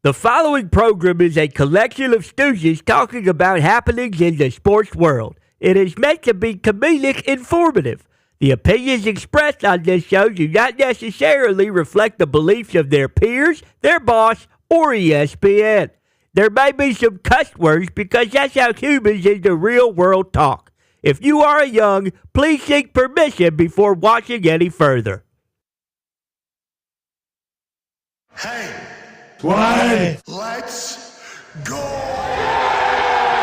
The following program is a collection of stooges talking about happenings in the sports world. It is meant to be comedic informative. The opinions expressed on this show do not necessarily reflect the beliefs of their peers, their boss, or ESPN. There may be some cuss words because that's how humans in the real world talk. If you are young, please seek permission before watching any further. Hey. Why? Let's go!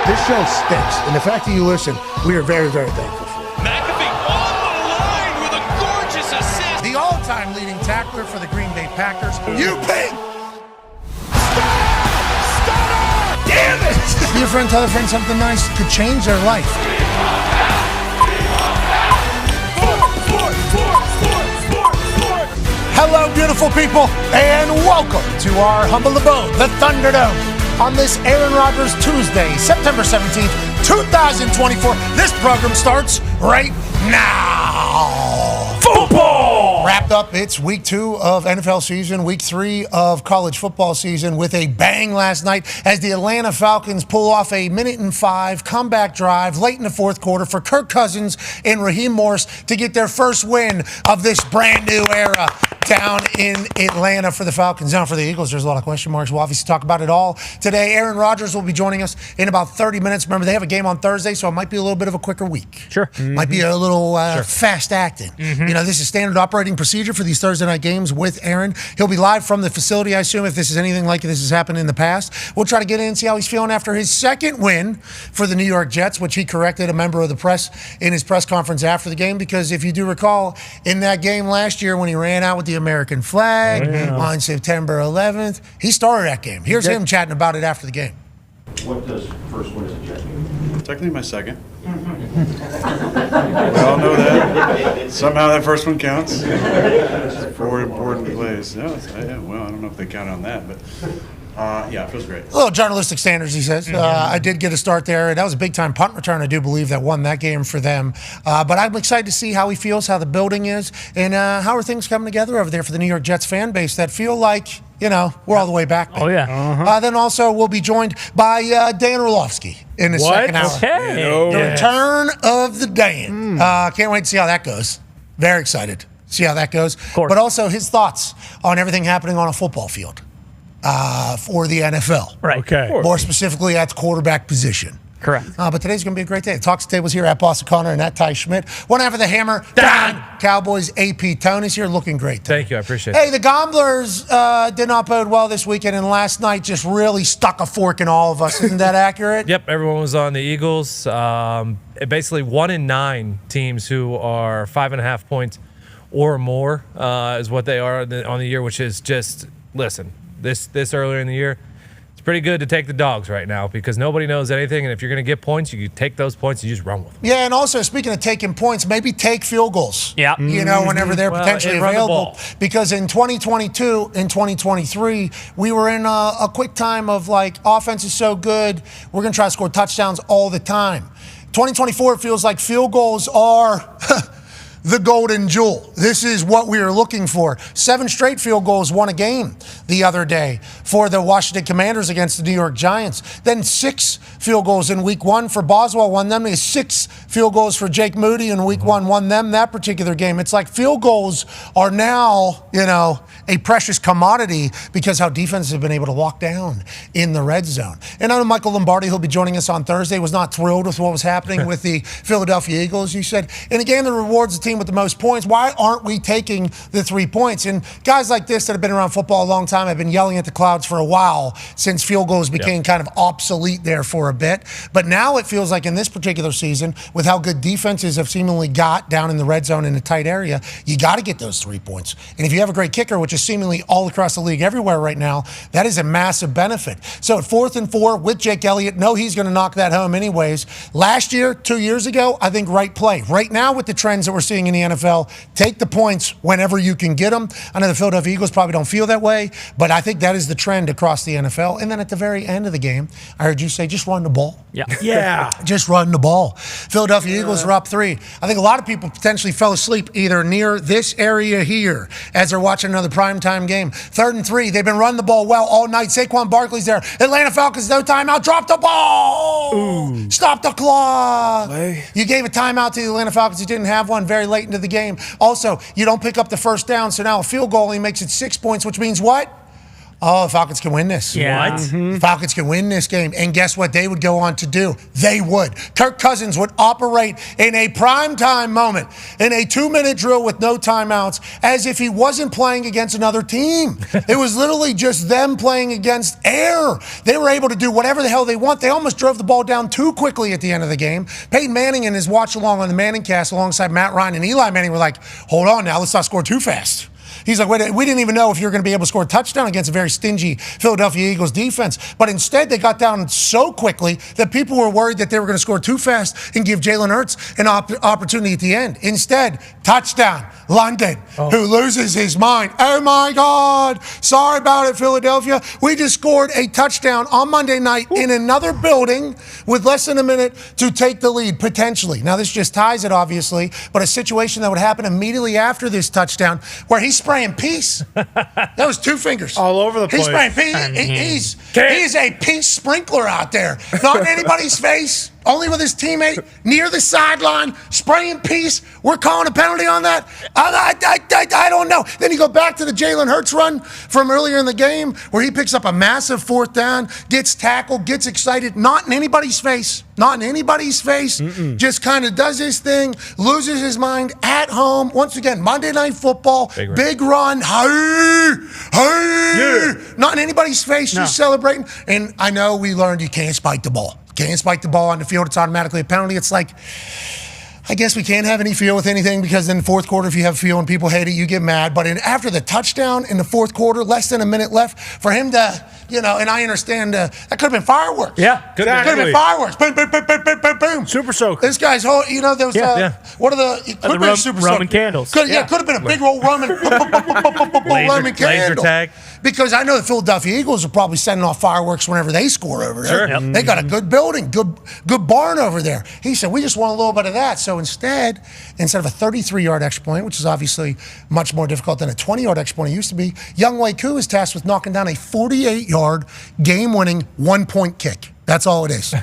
This show stinks, and the fact that you listen, we are very, very thankful for it. McAfee on the line with a gorgeous assist. The all-time leading tackler for the Green Bay Packers. You pig! Stop! Damn it! Be a friend, tell a friend something nice could change their life. Hello, beautiful people, and welcome to our humble abode, the Thunderdome, on this Aaron Rodgers Tuesday, September 17th, 2024. This program starts right now. Football! Wrapped up, it's week 2 of NFL season, week 3 of college football season with a bang last night as the Atlanta Falcons pull off a 1:05 comeback drive late in the fourth quarter for Kirk Cousins and Raheem Morris to get their first win of this brand new era down in Atlanta for the Falcons. Now for the Eagles, there's a lot of question marks. We'll obviously talk about it all today. Aaron Rodgers will be joining us in about 30 minutes. Remember, they have a game on Thursday, so it might be a little bit of a quicker week. Sure. Mm-hmm. Might be a little fast acting. Mm-hmm. You know, this is standard operating procedure for these Thursday night games with Aaron. He'll be live from the facility, I assume, if this is anything like this has happened in the past. We'll try to get in and see how he's feeling after his second win for the New York Jets, which he corrected a member of the press in his press conference after the game, because if you do recall, in that game last year when he ran out with the American flag on September 11th, he started that game. Here's him chatting about it after the game. What does first win as a Jet mean? Technically my second. We all know that. Somehow that first one counts. 4 important plays. No, well, I don't know if they count on that, but yeah, it feels great. A little journalistic standards, he says. I did get a start there. That was a big-time punt return, I do believe, that won that game for them. But I'm excited to see how he feels, how the building is, and how are things coming together over there for the New York Jets fan base that feel like, you know, we're all the way back. Oh, yeah. Then also we'll be joined by Dahn Orlovsky in the second hour. Okay. The return of the Dahn. Can't wait to see how that goes. Very excited to see how that goes. But also his thoughts on everything happening on a football field for the NFL. Right. Okay. More specifically at the quarterback position. Correct. But today's going to be a great day. The Talks Table's here at Boss O'Connor and at Ty Schmidt. One half of the Hammer, Dahn. Cowboys, AP Tony's here looking great today. Thank you. I appreciate it. Hey, the Gomblers did not bode well this weekend, and last night just really stuck a fork in all of us. Isn't that accurate? Yep. Everyone was on the Eagles. Basically 1 in 9 teams who are 5.5 points or more is what they are on the year, which is just, listen, this earlier in the year, it's pretty good to take the dogs right now because nobody knows anything, and if you're going to get points, you take those points and you just run with them. Yeah, and also, speaking of taking points, maybe take field goals. Yeah. You know, whenever they're potentially run the available. ball. Because in 2022 and 2023, we were in a quick time of, like, offense is so good, we're going to try to score touchdowns all the time. 2024, it feels like field goals are the golden jewel. This is what we are looking for. 7 straight field goals won a game the other day for the Washington Commanders against the New York Giants. Then 6 field goals in week 1 for Boswell, won them. 6 field goals for Jake Moody in week 1, won them that particular game. It's like field goals are now, you know, a precious commodity because how defenses have been able to lock down in the red zone. And I know Michael Lombardi, who'll be joining us on Thursday, was not thrilled with what was happening with the Philadelphia Eagles. He said, in a game that rewards the team with the most points, why aren't we taking the 3 points? And guys like this that have been around football a long time have been yelling at the clouds for a while since field goals became kind of obsolete there for a bit. But now it feels like in this particular season, with how good defenses have seemingly got down in the red zone in a tight area, you got to get those 3 points. And if you have a great kicker, which is seemingly all across the league everywhere right now, that is a massive benefit. So at 4th and 4 with Jake Elliott, no, he's going to knock that home anyways. Last year, 2 years ago, I think right play. Right now with the trends that we're seeing in the NFL, take the points whenever you can get them. I know the Philadelphia Eagles probably don't feel that way, but I think that is the trend across the NFL. And then at the very end of the game, I heard you say, just run the ball. Yeah. Just run the ball. Philadelphia Eagles are up 3. I think a lot of people potentially fell asleep either near this area here as they're watching another primetime primetime game. 3rd and 3. They've been running the ball well all night. Saquon Barkley's there. Atlanta Falcons, no timeout. Drop the ball. Ooh. Stop the clock. You gave a timeout to the Atlanta Falcons. You didn't have one very late into the game. Also, you don't pick up the first down, so now a field goal only makes it 6 points, which means what? Oh, the Falcons can win this. Yeah. What? The Falcons can win this game. And guess what they would go on to do? They would. Kirk Cousins would operate in a primetime moment, in a 2-minute drill with no timeouts, as if he wasn't playing against another team. It was literally just them playing against air. They were able to do whatever the hell they want. They almost drove the ball down too quickly at the end of the game. Peyton Manning and his watch-along on the Manning cast alongside Matt Ryan and Eli Manning were like, hold on now, let's not score too fast. He's like, wait, we didn't even know if you were going to be able to score a touchdown against a very stingy Philadelphia Eagles defense. But instead, they got down so quickly that people were worried that they were going to score too fast and give Jalen Hurts an opportunity at the end. Instead, touchdown, London, who loses his mind. Oh, my God. Sorry about it, Philadelphia. We just scored a touchdown on Monday night in another building with less than a minute to take the lead, potentially. Now, this just ties it, obviously, but a situation that would happen immediately after this touchdown where he's spraying peace. That was 2 fingers. All over the place. He's spraying peace. He's a peace sprinkler out there. Not in anybody's face, only with his teammate near the sideline, spraying peace. We're calling a penalty on that? I don't know. Then you go back to the Jalen Hurts run from earlier in the game where he picks up a massive 4th down, gets tackled, gets excited. Not in anybody's face. Not in anybody's face. Just kind of does his thing, loses his mind at home. Once again, Monday Night Football, big run. Hey. Not in anybody's face, just celebrating. And I know we learned you can't spike the ball. Can't spike the ball on the field. It's automatically a penalty. It's like, I guess we can't have any feel with anything because in the fourth quarter, if you have feel and people hate it, you get mad. But after the touchdown in the fourth quarter, less than a minute left, for him to, and I understand that could have been fireworks. Yeah, could have been fireworks. Boom, boom, boom, boom, boom, boom, boom. Super soaker. This guy's whole, there was, what are the, it could have been a super Roman soaker. candles. Could have been a big old Roman Roman candle. Laser tag. Because I know the Philadelphia Eagles are probably sending off fireworks whenever they score over there. Sure. They got a good building, good barn over there. He said, we just want a little bit of that. So instead of a 33-yard extra point, which is obviously much more difficult than a 20-yard extra point it used to be, Young Wei Koo is tasked with knocking down a 48-yard game-winning 1-point kick. That's all it is.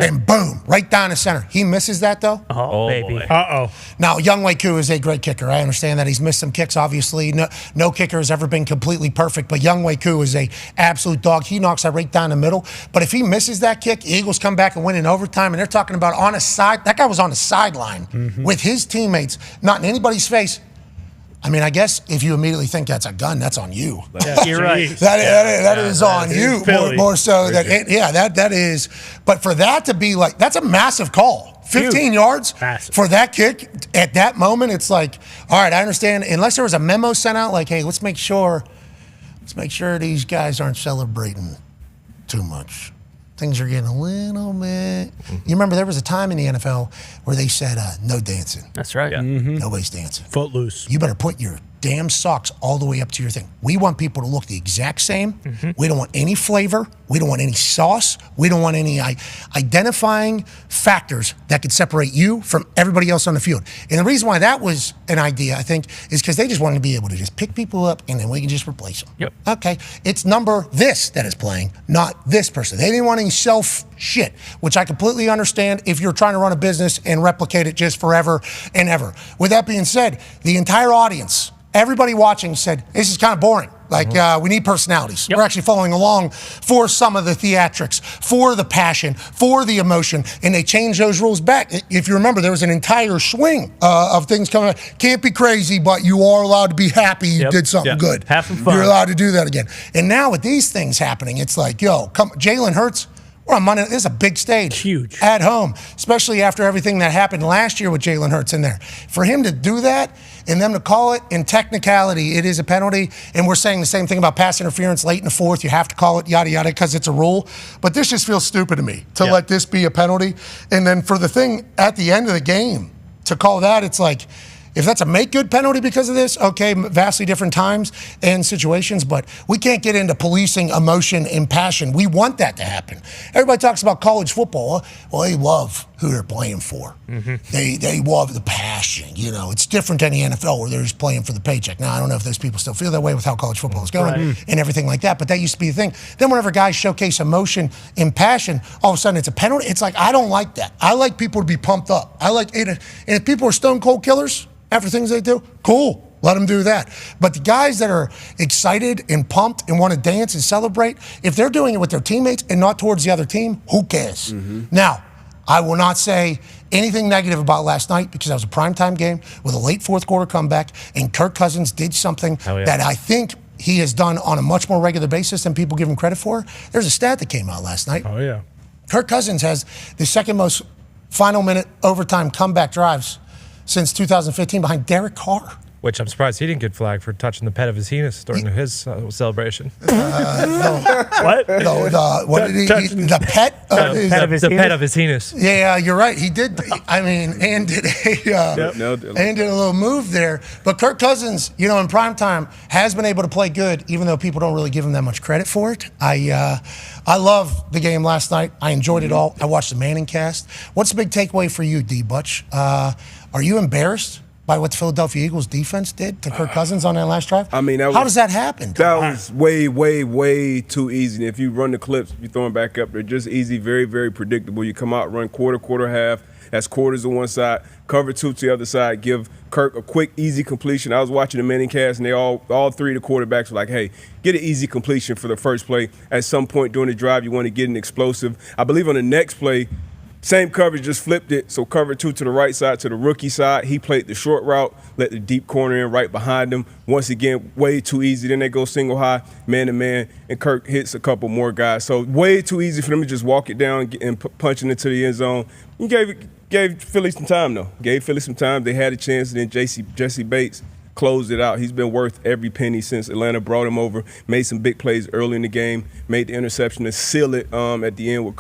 And boom, right down the center. He misses that, though. Oh, baby. Boy. Uh-oh. Now, Young Wei Koo is a great kicker. I understand that he's missed some kicks, obviously. No kicker has ever been completely perfect, but Young Wei Koo is a absolute dog. He knocks that right down the middle. But if he misses that kick, Eagles come back and win in overtime, and they're talking about on a side. That guy was on the sideline with his teammates, not in anybody's face. I mean, I guess if you immediately think that's a gun, that's on you. You're right. That is on you more so. That is. But for that to be like, that's a massive call. 15 yards for that kick at that moment. It's like, all right, I understand. Unless there was a memo sent out like, hey, let's make sure these guys aren't celebrating too much. Things are getting a little bit. You remember there was a time in the NFL where they said no dancing. That's right. Yeah. Nobody's dancing. Footloose. You better put your damn socks all the way up to your thing. We want people to look the exact same. We don't want any flavor. We don't want any sauce. We don't want any identifying factors that could separate you from everybody else on the field. And the reason why that was an idea, I think, is because they just wanted to be able to just pick people up and then we can just replace them. Yep. Okay. It's number this that is playing, not this person. They didn't want any self shit, which I completely understand if you're trying to run a business and replicate it just forever and ever. With that being said, the entire audience, everybody watching said, this is kind of boring. Like, we need personalities. We're actually following along for some of the theatrics, for the passion, for the emotion, and they changed those rules back. If you remember, there was an entire swing of things coming up. Can't be crazy, but you are allowed to be happy you did something good. Have some fun. You're allowed to do that again. And now with these things happening, it's like, Jalen Hurts, we're on Monday. This is a big stage. Huge. At home, especially after everything that happened last year with Jalen Hurts in there. For him to do that and them to call it in technicality, it is a penalty. And we're saying the same thing about pass interference late in the fourth. You have to call it yada, yada, because it's a rule. But this just feels stupid to me to let this be a penalty. And then for the thing at the end of the game to call that, it's like, If that's a make-good penalty because of this, okay, vastly different times and situations, but we can't get into policing emotion and passion. We want that to happen. Everybody talks about college football. Well, they love who they're playing for. They love the passion. You know, it's different than the NFL where they're just playing for the paycheck. Now, I don't know if those people still feel that way with how college football is going and everything like that, but that used to be the thing. Then whenever guys showcase emotion and passion, all of a sudden it's a penalty. It's like, I don't like that. I like people to be pumped up. I like it. And if people are stone cold killers after things they do, cool. Let them do that. But the guys that are excited and pumped and want to dance and celebrate, if they're doing it with their teammates and not towards the other team, who cares? Now, I will not say anything negative about last night because that was a primetime game with a late fourth quarter comeback, and Kirk Cousins did something that I think he has done on a much more regular basis than people give him credit for. There's a stat that came out last night. Oh, yeah. Kirk Cousins has the second most final minute overtime comeback drives since 2015 behind Derek Carr. Which I'm surprised he didn't get flagged for touching the pet of his penis during his celebration. What? No, what did he? The pet of his The pet of his penis. Yeah, you're right. He did. I mean, and did a little move there. But Kirk Cousins, you know, in prime time, has been able to play good, even though people don't really give him that much credit for it. I love the game last night. I enjoyed it all. I watched the Manning cast. What's the big takeaway for you, D. Butch? Are you embarrassed by what the Philadelphia Eagles defense did to Kirk Cousins on that last drive? I mean, how does that happen? That was way, way, way too easy. And if you run the clips, if you throw them back up, they're just easy, very, very predictable. You come out, run quarter, half. That's quarters on one side, cover two to the other side, give Kirk a quick, easy completion. I was watching the Manning cast, and they all three of the quarterbacks were like, hey, get an easy completion for the first play. At some point during the drive, you want to get an explosive. I believe on the next play, same coverage, just flipped it. So cover two to the right side, to the rookie side. He played the short route, let the deep corner in right behind him. Once again, way too easy. Then they go single high, man to man, and Kirk hits a couple more guys. So way too easy for them to just walk it down and punch it into the end zone. You gave Philly some time, though. Gave Philly some time. They had a chance, and then Jesse Bates closed it out. He's been worth every penny since Atlanta brought him over. Made some big plays early in the game. Made the interception to seal it at the end with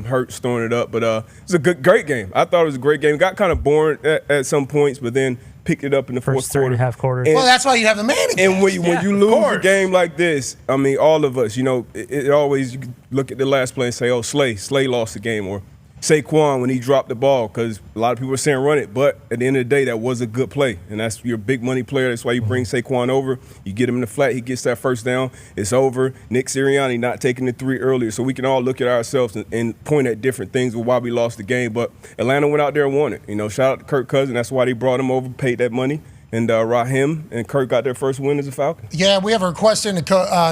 Hurts throwing it up. But it's a great game. I thought it was a great game. It got kind of boring at some points, but then picked it up in the fourth quarter. 3.5 quarters. Well, that's why you have the Manning. And when you lose a game like this, I mean, all of us, you know, it always, you look at the last play and say, oh, Slay lost the game, or Saquon when he dropped the ball, because a lot of people are saying run it, but at the end of the day, that was a good play, and that's your big money player. That's why you bring Saquon over. You get him in the flat, he gets that first down, it's over. Nick Sirianni not taking the three earlier, so we can all look at ourselves and point at different things of why we lost the game, but Atlanta went out there and won it. You know, shout out to Kirk Cousins. That's why they brought him over, paid that money. And Raheem and Kirk got their first win as a Falcon. Yeah, we have a request in to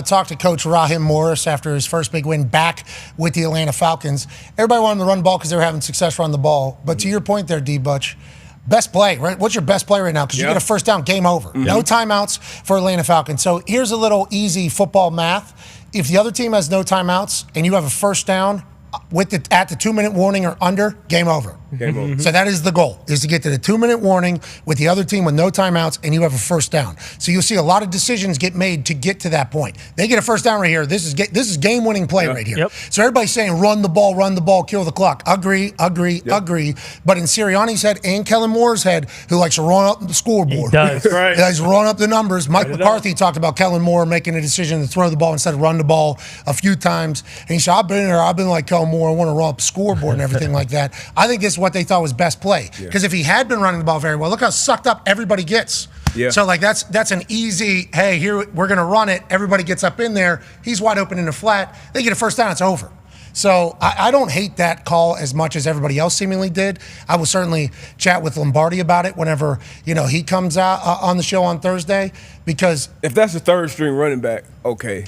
talk to Coach Raheem Morris after his first big win back with the Atlanta Falcons. Everybody wanted to run the ball because they were having success running the ball. But to your point there, D-Butch, best play, right? What's your best play right now? Because you get a first down, game over. No timeouts for Atlanta Falcons. So here's a little easy football math. If the other team has no timeouts and you have a first down at the 2-minute warning or under, game over. Game over. So that is the goal, is to get to the 2-minute warning with the other team with no timeouts and you have a first down. So you'll see a lot of decisions get made to get to that point. They get a first down right here. This is game-winning play right here. So everybody's saying run the ball, kill the clock. Agree. But in Sirianni's head and Kellen Moore's head, who likes to run up the scoreboard. He does. Right. He's run up the numbers. Mike McCarthy talked about Kellen Moore making a decision to throw the ball instead of run the ball a few times. And he said, I've been there. I've been like Kellen Moore. I want to run up the scoreboard and everything like that. I think this is what they thought was best play. Because if he had been running the ball very well, look how sucked up everybody gets. So like that's an easy, hey, here we're going to run it. Everybody gets up in there. He's wide open in the flat. They get a first down. It's over. So I don't hate that call as much as everybody else seemingly did. I will certainly chat with Lombardi about it whenever he comes out on the show on Thursday, because if that's a third string running back, okay,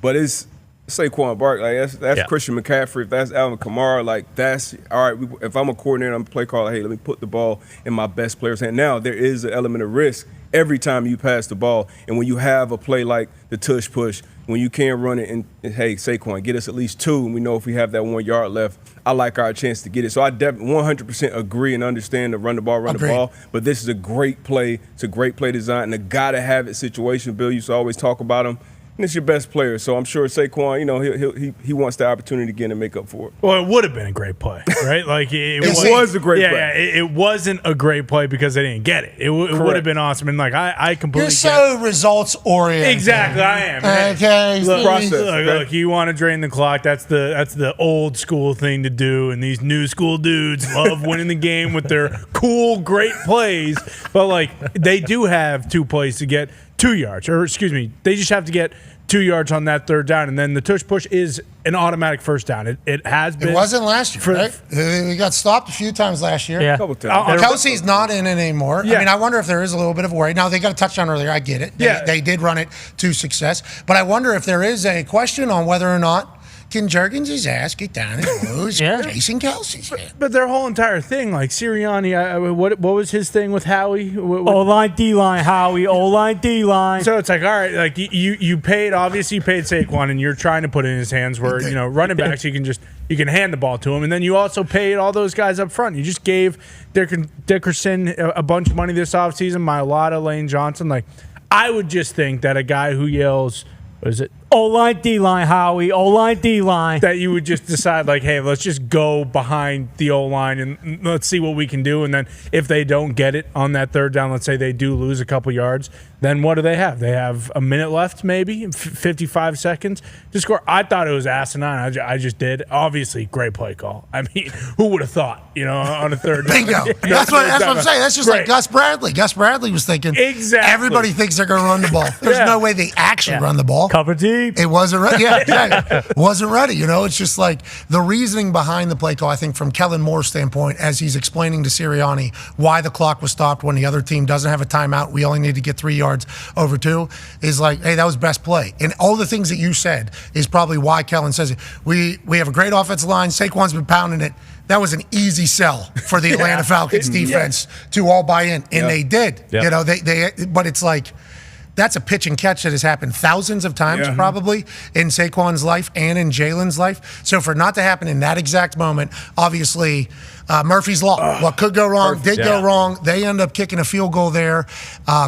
but it's Saquon Barkley, like that's Christian McCaffrey. If that's Alvin Kamara, like that's all right. If I'm a coordinator, I'm a play caller. Hey, let me put the ball in my best player's hand. Now there is an element of risk every time you pass the ball, and when you have a play like the tush push, when you can run it and hey, Saquon, get us at least 2, and we know if we have that 1 yard left, I like our chance to get it. So I definitely 100% agree and understand the run the ball. But this is a great play. It's a great play design, and a gotta have it situation. Bill used to always talk about him. And it's your best player, so I'm sure Saquon, he wants the opportunity again to make up for it. Well, it would have been a great play, right? Like it was a great play. Yeah, it wasn't a great play because they didn't get it. It would have been awesome. And like I completely You're so results oriented. Exactly, I am. Okay. Look, you want to drain the clock. That's the old school thing to do. And these new school dudes love winning the game with their cool, great plays. But like they do have 2 plays to get 2 yards, or excuse me, they just have to get 2 yards on that third down, and then the tush push is an automatic first down. It has been. It wasn't last year, right? We got stopped a few times last year. Yeah. A couple times. Kelsey's not in it anymore. Yeah. I mean, I wonder if there is a little bit of worry. Now, they got a touchdown earlier. I get it. They did run it to success. But I wonder if there is a question on whether or not can Juergens his ass get down and lose Jason Kelce's head. But their whole entire thing, like Sirianni, what was his thing with Howie? O-line, D-line, Howie, O-line, D-line. So it's like, all right, like you paid Saquon, and you're trying to put it in his hands where, running backs, you can hand the ball to him. And then you also paid all those guys up front. You just gave Dickerson a bunch of money this offseason, Mailata, Lane Johnson. Like, I would just think that a guy who yells, what is it? O-line, D-line, Howie, O-line, D-line. That you would just decide, like, hey, let's just go behind the O-line and let's see what we can do. And then if they don't get it on that third down, let's say they do lose a couple yards, then what do they have? They have a minute left, maybe, 55 seconds to score. I thought it was asinine. I just did. Obviously, great play call. I mean, who would have thought, on a third down? Bingo. That's what I'm saying. That's just like Gus Bradley. Gus Bradley was thinking, exactly. Everybody thinks they're going to run the ball. There's no way they actually run the ball. Cover deep. It wasn't ready. Yeah, exactly. Wasn't ready. It's just like the reasoning behind the play call, I think, from Kellen Moore's standpoint, as he's explaining to Sirianni why the clock was stopped when the other team doesn't have a timeout, we only need to get 3 yards over 2, is like, hey, that was best play. And all the things that you said is probably why Kellen says it. We have a great offensive line. Saquon's been pounding it. That was an easy sell for the Atlanta Falcons defense to all buy in, and they did. Yep. But it's like, that's a pitch and catch that has happened thousands of times probably in Saquon's life and in Jalen's life. So for it not to happen in that exact moment, obviously Murphy's Law. What could go wrong did go wrong. They end up kicking a field goal there,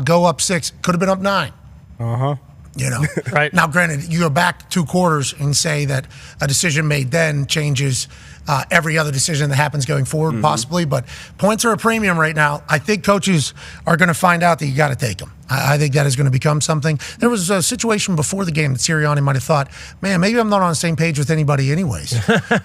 go up 6. Could have been up 9. Right. Now, granted, you go back 2 quarters and say that a decision made then changes every other decision that happens going forward, possibly. But points are a premium right now. I think coaches are going to find out that you got to take them. I think that is going to become something. There was a situation before the game that Sirianni might have thought, man, maybe I'm not on the same page with anybody anyways.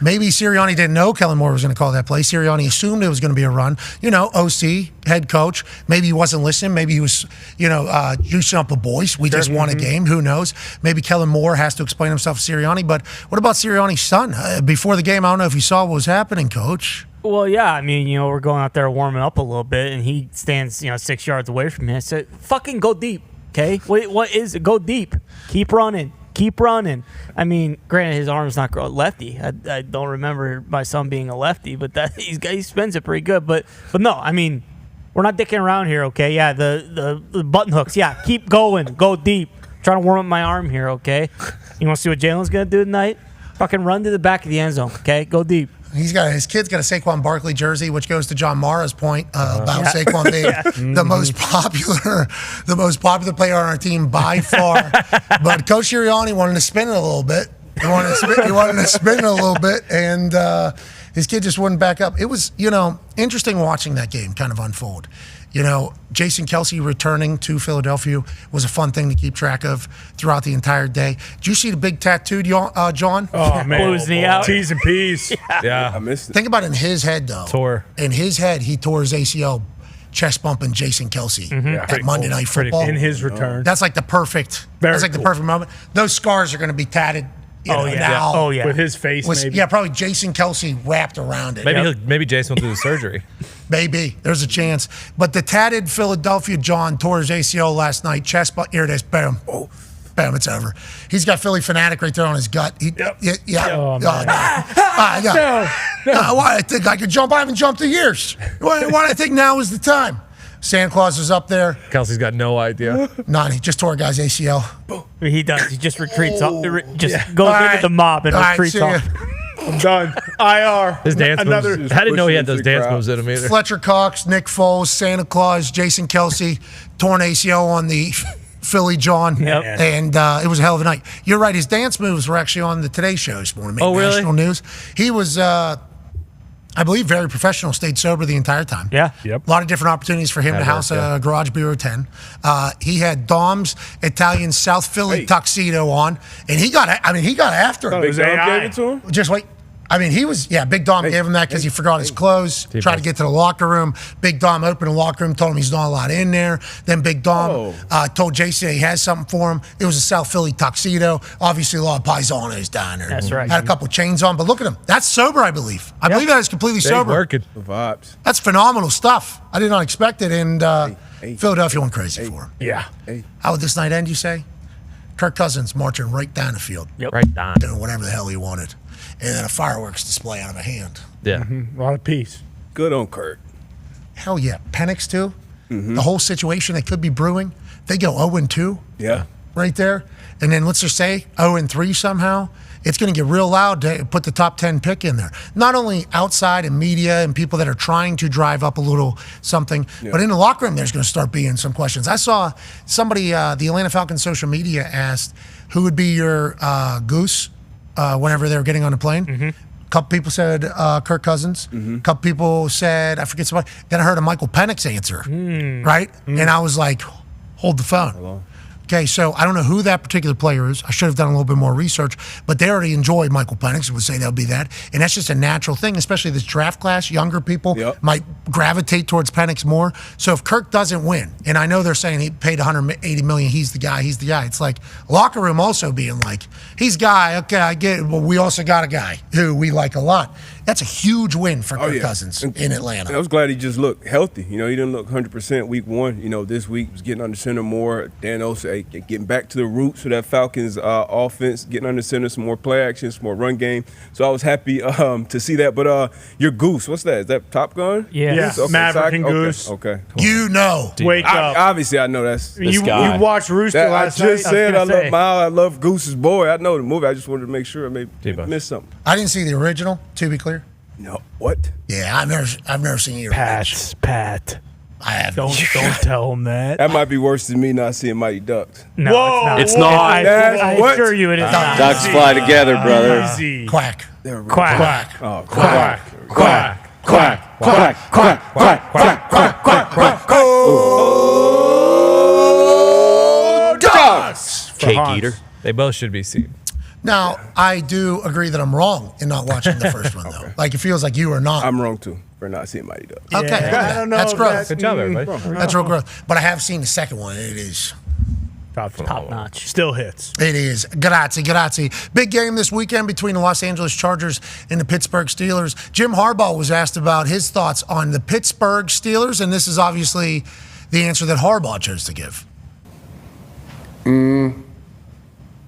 Maybe Sirianni didn't know Kellen Moore was going to call that play. Sirianni assumed it was going to be a run. OC, head coach, maybe he wasn't listening. Maybe he was, juicing up the boys. We just won a game. Who knows? Maybe Kellen Moore has to explain himself to Sirianni. But what about Sirianni's son? Before the game, I don't know if you saw what was happening, Coach. Well, yeah, I mean, we're going out there warming up a little bit, and he stands, 6 yards away from me. I said, fucking go deep, okay? What is it? Go deep. Keep running. I mean, granted, his arm's not lefty. I don't remember my son being a lefty, but he spins it pretty good. But no, I mean, we're not dicking around here, okay? Yeah, the button hooks. Yeah, keep going. Go deep. Trying to warm up my arm here, okay? You want to see what Jalen's going to do tonight? Fucking run to the back of the end zone, okay? Go deep. His kid's got a Saquon Barkley jersey, which goes to John Mara's point about Saquon being the most popular player on our team by far. But Coach Sirianni wanted to spin it a little bit. He wanted to spin it a little bit, and his kid just wouldn't back up. It was, interesting watching that game kind of unfold. Jason Kelce returning to Philadelphia was a fun thing to keep track of throughout the entire day. Did you see the big tattoo, John? Oh, man. Blew his knee out. T's and P's. Yeah. I missed it. Think about it in his head, though. Tore. In his head, he tore his ACL chest bumping Jason Kelce at Monday Night Football. In his return. That's like the perfect the perfect moment. Those scars are going to be tatted. Now. Oh, yeah. With his face, maybe. Yeah, probably Jason Kelce wrapped around it. Maybe Jason will do the surgery. Maybe. There's a chance. But the tatted Philadelphia John tore his ACL last night. Chest, here it is. Bam. Oh, bam, it's over. He's got Philly Fanatic right there on his gut. Yeah. Oh, man. Why I think I could jump? I haven't jumped in years. Why do I think now is the time? Santa Claus is up there. Kelsey's got no idea. He just tore a guy's ACL. He does. He just retreats up. Just goes into the mob and retreats off. I'm done. IR. His dance moves. I didn't know he had those dance moves in him either. Fletcher Cox, Nick Foles, Santa Claus, Jason Kelce, torn ACL on the Philly John, Yep. and it was a hell of a night. You're right. His dance moves were actually on the Today Show this morning. Made national news. He was, I believe, very professional. Stayed sober the entire time. Yeah. Yep. A lot of different opportunities for him to house a Garage Bureau 10. He had Dom's Italian South Philly tuxedo on, and he got after it. Big Dom gave it to him? Just wait. I mean, Big Dom gave him that because he forgot his clothes, tried to get to the locker room. Big Dom opened the locker room, told him he's not allowed in there. Then Big Dom told Jason he has something for him. It was a South Philly tuxedo. Obviously, a lot of paisanos down there. That's right. Had a couple chains on, but look at him. That's sober, I believe. I believe that is completely sober. Working. The vibes. That's phenomenal stuff. I did not expect it, and Philadelphia went crazy for him. Yeah. How would this night end, you say? Kirk Cousins marching right down the field, Right down. doing whatever the hell he wanted. And then a fireworks display out of a hand. Yeah. A lot of peace. Good on Kirk. Hell yeah. Penix, too. The whole situation that could be brewing. They go 0-2 Yeah. right there. And then let's just say 0-3 somehow. It's going to get real loud to put the top 10 pick in there. Not only outside and media and people that are trying to drive up a little something, but in the locker room, there's going to start being some questions. I saw somebody, the Atlanta Falcons social media asked, who would be your goose whenever they were getting on the plane? A couple people said Kirk Cousins. A couple people said, I forget somebody. Then I heard a Michael Penix answer, right? And I was like, hold the phone. Hello. Okay, so I don't know who that particular player is. I should have done a little bit more research, but they already enjoyed Michael Penix and would say they'll be that. And that's just a natural thing, especially this draft class. Younger people might gravitate towards Penix more. So if Kirk doesn't win, and I know they're saying he paid $180 million, he's the guy. It's like locker room also being like, he's guy, okay, I get it, but we also got a guy who we like a lot. That's a huge win for Kirk Cousins in Atlanta. I was glad he just looked healthy. You know, he didn't look 100% week one. You know, this week he was getting under center more. Dan Osa getting back to the roots of that Falcons offense, getting under center, some more play action, some more run game. So I was happy to see that. But your goose, what's that? Is that Top Gun? Yeah. Okay, Maverick and okay, Goose. Okay. You know. Wake up. Obviously, I know that's You watched Rooster that. I last night? just said I gonna say. love Miles. I love Goose's boy. I know the movie. I just wanted to make sure I maybe missed something. I didn't see the original, to be clear. No. What? Yeah, I've never seen the original. Pat. I have. Don't tell him that. That might be worse than me not seeing Mighty Ducks. No, Whoa, it's it's not. not. I What? assure you it is not. Ducks fly together, brother. Easy. Quack. Quack. Oh, Quack. Quack. Quack, quack, quack, quack, quack, quack, quack, quack. Oh, Ducks! Cake Hans. eater. They both should be seen. Now, I do agree that I'm wrong in not watching the first one, though. Like, it feels like you are not. I'm wrong too for not seeing Mighty Ducks. Okay, I don't know that's if growth. Good job, everybody. That's real growth. But I have seen the second one. It is. Top notch. Still hits. It is. Grazie. Big game this weekend between the Los Angeles Chargers and the Pittsburgh Steelers. Jim Harbaugh was asked about his thoughts on the Pittsburgh Steelers, and this is obviously the answer that Harbaugh chose to give.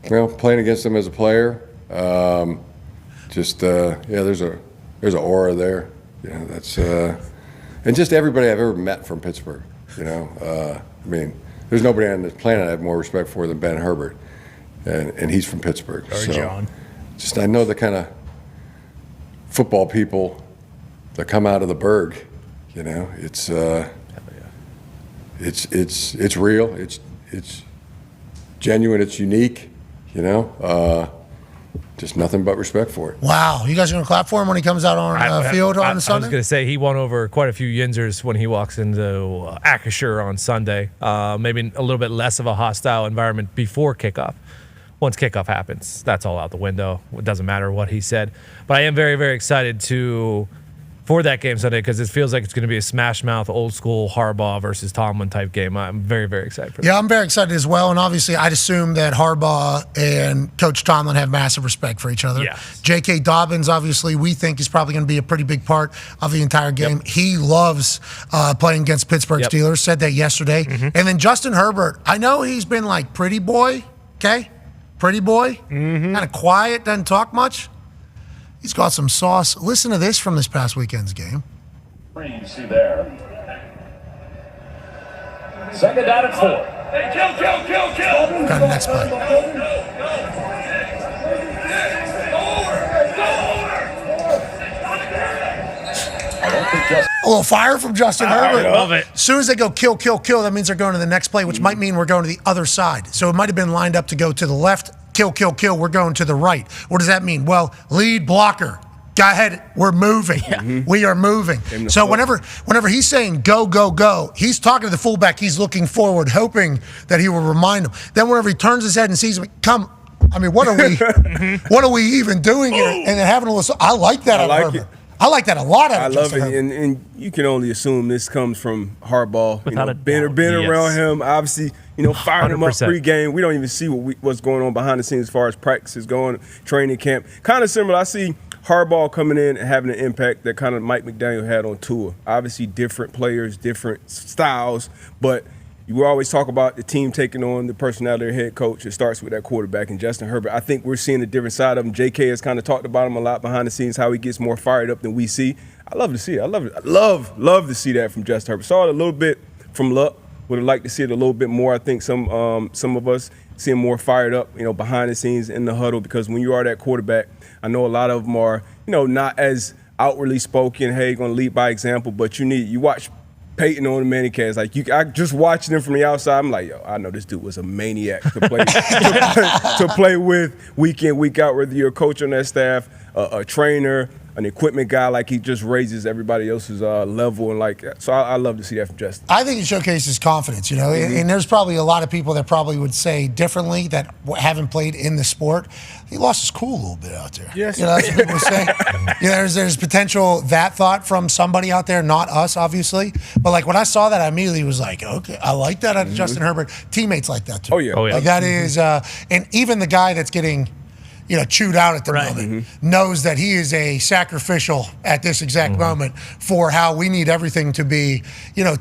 Well, playing against them as a player, there's an aura there. Yeah, that's and just everybody I've ever met from Pittsburgh. You know, I mean, there's nobody on this planet I have more respect for than Ben Herbert, and he's from Pittsburgh. Or John. Just I know the kind of football people that come out of the Berg. You know, it's real. It's genuine. It's unique. You know, just nothing but respect for it. Wow. You guys are going to clap for him when he comes out on field on I was Sunday? going to say he won over quite a few Yinzers when he walks into Acrisure on Sunday. Maybe a little bit less of a hostile environment before kickoff. Once kickoff happens, that's all out the window. It doesn't matter what he said. But I am very, very excited for that game Sunday because it feels like it's going to be a smash mouth, old school Harbaugh versus Tomlin type game. I'm very, very excited for that. Yeah, I'm very excited as well. And obviously, I'd assume that Harbaugh and Coach Tomlin have massive respect for each other. Yes. J.K. Dobbins, obviously, we think is probably going to be a pretty big part of the entire game. Yep. He loves playing against Pittsburgh Steelers, said that yesterday. Mm-hmm. And then Justin Herbert, I know he's been like pretty boy, okay? Pretty boy, kind of quiet, doesn't talk much. He's got some sauce. Listen to this from this past weekend's game. You see there. Second down and 4. Hey, kill. Got the next play. I don't think just A little fire from Justin Herbert. I love it. As soon as they go kill, kill, kill, that means they're going to the next play, which might mean we're going to the other side. So it might have been lined up to go to the left, kill, kill, kill. We're going to the right. What does that mean? Well, lead blocker. Go ahead. We're moving. We are moving. So whenever he's saying go, go, go, he's talking to the fullback. He's looking forward, hoping that he will remind him. Then whenever he turns his head and sees him, come. I mean, what are we even doing here? And then having a little. I like that. I like that a lot. I love it, and you can only assume this comes from Harbaugh. Without a being doubt. around him, obviously, firing him up 100%. pregame. We don't even see what's going on behind the scenes as far as practices going, training camp. Kind of similar. I see Harbaugh coming in and having an impact that kind of Mike McDaniel had on Tua. Obviously, different players, different styles, but you always talk about the team taking on the personality of their head coach. It starts with that quarterback and Justin Herbert. I think we're seeing a different side of him. JK has kind of talked about him a lot behind the scenes, how he gets more fired up than we see. I love to see it. I love it. I love to see that from Justin Herbert. Saw it a little bit from Luck. Would have liked to see it a little bit more. I think some of us see him more fired up, behind the scenes in the huddle, because when you are that quarterback, I know a lot of them are, not as outwardly spoken, hey, going to lead by example, but you watch Peyton on the Manicast, I just watching him from the outside. I'm like, yo, I know this dude was a maniac to play to play with week in, week out. Whether you're a coach on that staff, a trainer, an equipment guy, he just raises everybody else's level, and so I love to see that from Justin. I think it showcases confidence, and there's probably a lot of people that probably would say differently that haven't played in the sport. He lost his cool a little bit out there. Yes. That's what people say. There's potential that thought from somebody out there, not us, obviously. But when I saw that, I immediately was like, okay, I like that out of Justin Herbert. Teammates like that too. Oh yeah. That is, and even the guy that's getting chewed out at the moment, knows that he is a sacrificial at this exact moment for how we need everything to be,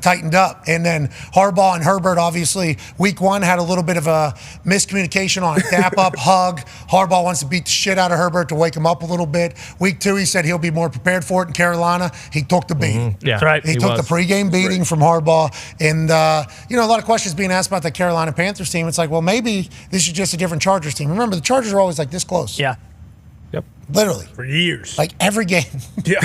tightened up. And then Harbaugh and Herbert, obviously, week one had a little bit of a miscommunication on a tap up, hug. Harbaugh wants to beat the shit out of Herbert to wake him up a little bit. Week two, he said he'll be more prepared for it in Carolina. He took the beating. Yeah, that's right. He took the pregame beating from Harbaugh. And, a lot of questions being asked about the Carolina Panthers team. It's like, well, maybe this is just a different Chargers team. Remember, the Chargers are always this close. Yeah. Yep. Literally. For years. Every game. Yeah.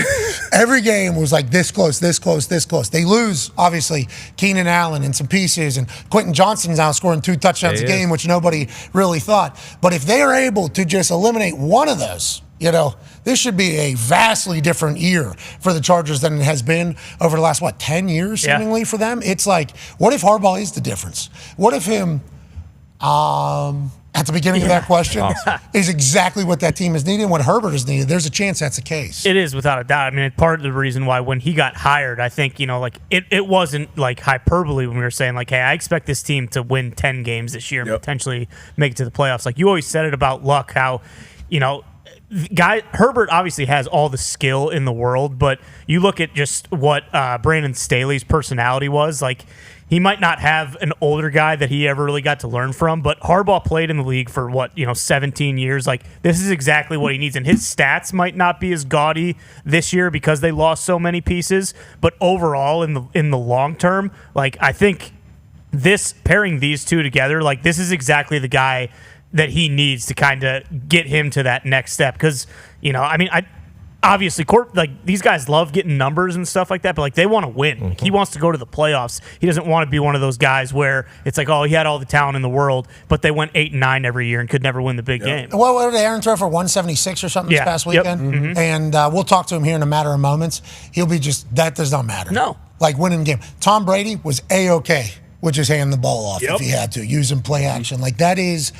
Every game was this close, this close, this close. They lose, obviously, Keenan Allen and some pieces, and Quentin Johnston's now scoring 2 touchdowns a game, which nobody really thought. But if they are able to just eliminate one of those, this should be a vastly different year for the Chargers than it has been over the last, 10 years, seemingly, for them? It's what if Harbaugh is the difference? What if him, at the beginning of that question, is exactly what that team is needing, what Herbert is needed? There's a chance that's the case. It is, without a doubt. I mean, part of the reason why when he got hired, I think, it wasn't hyperbole when we were saying, hey, I expect this team to win 10 games this year and potentially make it to the playoffs. You always said it about Luck, how, Herbert obviously has all the skill in the world, but you look at just what Brandon Staley's personality was. He might not have an older guy that he ever really got to learn from, but Harbaugh played in the league for 17 years. This is exactly what he needs. And his stats might not be as gaudy this year because they lost so many pieces, but overall in the long term, I think pairing these two together, this is exactly the guy that he needs to kind of get him to that next step. Because, obviously, these guys love getting numbers and stuff like that, but they want to win. He wants to go to the playoffs. He doesn't want to be one of those guys where it's he had all the talent in the world, but they went 8-9 every year and could never win the big game. Well, what did Aaron throw for 176 or something this past weekend? And we'll talk to him here in a matter of moments. He'll be that does not matter. No. Winning the game. Tom Brady was A-okay with just handing the ball off if he had to, using play action. That is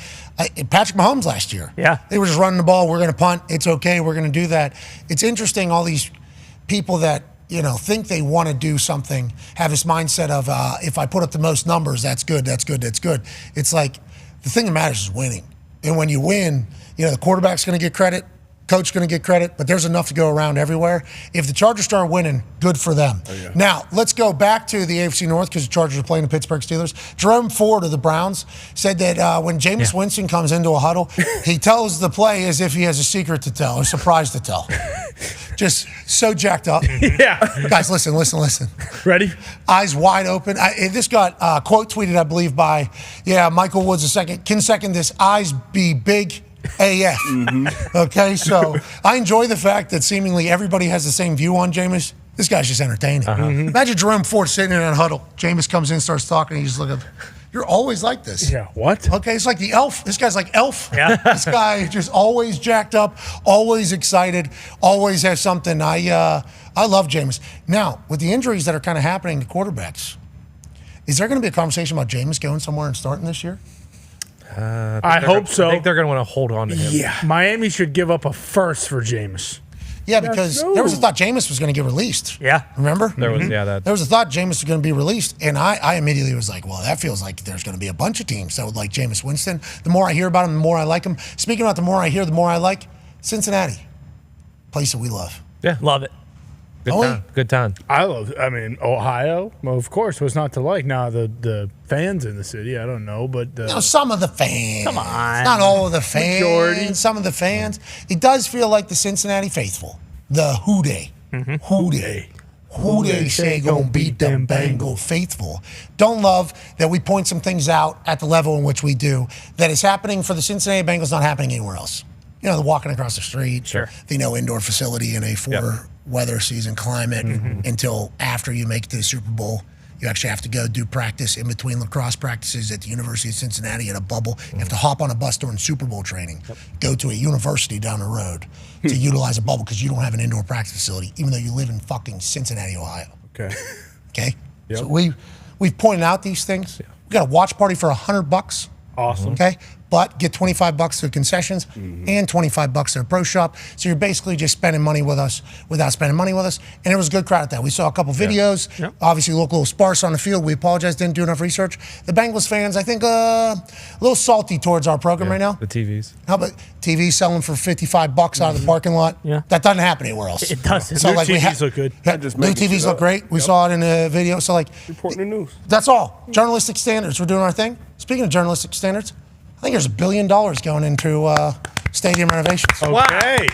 Patrick Mahomes last year. Yeah. They were just running the ball. We're going to punt. It's okay. We're going to do that. It's interesting, all these people that, think they want to do something, have this mindset of if I put up the most numbers, that's good, that's good, that's good. It's the thing that matters is winning. And when you win, the quarterback's going to get credit, coach going to get credit, but there's enough to go around everywhere. If the Chargers start winning, good for them. Oh, yeah. Now, let's go back to the AFC North because the Chargers are playing the Pittsburgh Steelers. Jerome Ford of the Browns said that when Jameis Winston comes into a huddle, he tells the play as if he has a secret to tell, a surprise to tell. Just so jacked up. Yeah. Guys, listen. Ready? Eyes wide open. This got quote tweeted, I believe, by, Michael Woods II. Can second this. Eyes be big AF. Okay, so I enjoy the fact that seemingly everybody has the same view on Jameis. This guy's just entertaining. Imagine Jerome Ford sitting in that huddle. Jameis comes in, starts talking, and he's looking. You're always like this. Yeah, what? Okay, it's like the elf. This guy's like elf. Yeah. This guy just always jacked up, always excited, always has something. I love Jameis. Now, with the injuries that are kind of happening to quarterbacks, is there going to be a conversation about Jameis going somewhere and starting this year? I hope so. I think they're going to want to hold on to him. Yeah. Miami should give up a first for Jameis. Yeah, because there was a thought Jameis was going to get released. Yeah. Remember? There was, that. There was a thought Jameis was going to be released, and I immediately was like, well, that feels like there's going to be a bunch of teams that would like Jameis Winston. The more I hear about him, the more I like him. Speaking about the more I hear, the more I like Cincinnati, place that we love. Yeah. Love it. Good time. I mean, Ohio, well, of course, what's not to like? Now, the fans in the city, I don't know, but... some of the fans. Come on. Not all of the fans. Majority. Some of the fans. It does feel like the Cincinnati faithful. The who they. Who they say gonna beat them Bengal faithful. Don't love that we point some things out at the level in which we do that is happening for the Cincinnati Bengals, not happening anywhere else. You know, the walking across the street, the no indoor facility in a weather season climate until after you make it to the Super Bowl. You actually have to go do practice in between lacrosse practices at the University of Cincinnati in a bubble. You have to hop on a bus during Super Bowl training, go to a university down the road to utilize a bubble because you don't have an indoor practice facility, even though you live in fucking Cincinnati, Ohio. Okay? Yep. So we've pointed out these things. We got a watch party for $100. Awesome. Okay? But get $25 to concessions and $25 to a pro shop. So you're basically just spending money with us without spending money with us. And it was a good crowd at that. We saw a couple videos. Yep. Obviously, looked a little sparse on the field. We apologize, didn't do enough research. The Bengals fans, I think, a little salty towards our program right now. The TVs. How about TV selling for $55 out of the parking lot? Yeah. That doesn't happen anywhere else. It doesn't. So New TVs look good. New TVs look great. We saw it in the video. So Reporting the news. that's all. Journalistic standards. We're doing our thing. Speaking of journalistic standards, I think there's $1 billion going into stadium renovations. Okay.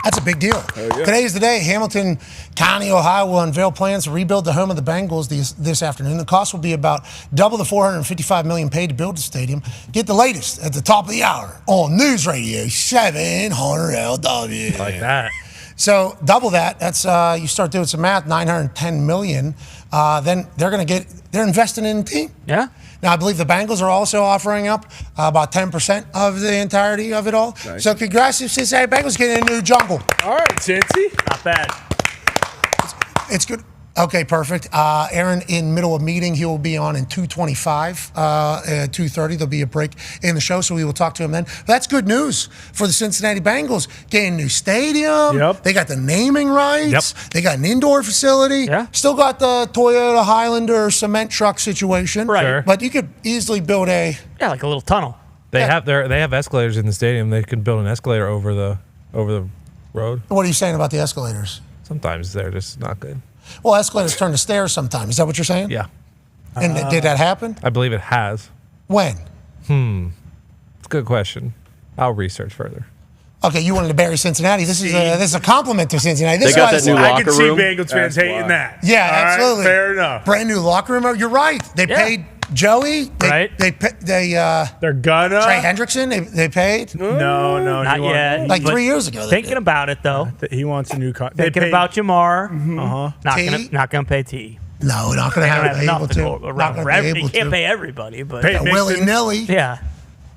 That's a big deal. Today is the day. Hamilton County, Ohio will unveil plans to rebuild the home of the Bengals this afternoon. The cost will be about double the $455 million paid to build the stadium. Get the latest at the top of the hour on News Radio 700 LW. Like that. So double that. That's you start doing some math. $910 million. Then they're investing in the team. Yeah. Now, I believe the Bengals are also offering up about 10% of the entirety of it all. Nice. So congrats to Cincinnati Bengals getting a new jungle. All right, Cincy. Not bad. It's good. Okay, perfect. Aaron, in middle of meeting, he will be on in 2:25, at 2:30. There'll be a break in the show, so we will talk to him then. But that's good news for the Cincinnati Bengals. Getting a new stadium. Yep. They got the naming rights. Yep. They got an indoor facility. Yeah. Still got the Toyota Highlander cement truck situation. Right. Sure. But you could easily build a... Yeah, like a little tunnel. They have escalators in the stadium. They can build an escalator over the road. What are you saying about the escalators? Sometimes they're just not good. Well, escalators turn to stairs sometimes. Is that what you're saying? Yeah. And did that happen? I believe it has. When? It's a good question. I'll research further. Okay, you wanted to bury Cincinnati. This is a compliment to Cincinnati. This They got is that new I locker can see room. Bengals fans That's hating why. that. Yeah, All right, absolutely. fair enough. Brand new locker room. You're right. They paid Joey. Right. They They're gonna. Trey Hendrickson. They paid No, Not yet. like But 3 years ago. they Thinking did. about it, though. He wants a new contract. Thinking about Jamar. T? Not gonna pay T. No, we're not going to They don't have have able enough to to. go Not around going for to be everybody. able You can't to. pay everybody, but Pay- Willy nilly. yeah.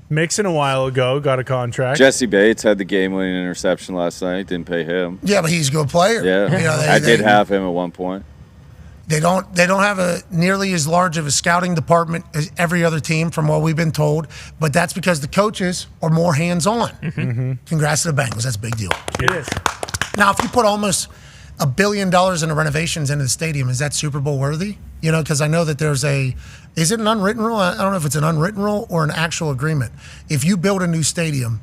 Mixon a while ago got a contract. Jesse Bates had the game-winning interception last night. Didn't pay him. Yeah, but he's a good player. Yeah, You know, I did have him at one point. They don't have a nearly as large of a scouting department as every other team, from what we've been told. But that's because the coaches are more hands-on. Congrats to the Bengals. That's a big deal. It is. Now, if you put almost $1 billion in the renovations into the stadium, is that Super Bowl worthy? You know, because I know that there's is it an unwritten rule? I don't know if it's an unwritten rule or an actual agreement. If you build a new stadium,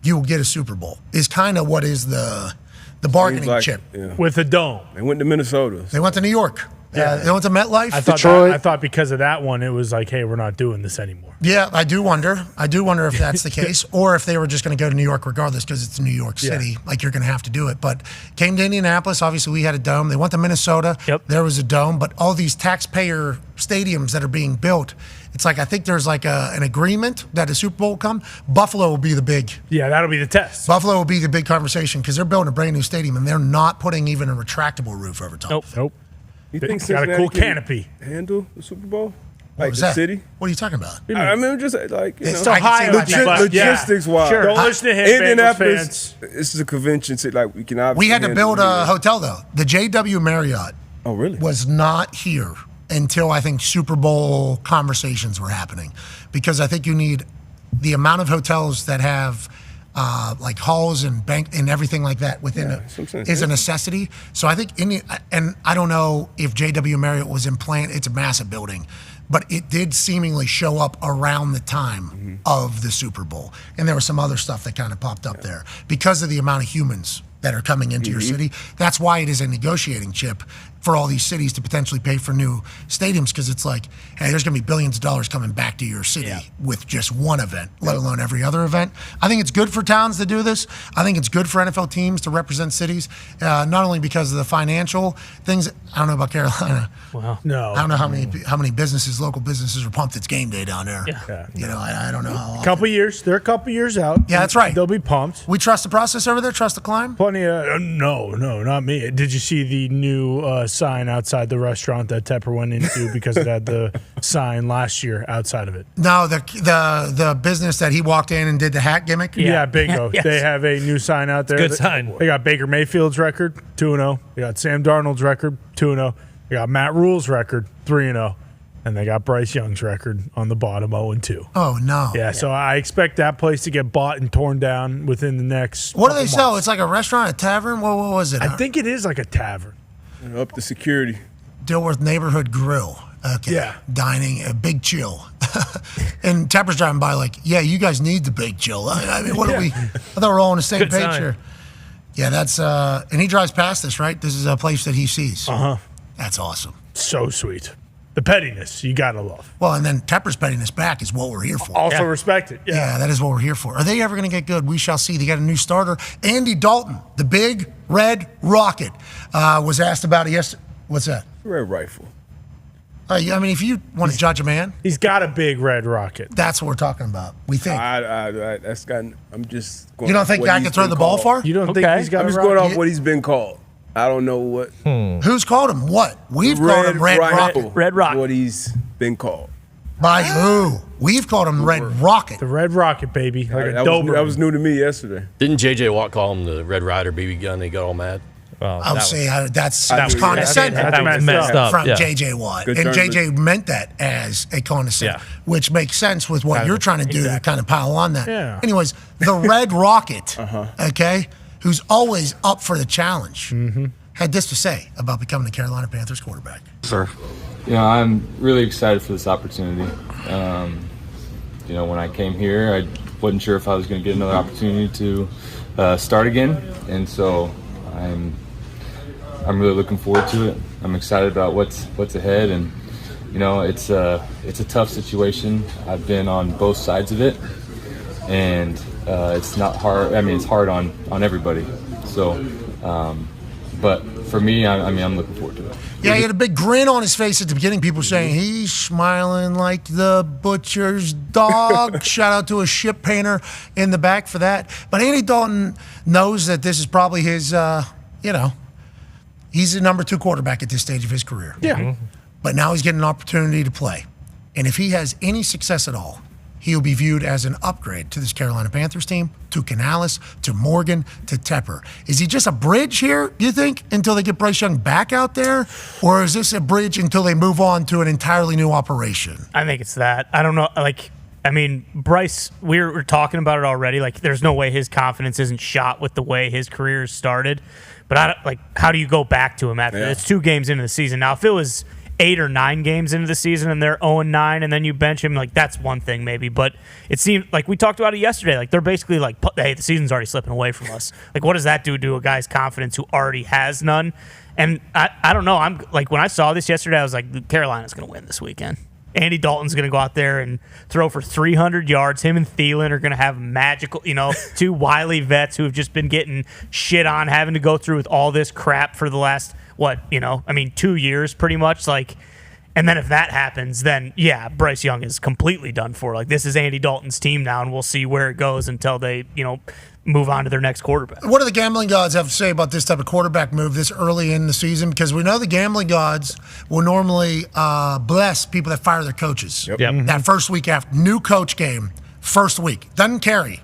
you will get a Super Bowl. Is kind of what is the bargaining chip. Yeah. With a dome. They went to Minnesota. They went to New York. They went to MetLife. I thought because of that one, it was like, hey, we're not doing this anymore. Yeah, I do wonder. if that's the case, or if they were just going to go to New York regardless because it's New York City. Like, you're going to have to do it. But came to Indianapolis. Obviously, we had a dome. They went to Minnesota. Yep. There was a dome. But all these taxpayer stadiums that are being built, It's like I think there's like an agreement that a Super Bowl will come. Buffalo will be the big. Yeah, that'll be the test. Buffalo will be the big conversation because they're building a brand new stadium and they're not putting even a retractable roof over top. Nope. You think Got a cool Cincinnati canopy. can handle the Super Bowl? What Like was the that? city? What are you talking about? I mean, just like, you It's know, Ohio, logistics wise. Sure. Don't listen to him, Indianapolis, Bengals fans. this is a convention city. Like, we can obviously We had to handle build it. a hotel though. The JW Marriott really? was not here until I think Super Bowl conversations were happening, because I think you need the amount of hotels that have like halls and bank and everything like that within is a necessity. So I think and I don't know if JW Marriott was in plan. It's a massive building, but it did seemingly show up around the time of the Super Bowl, and there was some other stuff that kind of popped up there because of the amount of humans that are coming into your city. That's why it is a negotiating chip for all these cities to potentially pay for new stadiums, because it's like, hey, there's going to be billions of dollars coming back to your city with just one event, let alone every other event. I think it's good for towns to do this. I think it's good for NFL teams to represent cities, not only because of the financial things. I don't know about Carolina. Wow. No. I don't know how many businesses, local businesses, are pumped it's game day down there. Yeah. You know, I don't know how often. Couple years. They're a couple years out. Yeah, that's right. They'll be pumped. We trust the process over there. Trust the climb. Plenty of no, not me. Did you see the new sign outside the restaurant that Tepper went into because it had the sign last year outside of it? No, the business that he walked in and did the hat gimmick. Yeah, bingo. Yes. They have a new sign out there. Good sign. They got Baker Mayfield's record, 2-0. They got Sam Darnold's record, 2-0. They got Matt Rule's record, 3-0. And they got Bryce Young's record on the bottom, 0-2. Oh, no. Yeah, so I expect that place to get bought and torn down within the next What do they couple sell? months. It's like a restaurant, a tavern? What was it? I think it is like a tavern. Up the security. Dilworth Neighborhood Grill. Okay. Yeah. Dining, a big chill. And Tepper's driving by like, yeah, you guys need the big chill. I mean, what are we? I thought we're all on the same Good page sign. here. Yeah, that's, and he drives past this, right? This is a place that he sees. Uh-huh. That's awesome. So sweet. The pettiness you gotta love. Well, and then Tepper's pettiness back is what we're here for. Also respect it. Yeah, that is what we're here for. Are they ever going to get good? We shall see. They got a new starter. Andy Dalton, the big red rocket, was asked about it yesterday. What's that? Red rifle. I mean, if you want to judge a man, He's got a big red rocket. that's what we're talking about. We think. That's got. I'm just. Going You don't off think what guy he's can throw been the ball called. far? You don't think Okay. he's got I'm a just rocket? going off what he's been called. I don't know what. Who's called him what? We've called him Red Rocket. Red Rocket. What he's been called. By who? We've called him Red Rocket. The red rocket, baby. Like a That Doberman. was new to me yesterday. Didn't J.J. Watt call him the Red Rider BB gun? They got all mad. Well, I'll that say that's was- condescending That's messed up. from Yeah. J.J. Watt. Good And term. J.J. meant that as a condescending, Yeah. which makes sense with what you're trying to do to kind of pile on that. Yeah. Anyways, the Red Rocket, okay, who's always up for the challenge, had this to say about becoming the Carolina Panthers quarterback. Sir. You know, I'm really excited for this opportunity. You know, when I came here, I wasn't sure if I was going to get another opportunity to start again, and so I'm really looking forward to it. I'm excited about what's ahead, and you know, it's a tough situation. I've been on both sides of it, and it's not hard. I mean, it's hard on everybody. So, but for me, I'm looking forward to it. Yeah, he had a big grin on his face at the beginning. People saying he's smiling like the butcher's dog. Shout out to a ship painter in the back for that. But Andy Dalton knows that this is probably his, he's the number 2 quarterback at this stage of his career. Yeah. But now he's getting an opportunity to play. And if he has any success at all, he'll be viewed as an upgrade to this Carolina Panthers team, to Canales, to Morgan, to Tepper. Is he just a bridge here, do you think, until they get Bryce Young back out there? Or is this a bridge until they move on to an entirely new operation? I think it's that. I don't know. Bryce, we were talking about it already. Like, there's no way his confidence isn't shot with the way his career has started. But how do you go back to him after It's 2 games into the season. Now, if it was 8 or 9 games into the season and they're 0-9 and then you bench him, like, that's one thing maybe. But it seemed like we talked about it yesterday. Like, they're basically like, hey, the season's already slipping away from us. Like, what does that do to a guy's confidence who already has none? And I don't know. I'm like, when I saw this yesterday, I was like, Carolina's going to win this weekend. Andy Dalton's going to go out there and throw for 300 yards. Him and Thielen are going to have magical, 2 wily vets who have just been getting shit on, having to go through with all this crap for the last, 2 years pretty much. Like, And then if that happens, then yeah, Bryce Young is completely done for. Like, this is Andy Dalton's team now, and we'll see where it goes until they, move on to their next quarterback. What do the gambling gods have to say about this type of quarterback move this early in the season? Because we know the gambling gods will normally bless people that fire their coaches. Yep. That first week after new coach game. First week. Doesn't carry.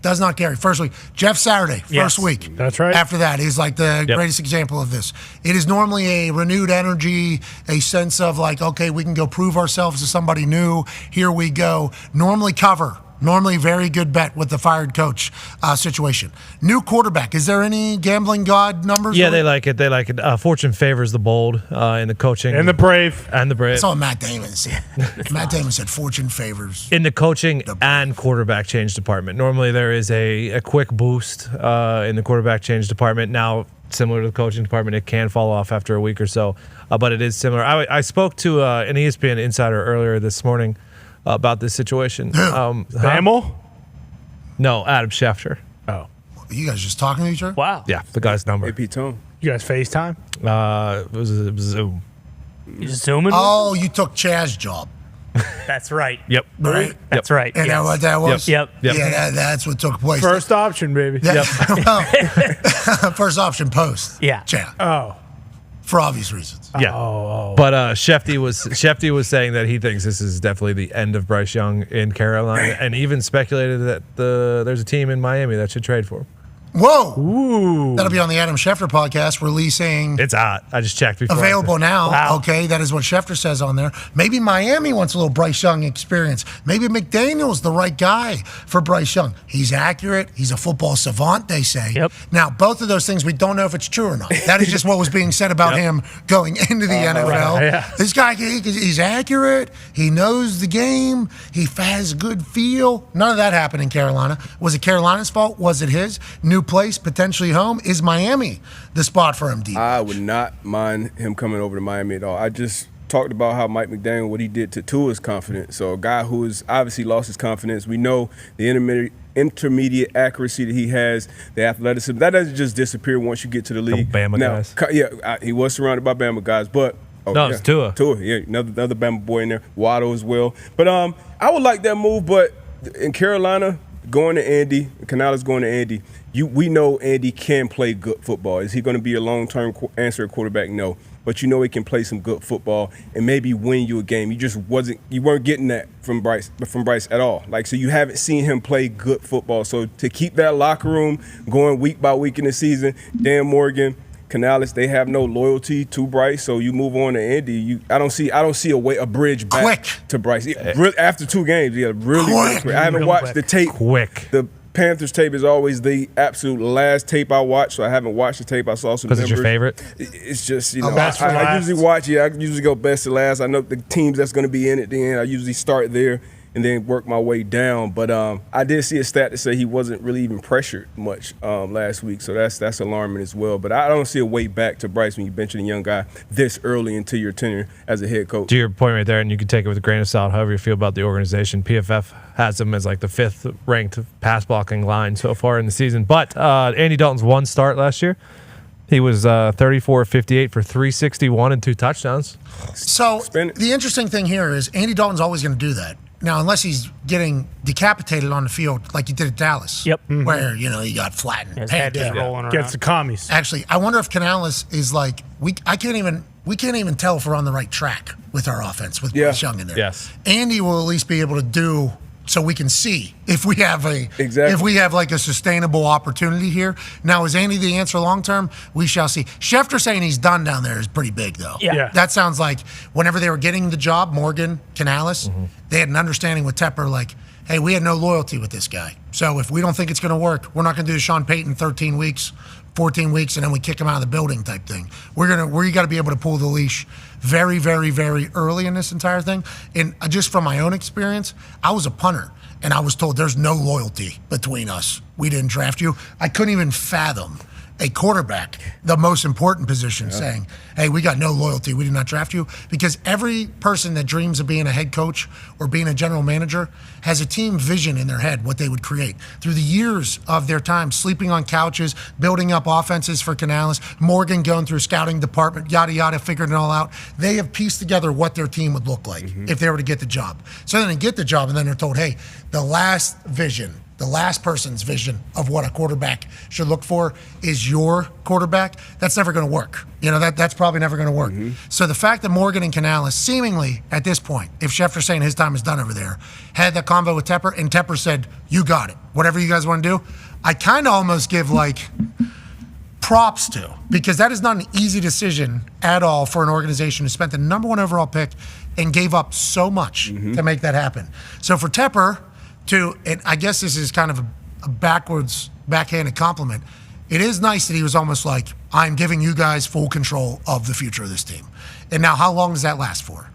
Does not carry. First week. Jeff Saturday, first week. That's right. After that, he's like the greatest example of this. It is normally a renewed energy, a sense of like, okay, we can go prove ourselves to somebody new. Here we go. Normally cover. Normally very good bet with the fired coach situation. New quarterback. Is there any gambling god numbers? Yeah, they like it. They like it. Fortune favors the bold in the coaching. And the brave. That's what Matt Damon said. Matt Damon said fortune favors. In the coaching and quarterback change department. Normally there is a quick boost in the quarterback change department. Now, similar to the coaching department, it can fall off after a week or so. But it is similar. I spoke to an ESPN insider earlier this morning about this situation. Hamill? No, Adam Schefter. Oh. You guys just talking to each other? Wow. Yeah, the guy's number. AP Tone. You guys FaceTime? It was Zoom. You zooming? Oh, you took Chaz's job. That's right. Yep. Right? That's right. And that what that was? Yep. Yeah, that's what took place. First option, baby. First option post. Yeah. Chaz. Oh. For obvious reasons. Yeah. But Shefty was saying that he thinks this is definitely the end of Bryce Young in Carolina, and even speculated that there's a team in Miami that should trade for him. Whoa. Ooh. That'll be on the Adam Schefter podcast, releasing. It's hot. I just checked before. Available now. Wow. Okay, that is what Schefter says on there. Maybe Miami wants a little Bryce Young experience. Maybe McDaniel's the right guy for Bryce Young. He's accurate. He's a football savant, they say. Yep. Now, both of those things, we don't know if it's true or not. That is just what was being said about him going into the NFL. Right, yeah. This guy, he's accurate. He knows the game. He has good feel. None of that happened in Carolina. Was it Carolina's fault? Was it his? New place, potentially home. Is Miami the spot for him, D? I would not mind him coming over to Miami at all. I just talked about how Mike McDaniel, what he did to Tua's confidence. So a guy who has obviously lost his confidence. We know the intermediate accuracy that he has, the athleticism. That doesn't just disappear once you get to the league. Bama guys. Yeah, he was surrounded by Bama guys, but it's Tua. Tua, yeah, another Bama boy in there. Waddle as well. But I would like that move, but in Carolina, going to Andy, Canales going to Andy, we know Andy can play good football. Is he going to be a long-term answer at quarterback? No. But you know he can play some good football and maybe win you a game. You weren't getting that from Bryce at all. Like, so you haven't seen him play good football. So to keep that locker room going week by week in the season, Dan Morgan, Canales, they have no loyalty to Bryce, so you move on to Andy. I don't see a bridge back to Bryce. After 2 games, really quick. I haven't watched the tape. Quick. The Panthers tape is always the absolute last tape I watch, so I haven't watched the tape. I saw some because it's your favorite? It's just, I usually watch, I usually go best to last. I know the teams that's going to be in it then. I usually start there and then work my way down. But I did see a stat that said he wasn't really even pressured much last week, so that's alarming as well. But I don't see a way back to Bryce when you benching a young guy this early into your tenure as a head coach. To your point right there, and you can take it with a grain of salt, however you feel about the organization. PFF has him as like the 5th ranked pass blocking line so far in the season. But Andy Dalton's 1 start last year, he was 34-58 for 361 and 2 touchdowns. So the interesting thing here is Andy Dalton's always going to do that. Now, unless he's getting decapitated on the field like he did at Dallas. Yep. Where, he got flattened. His head is rolling around. Gets the commies. Actually, I wonder if Canales is like, we can't even tell if we're on the right track with our offense with Bryce Young in there. Yes. Andy will at least be able to do so we can see if we have like a sustainable opportunity here. Now, is Andy the answer long term? We shall see. Schefter saying he's done down there is pretty big, though. Yeah. That sounds like whenever they were getting the job, Morgan, Canales, they had an understanding with Tepper, like, hey, we had no loyalty with this guy. So if we don't think it's going to work, we're not going to do the Sean Payton 13 weeks, 14 weeks, and then we kick him out of the building type thing. We got to be able to pull the leash very, very, very early in this entire thing. And just from my own experience, I was a punter, and I was told there's no loyalty between us. We didn't draft you. I couldn't even fathom a quarterback, the most important position, saying, hey, we got no loyalty. We did not draft you. Because every person that dreams of being a head coach or being a general manager has a team vision in their head, what they would create. Through the years of their time, sleeping on couches, building up offenses for Canales, Morgan going through scouting department, yada, yada, figuring it all out, they have pieced together what their team would look like if they were to get the job. So then they get the job, and then they're told, hey, the last person's vision of what a quarterback should look for is your quarterback. That's never going to work. That's probably never going to work. So the fact that Morgan and Canales seemingly at this point, if Schefter's saying his time is done over there, had that convo with Tepper, and Tepper said, you got it. Whatever you guys want to do. I kind of almost give props to, because that is not an easy decision at all for an organization who spent the number 1 overall pick and gave up so much to make that happen. So for Tepper, and I guess this is kind of a backhanded compliment, it is nice that he was almost like, I'm giving you guys full control of the future of this team. And now how long does that last for?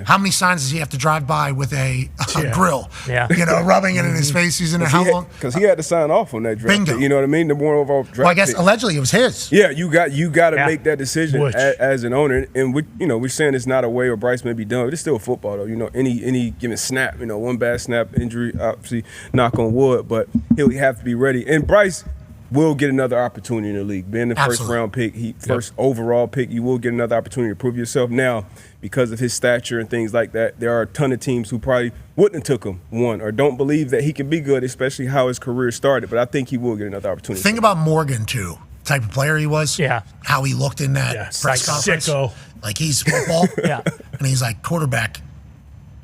How many signs does he have to drive by with a grill? Yeah. Rubbing it in his face. He's in it. How long? Because he had to sign off on that draft. Bingo. Pick, you know what I mean? The more overall draft. Well, I guess pick. allegedly it was his. Yeah, you got to make that decision as an owner. And we're saying it's not a way where Bryce may be done, but it's still football though. Any given snap, one bad snap, injury, obviously knock on wood, but he'll have to be ready. And Bryce will get another opportunity in the league. Being the first round pick, first overall pick, you will get another opportunity to prove yourself. Now, because of his stature and things like that, there are a ton of teams who probably wouldn't have took him or don't believe that he can be good, especially how his career started. But I think he will get another opportunity. Think about Morgan too, type of player he was. Yeah. How he looked in that press conference. Sicko. Like he's football. And he's like, quarterback,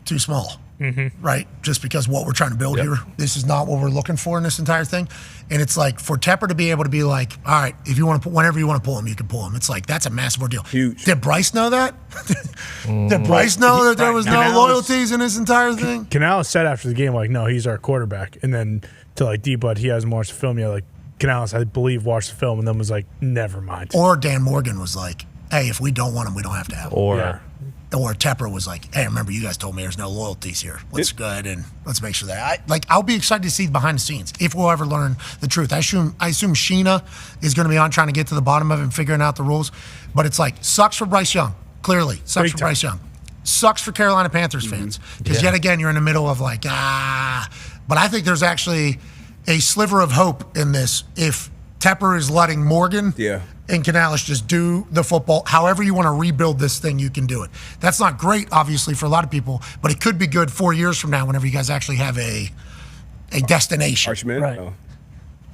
too small. Right? Just because what we're trying to build here, this is not what we're looking for in this entire thing. And it's like for Tepper to be able to be like, all right, if you want to whenever you want to pull him, you can pull him. It's like, that's a massive ordeal. Huge. Did Bryce know that? Did Bryce know that there was no loyalties in this entire thing? Canales said after the game, no, he's our quarterback. And then to D-Bud, he hasn't watched the film yet. Canales, I believe, watched the film and then was like, never mind. Or Dan Morgan was like, hey, if we don't want him, we don't have to have him. Or Tepper was like, hey, remember you guys told me there's no loyalties here. Let's go ahead and let's make sure that. I'll be excited to see behind the scenes if we'll ever learn the truth. I assume Sheena is going to be on trying to get to the bottom of it and figuring out the rules. But it's sucks for Bryce Young, clearly. Sucks for Bryce Young. Sucks for Carolina Panthers fans. Because yet again, you're in the middle of But I think there's actually a sliver of hope in this if Tepper is letting Morgan and Canales just do the football. However you want to rebuild this thing, you can do it. That's not great, obviously, for a lot of people, but it could be good 4 years from now whenever you guys actually have a destination. Archman? Right.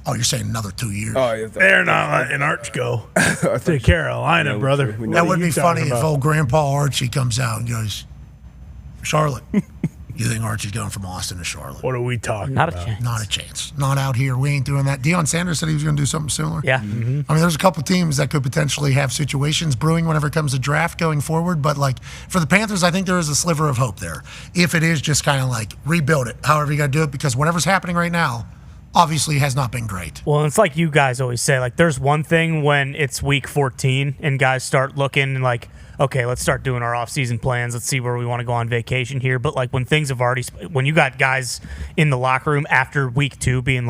Oh, you're saying another 2 years. Oh, yeah, they're not letting Arch go to Carolina, brother. That would be funny if old Grandpa Archie comes out and goes, Charlotte. You think Archie's going from Austin to Charlotte? What are we talking Not about? a chance. Not a chance. Not out here. We ain't doing that. Deion Sanders said he was going to do something similar. Yeah. I mean, there's a couple teams that could potentially have situations brewing whenever it comes to draft going forward. But, for the Panthers, I think there is a sliver of hope there. If it is just kind of rebuild it, however you got to do it, because whatever's happening right now obviously has not been great. Well, it's like you guys always say, there's one thing when it's week 14 and guys start looking okay, let's start doing our off-season plans. Let's see where we want to go on vacation here. But when things have already, when you got guys in the locker room after week 2 being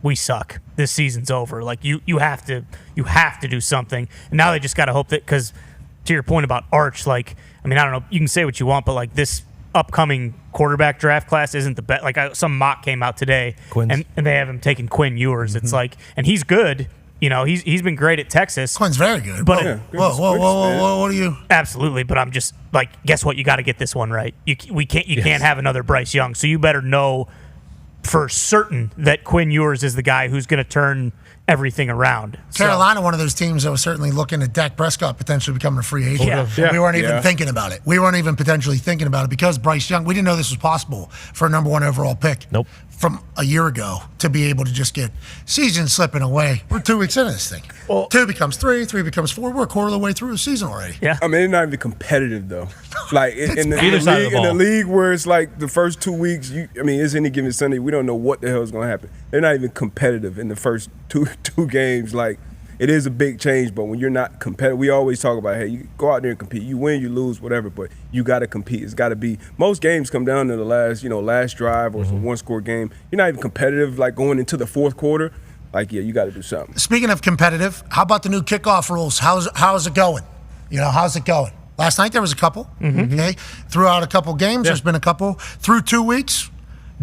we suck. This season's over. You have to do something. And now they just got to hope that, because to your point about Arch, I don't know, you can say what you want, but this upcoming quarterback draft class isn't the best. Some mock came out today, and they have him taking Quinn Ewers. It's and he's good. He's been great at Texas. Quinn's very good. But whoa, what are you? Absolutely, but I'm just guess what? You got to get this one right. You can't have another Bryce Young. So you better know for certain that Quinn Ewers is the guy who's going to turn everything around. Carolina, one of those teams that was certainly looking at Dak Prescott potentially becoming a free agent. We weren't even thinking about it. We weren't even potentially thinking about it because Bryce Young, we didn't know this was possible for a number 1 overall pick. Nope. From a year ago to be able to just get season slipping away. We're 2 weeks into this thing. 2 becomes 3, 3 becomes 4. We're a quarter of the way through the season already. Yeah. I mean, it's not even competitive though. In the league where it's the first 2 weeks, it's any given Sunday, we don't know what the hell is going to happen. They're not even competitive in the first two games. It is a big change, but when you're not competitive, we always talk about, hey, you go out there and compete. You win, you lose, whatever, but you got to compete. It's got to be. Most games come down to the last drive or some one-score game. You're not even competitive, going into the fourth quarter. like, yeah, you got to do something. Speaking of competitive, how about the new kickoff rules? How's it going? How's it going? Last night there was a couple. Okay, throughout a couple games, there's been a couple. Through 2 weeks,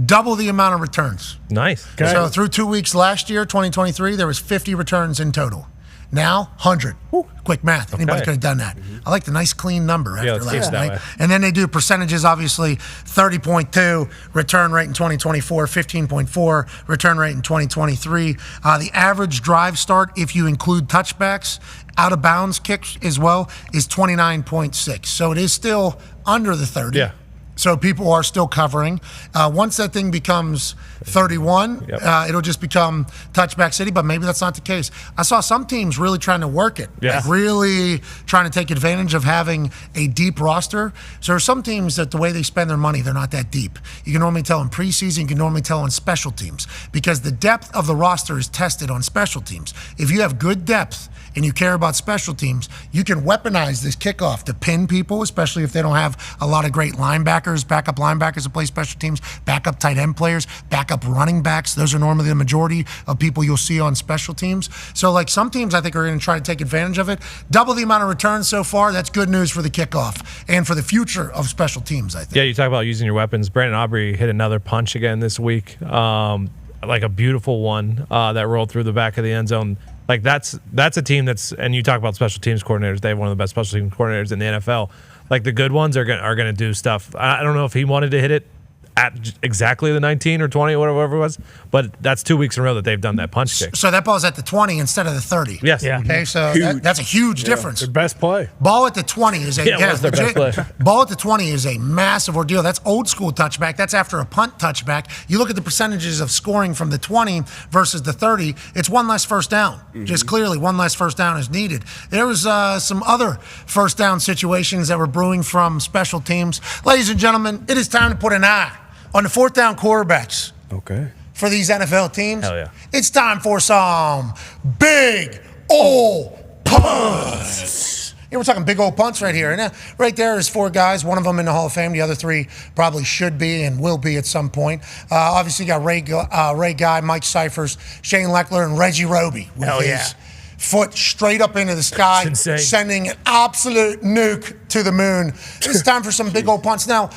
double the amount of returns. Nice. Okay. So through 2 weeks last year, 2023, there was 50 returns in total. Now, 100. Quick math. Anybody could have done that. I like the nice clean number after last night. And then they do percentages, obviously, 30.2 return rate in 2024, 15.4 return rate in 2023. The average drive start, if you include touchbacks, out of bounds kicks as well, is 29.6. So it is still under the 30. Yeah. So people are still covering. Once that thing becomes 31, it'll just become touchback city, but maybe that's not the case. I saw some teams really trying to work it, like really trying to take advantage of having a deep roster. So there are some teams that the way they spend their money, they're not that deep. You can normally tell in preseason, you can normally tell on special teams, because the depth of the roster is tested on special teams. If you have good depth and you care about special teams, you can weaponize this kickoff to pin people, especially if they don't have a lot of great linebackers, backup linebackers that play special teams, backup tight end players, backup running backs. Those are normally the majority of people you'll see on special teams. So like some teams I think are going to try to take advantage of it. Double the amount of returns so far. That's good news for the kickoff and for the future of special teams, I think. Yeah, you talk about using your weapons. Brandon Aubrey hit another punch again this week. Like a beautiful one that rolled through the back of the end zone. Like that's a team that's, and you talk about special teams coordinators. They have one of the best special teams coordinators in the NFL. Like the good ones are gonna do stuff. I don't know if he wanted to hit it at exactly the 19 or 20 or whatever it was, but that's 2 weeks in a row that they've done that punch kick. So that ball's at the 20 instead of the 30. Yes. Yeah. Okay, so that's a huge difference. Their best play. Ball at the 20 is a it was their best play. Ball at the 20 is a massive ordeal. That's old school touchback. That's after a punt touchback. You look at the percentages of scoring from the 20 versus the 30. It's one less first down. Just clearly, one less first down is needed. There was some other first down situations that were brewing from special teams. Ladies and gentlemen, it is time to put an eye on the fourth down quarterbacks. Okay. For these NFL teams. Hell yeah. It's time for some big old punts. Yeah, we're talking big old punts right here. And right there is 4 guys, one of them in the Hall of Fame. The other 3 probably should be and will be at some point. Obviously, you got Ray Guy, Mike Cyphers, Shane Leckler, and Reggie Roby with his foot straight up into the sky, sending an absolute nuke to the moon. It's time for some big old punts. Now,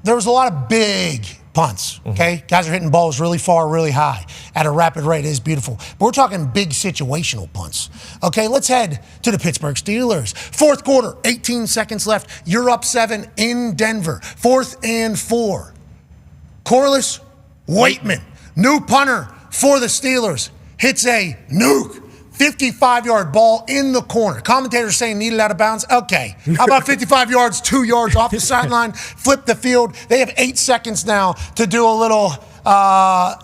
there was a lot of big punts, okay? Guys are hitting balls really far, really high at a rapid rate. It is beautiful. But we're talking big situational punts. Okay, let's head to the Pittsburgh Steelers. Fourth quarter, 18 seconds left. You're up 7 in Denver. 4th and 4. Corliss Waitman, new punter for the Steelers, hits a nuke. 55-yard ball in the corner. Commentators saying needed out of bounds. Okay. How about 55 yards, 2 yards off the sideline, flip the field. They have 8 seconds now to do a little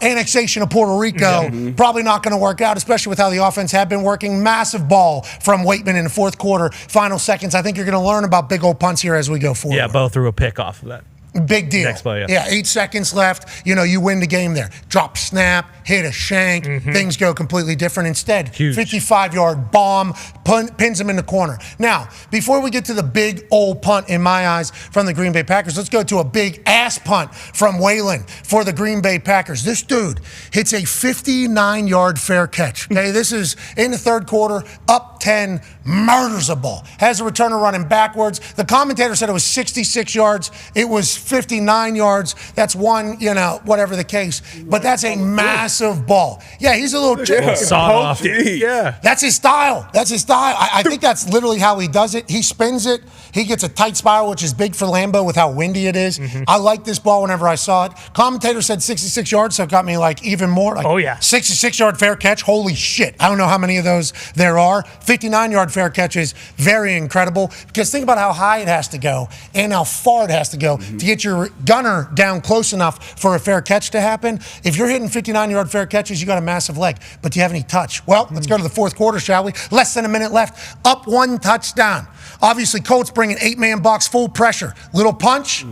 annexation of Puerto Rico. Probably not going to work out, especially with how the offense had been working. Massive ball from Waitman in the fourth quarter. Final seconds. I think you're going to learn about big old punts here as we go forward. Yeah, Bo threw a pick off of that. Big deal. Next play, yeah, 8 seconds left. You win the game there. Drop snap, hit a shank. Things go completely different. Instead, 55-yard bomb, pins him in the corner. Now, before we get to the big old punt, in my eyes, from the Green Bay Packers, let's go to a big ass punt from Waylon for the Green Bay Packers. This dude hits a 59-yard fair catch. Okay, this is in the third quarter, up 10, murders a ball. Has a returner running backwards. The commentator said it was 66 yards. It was 59 yards. That's one, whatever the case. But that's a massive ball. Yeah, he's a little chicken. Soft. Yeah. That's his style. I think that's literally how he does it. He spins it. He gets a tight spiral, which is big for Lambeau with how windy it is. I like this ball whenever I saw it. Commentator said 66 yards, so it got me even more. 66-yard fair catch. Holy shit. I don't know how many of those there are. 59-yard fair catch is very incredible because think about how high it has to go and how far it has to go to get your gunner down close enough for a fair catch to happen. If you're hitting 59-yard fair catches, you got a massive leg. But do you have any touch? Well, let's go to the fourth quarter, shall we? Less than a minute left. Up 1 touchdown. Obviously, Colts bringing 8-man box, full pressure. Little punch.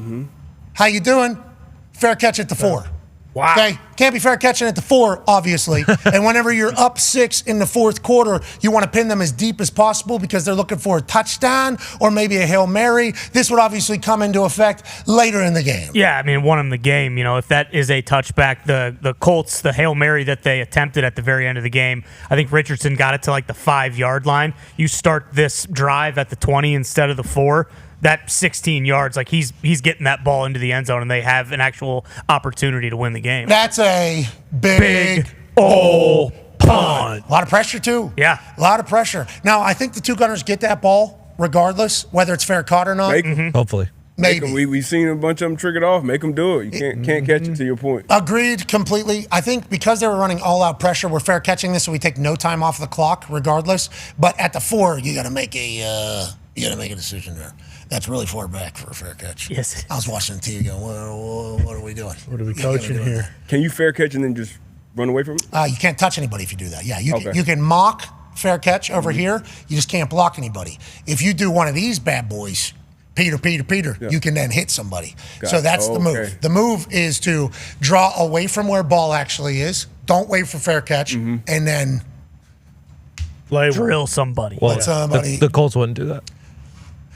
How you doing? Fair catch at the 4. Wow. Okay? Can't be fair catching at the 4, obviously. And whenever you're up 6 in the fourth quarter, you want to pin them as deep as possible because they're looking for a touchdown or maybe a Hail Mary. This would obviously come into effect later in the game. Yeah, I mean, won them the game. You know, if that is a touchback, the Colts, the Hail Mary that they attempted at the very end of the game, I think Richardson got it to like the 5-yard line. You start this drive at the 20 instead of the 4. That 16 yards, like he's getting that ball into the end zone, and they have an actual opportunity to win the game. That's a big old punt. A lot of pressure, too. Yeah. A lot of pressure. Now, I think the 2 gunners get that ball regardless, whether it's fair caught or not. Hopefully. Maybe. We've seen a bunch of them trick it off. Make them do it. You can't catch it to your point. Agreed completely. I think because they were running all-out pressure, we're fair catching this, so we take no time off the clock regardless. But at the 4, you got to make a decision there. That's really far back for a fair catch. Yes. I was watching the TV going, what are we doing? What are we coaching here? Can you fair catch and then just run away from it? You can't touch anybody if you do that. Yeah, you can mock fair catch over here. You just can't block anybody. If you do one of these bad boys, Peter, you can then hit somebody. So that's the move. The move is to draw away from where ball actually is. Don't wait for fair catch, and then drill somebody. Well, the Colts wouldn't do that.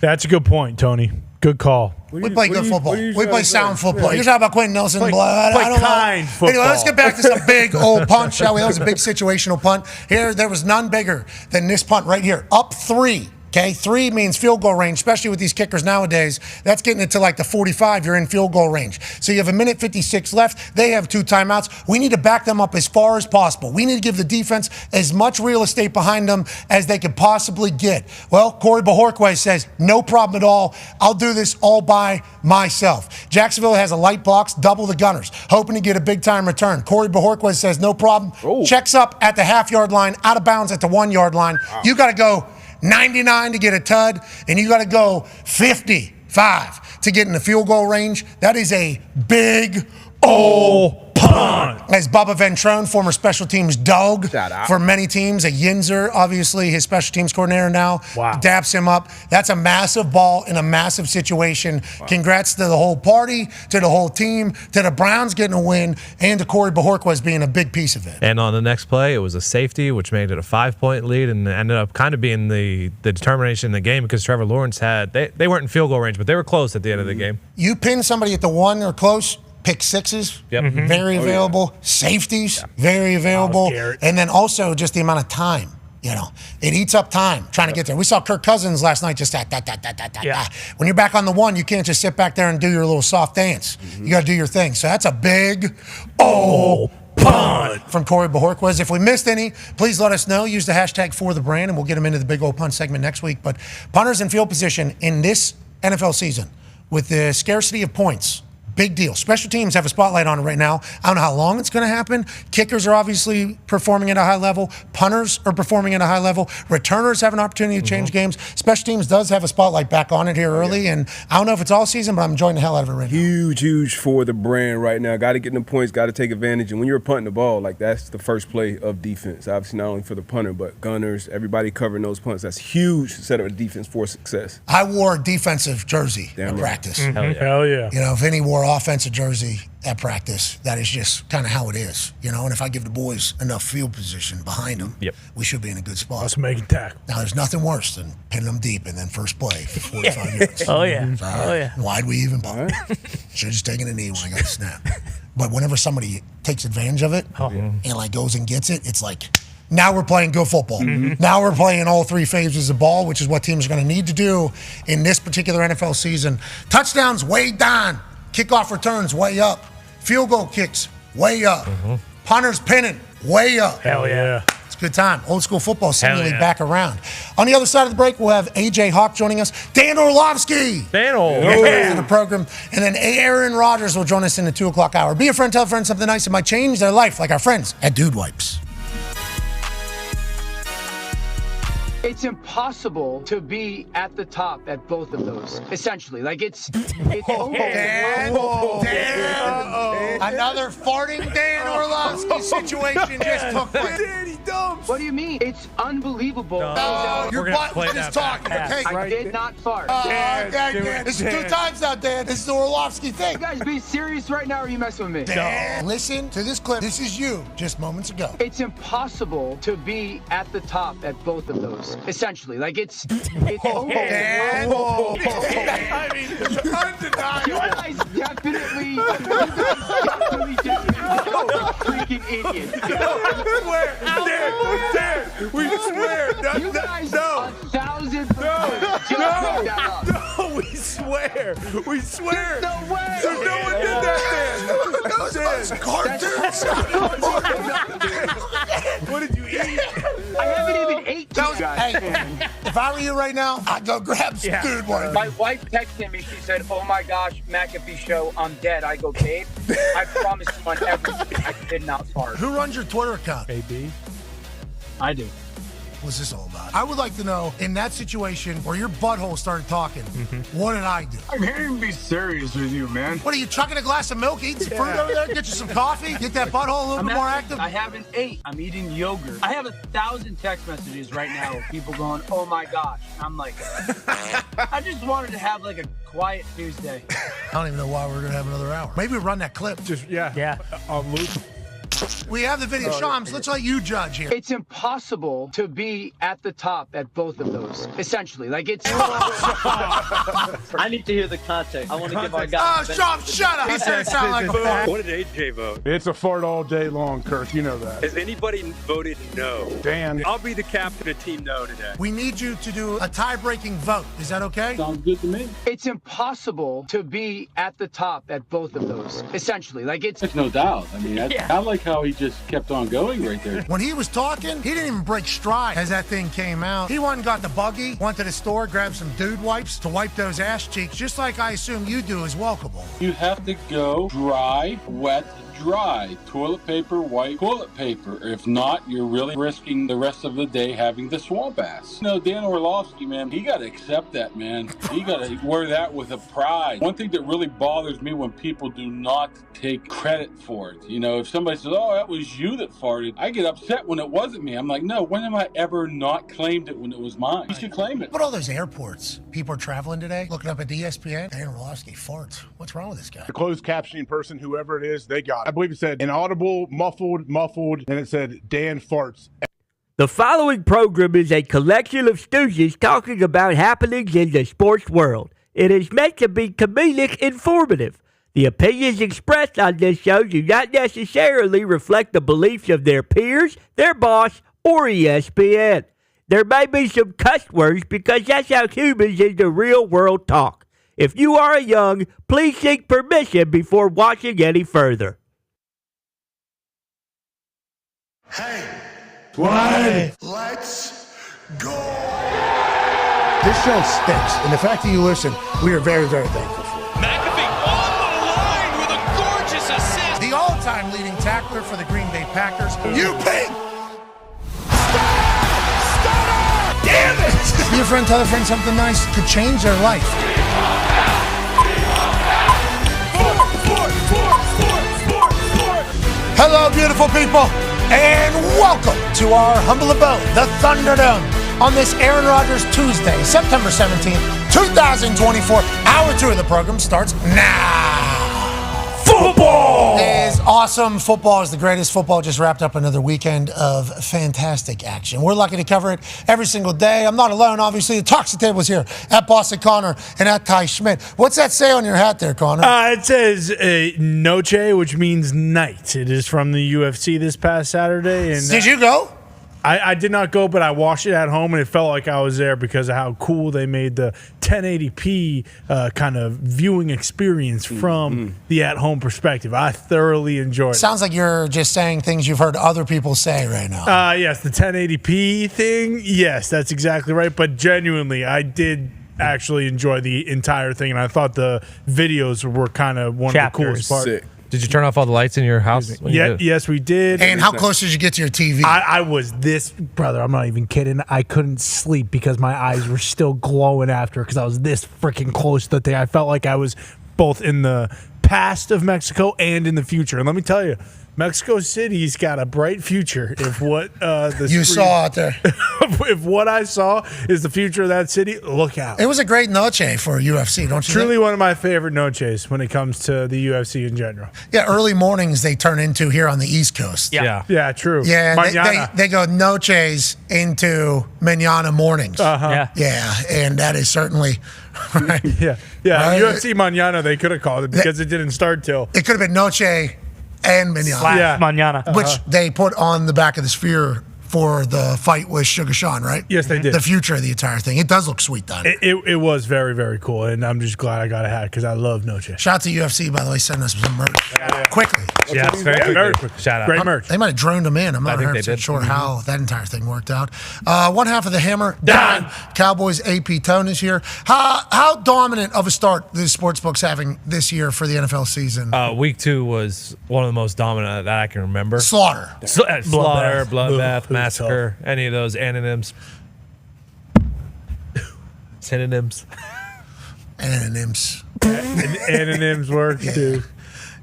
That's a good point, Tony. Good call. We play good football. We play sound football. You're talking about Quentin Nelson. Play I don't kind know. football. Anyway, let's get back to some big old punt, shall we? That was a big situational punt. Here, there was none bigger than this punt right here. Up 3. Okay, 3 means field goal range, especially with these kickers nowadays. That's getting it to like the 45. You're in field goal range. So you have 1:56 left. They have 2 timeouts. We need to back them up as far as possible. We need to give the defense as much real estate behind them as they could possibly get. Well, Corey Bajorquez says, no problem at all. I'll do this all by myself. Jacksonville has a light box, double the Gunners, hoping to get a big-time return. Corey Bajorquez says, no problem. Checks up at the half-yard line, out of bounds at the 1-yard line. You got to go 99 to get a tud, and you got to go 55 to get in the field goal range. That is a big old punt. As Bubba Ventrone, former special teams dog for many teams, a Yinzer, obviously his special teams coordinator now, daps him up. That's a massive ball in a massive situation. Congrats to the whole party, to the whole team, to the Browns getting a win, and to Corey Bajorquez being a big piece of it. And on the next play, it was a safety, which made it a 5-point lead, and ended up kind of being the determination in the game because Trevor Lawrence they weren't in field goal range, but they were close at the end of the game. You pin somebody at the 1 or close, pick 6s, very available. Safeties, very available. And then also just the amount of time. You know, it eats up time trying to get there. We saw Kirk Cousins last night just When you're back on the 1, you can't just sit back there and do your little soft dance. You got to do your thing. So that's a big punt from Corey Bajorquez. If we missed any, please let us know. Use the hashtag #ForTheBrand, and we'll get them into the big old punt segment next week. But punters in field position in this NFL season with the scarcity of points, big deal. Special teams have a spotlight on it right now. I don't know how long it's going to happen. Kickers are obviously performing at a high level. Punters are performing at a high level. Returners have an opportunity to change games. Special teams does have a spotlight back on it here early, and I don't know if it's all season, but I'm enjoying the hell out of it right now. Huge for the brand right now. Got to get them points, got to take advantage. And when you're punting the ball, like that's the first play of defense. Obviously not only for the punter, but gunners, everybody covering those punts. That's huge set of defense for success. I wore a defensive jersey at practice. Hell yeah. You know, if any wore offensive jersey at practice, that is just kind of how it is, you know. And if I give the boys enough field position behind them, we should be in a good spot. Let's make it tackle. Now, there's nothing worse than pinning them deep and then first play for 45 yards. Oh yeah. Why'd we even bother? Should have just taken a knee when I got snapped. But whenever somebody takes advantage of it and like goes and gets it, it's like, now we're playing good football. Now we're playing all 3 phases of ball, which is what teams are going to need to do in this particular NFL season. Touchdowns way down. Kickoff returns way up. Field goal kicks way up. Punters pinning way up. Hell yeah. It's a good time. Old school football seemingly back around. On the other side of the break, we'll have AJ Hawk joining us. Dan Orlovsky. In the program. And then Aaron Rodgers will join us in the 2 o'clock hour. Be a friend, tell a friend something nice that might change their life, like our friends at Dude Wipes. It's impossible to be at the top at both of those, essentially. Like, it's Dan. Another farting Dan Orlovsky situation just took place. dumps. What do you mean? It's unbelievable. Your butt was just talking. Okay, I did not fart. Dan. This is 2 times now, Dan. This is the Orlovsky thing. You guys be serious right now, or are you messing with me? Dan, listen to this clip. This is you just moments ago. It's impossible to be at the top at both of those. Essentially, like it's Dan. I mean, undeniable. You guys definitely just freaking idiots. Dan, we swear. You guys 1,000% made that up. No, we swear. We swear. There's no way. So no one did that, Dan. What did you eat? I haven't even ate two guys. Hey, if I were you right now, I'd go grab some food one. My wife texted me. She said, "Oh my gosh, McAfee Show, I'm dead." I go, "Babe, I promise you on everything, I did not fart." Who runs your Twitter account? AB. I do. What's this all about? I would like to know, in that situation where your butthole started talking, what did I do? I can't even be serious with you, man. What are you, chucking a glass of milk, eating some fruit over there, get you some coffee, get that butthole a little bit more active? I haven't ate. I'm eating yogurt. I have 1,000 text messages right now of people going, "Oh my gosh." I'm like, I just wanted to have like a quiet Tuesday. I don't even know why we're going to have another hour. Maybe we run that clip. Yeah. On loop. We have the video. Shams, let's let you judge here. It's impossible to be at the top at both of those. Essentially, like it's. I need to hear the context. I want to give our guy. Oh, Shams, shut up. He said it sounded like a fart. What did AJ vote? It's a fart all day long, Kirk. You know that. Has anybody voted no? Dan. I'll be the captain of Team No today. We need you to do a tie-breaking vote. Is that okay? Sounds good to me. It's impossible to be at the top at both of those. Essentially, like it's. There's no doubt. I mean, I like how he just kept on going right there. When he was talking, he didn't even break stride as that thing came out. He went and got the buggy, went to the store, grabbed some dude wipes to wipe those ass cheeks, just like I assume you do as well, Cabal. You have to go dry, wet, dry. Toilet paper, white toilet paper. If not, you're really risking the rest of the day having the swamp ass. You know, Dan Orlovsky, man, he got to accept that, man. He got to wear that with a pride. One thing that really bothers me when people do not take credit for it. You know, if somebody says, "Oh, that was you that farted," I get upset when it wasn't me. I'm like, no, when have I ever not claimed it when it was mine? You should claim it. But all those airports, people are traveling today, looking up at the ESPN. Dan Orlovsky farts. What's wrong with this guy? The closed captioning person, whoever it is, they got it. I believe it said inaudible, muffled, and it said Dan farts. The following program is a collection of stooges talking about happenings in the sports world. It is meant to be comedic informative. The opinions expressed on this show do not necessarily reflect the beliefs of their peers, their boss, or ESPN. There may be some cuss words because that's how humans in the real world talk. If you are young, please seek permission before watching any further. Hey, What? let's go. This show stinks, and the fact that you listen, we are very, very thankful for. McAfee on the line with a gorgeous assist. The all-time leading tackler for the Green Bay Packers, You pink. damn it! Your friend tell a friend something nice could change their life. Hello, beautiful people, and welcome to our humble abode, the Thunderdome, on this Aaron Rodgers Tuesday, September 17th, 2024. Hour 2 of the program starts now. Football is awesome. Football is the greatest. Football just wrapped up another weekend of fantastic action. We're lucky to cover it every single day. I'm not alone, obviously. The Talks the Table is here at Boston Connor and at Ty Schmidt. What's that say on your hat there, Connor? It says Noche, which means night. It is from the UFC this past Saturday. And Did you go? I did not go, but I watched it at home, and it felt like I was there because of how cool they made the 1080p kind of viewing experience from the at-home perspective. I thoroughly enjoyed it. Sounds like you're just saying things you've heard other people say right now. Yes, the 1080p thing, yes, that's exactly right. But genuinely, I did actually enjoy the entire thing, and I thought the videos were kind of one of the coolest parts. Sick. Did you turn off all the lights in your house? Yes, we did. And how close did you get to your TV? I was this, brother, I'm not even kidding. I couldn't sleep because my eyes were still glowing after because I was this freaking close to the thing. I felt like I was both in the past of Mexico and in the future. And let me tell you, Mexico City's got a bright future. If what you saw out there, if what I saw is the future of that city, look out. It was a great noche for UFC, don't you? Truly one of my favorite noches when it comes to the UFC in general. Yeah, early mornings they turn into here on the East Coast. Yeah, true. Yeah, they go noches into mañana mornings. Yeah, and that is certainly right. Yeah. Right? UFC mañana they could have called it because it didn't start till. It could have been noche and mañana. Mañana. Which they put on the back of the Sphere for the fight with Sugar Sean, right? Yes, they did. The future of the entire thing. It does look sweet, Don. It was very, very cool, and I'm just glad I got a hat because I love Noche. Shout out to UFC, by the way, sending us some merch quickly. Yeah, it's very quick. Shout out. Great merch. They might have droned them in. I'm not 100% sure how that entire thing worked out. One half of the hammer, Dahn. Cowboys AP Tone is here. How dominant of a start the sportsbook's having this year for the NFL season? Week 2 was one of the most dominant that I can remember. Slaughter. Slaughter, bloodbath, massacre, any of those synonyms. Anonyms work too.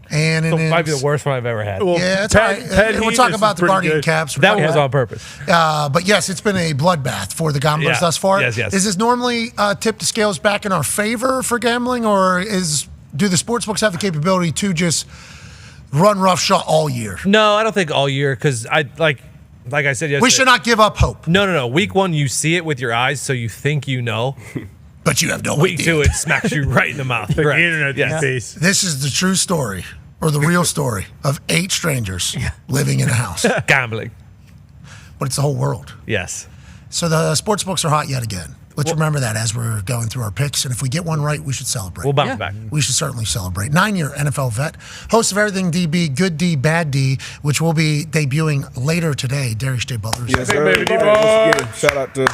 Anonyms. Might be the worst one I've ever had. Well, yeah, it's all right. We'll talk about the Guardian Caps. That one was on purpose. But yes, it's been a bloodbath for the gamblers thus far. Yes. Is this normally tip the scales back in our favor for gambling, or do the sportsbooks have the capability to just run roughshod all year? No, I don't think all year because like I said yesterday. We should not give up hope. No. Week 1, you see it with your eyes, so you think you know. But you have no Week idea. 2, it smacks you right in the mouth. The internet face. This is the true story, or the real story, of 8 strangers living in a house. Gambling. But it's the whole world. Yes. So the sports books are hot yet again. Let's remember that as we're going through our picks. And if we get one right, we should celebrate. We'll bounce back. We should certainly celebrate. 9-year NFL vet, host of Everything DB, Good D, Bad D, which will be debuting later today. Darius J. Butler. Yes, sir. Once again, shout out to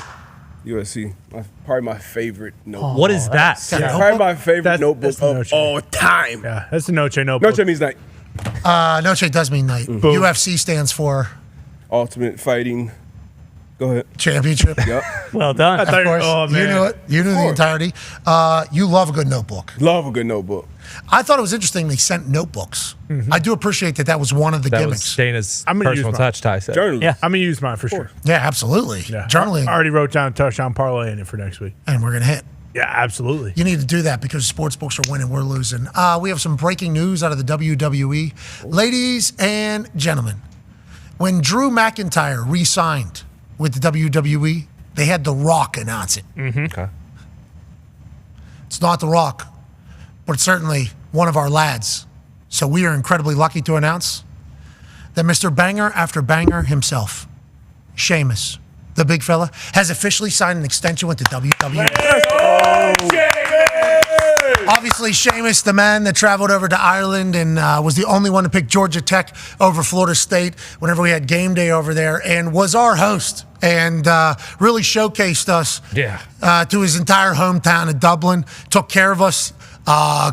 USC. Probably my favorite notebook. What is that? Probably my favorite notebook of all time. Yeah, that's the Noche notebook. Noche means night. Noche does mean night. UFC stands for Ultimate Fighting. Go ahead. Championship. Yep. Well done. Of course. You knew it. You knew the entirety. You love a good notebook. Love a good notebook. I thought it was interesting they sent notebooks. I do appreciate that was one of the That gimmicks. was Dana's I'm gonna personal use touch, Ty said. Journaling. Yeah, I'm gonna use mine for sure. Yeah, absolutely. Yeah. Journaling. I already wrote down a touchdown parlay in it for next week. And we're going to hit. Yeah, absolutely. You need to do that because sports books are winning, we're losing. We have some breaking news out of the WWE. Ladies and gentlemen, when Drew McIntyre re-signed with the WWE, they had The Rock announce it. Okay. It's not The Rock, but it's certainly one of our lads. So we are incredibly lucky to announce that Mr. Banger after Banger himself, Sheamus, the big fella, has officially signed an extension with the WWE. Obviously, Sheamus, the man that traveled over to Ireland and was the only one to pick Georgia Tech over Florida State whenever we had game day over there, and was our host and really showcased us to his entire hometown of Dublin, took care of us,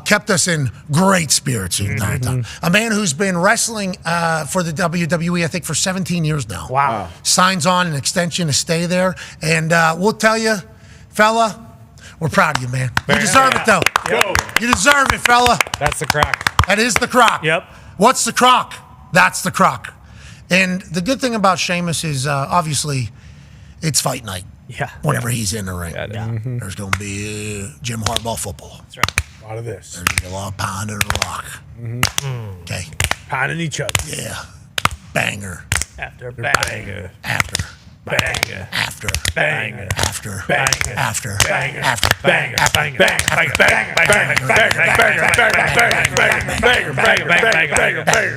kept us in great spirits the entire time. A man who's been wrestling for the WWE, I think, for 17 years now. Wow. Signs on an extension to stay there. And we'll tell you, fella, we're proud of you, man. You deserve it, though. Yep. You deserve it, fella. That's the crock. That is the crock. Yep. What's the crock? That's the crock. And the good thing about Sheamus is, obviously, it's fight night. Yeah. Whenever he's in the ring. Yeah. There's going to be Jim Harbaugh football. That's right. A lot of this. There's going to be a lot of pounding the rock. Okay. Pounding each other. Yeah. Banger. After banger. After. Banger. After. Banger. After. Banger. After. Banger. After. Banger.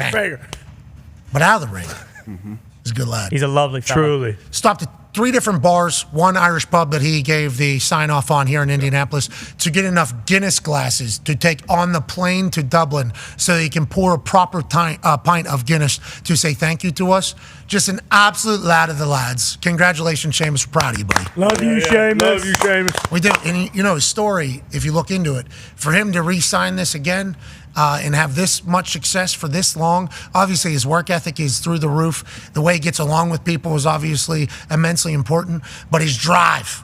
After. But out of the ring, he's a good lad. He's a lovely fella. Truly. Stopped at 3 different bars, one Irish pub that he gave the sign-off on here in Indianapolis to get enough Guinness glasses to take on the plane to Dublin so he can pour a proper pint of Guinness to say thank you to us. Just an absolute lad of the lads. Congratulations, Sheamus. We're proud of you, buddy. Love you, Sheamus. Love you, Sheamus. We do. And, you know, his story, if you look into it, for him to re-sign this again and have this much success for this long, obviously his work ethic is through the roof. The way he gets along with people is obviously immensely important. But his drive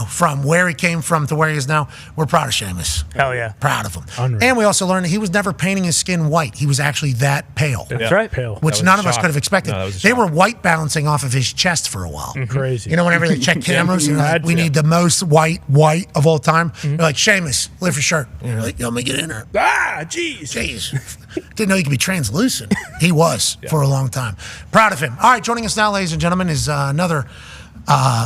from where he came from to where he is now. We're proud of Sheamus. Hell yeah. Proud of him. Unreal. And we also learned that he was never painting his skin white. He was actually that pale. That's right. Pale. Which none of us could have expected. They were white balancing off of his chest for a while. Crazy. Whenever they check cameras, we need the most white of all time. They're like, Sheamus, lift your shirt. And you're like, let me get in there. Jeez. Didn't know he could be translucent. He was for a long time. Proud of him. All right, joining us now, ladies and gentlemen, is another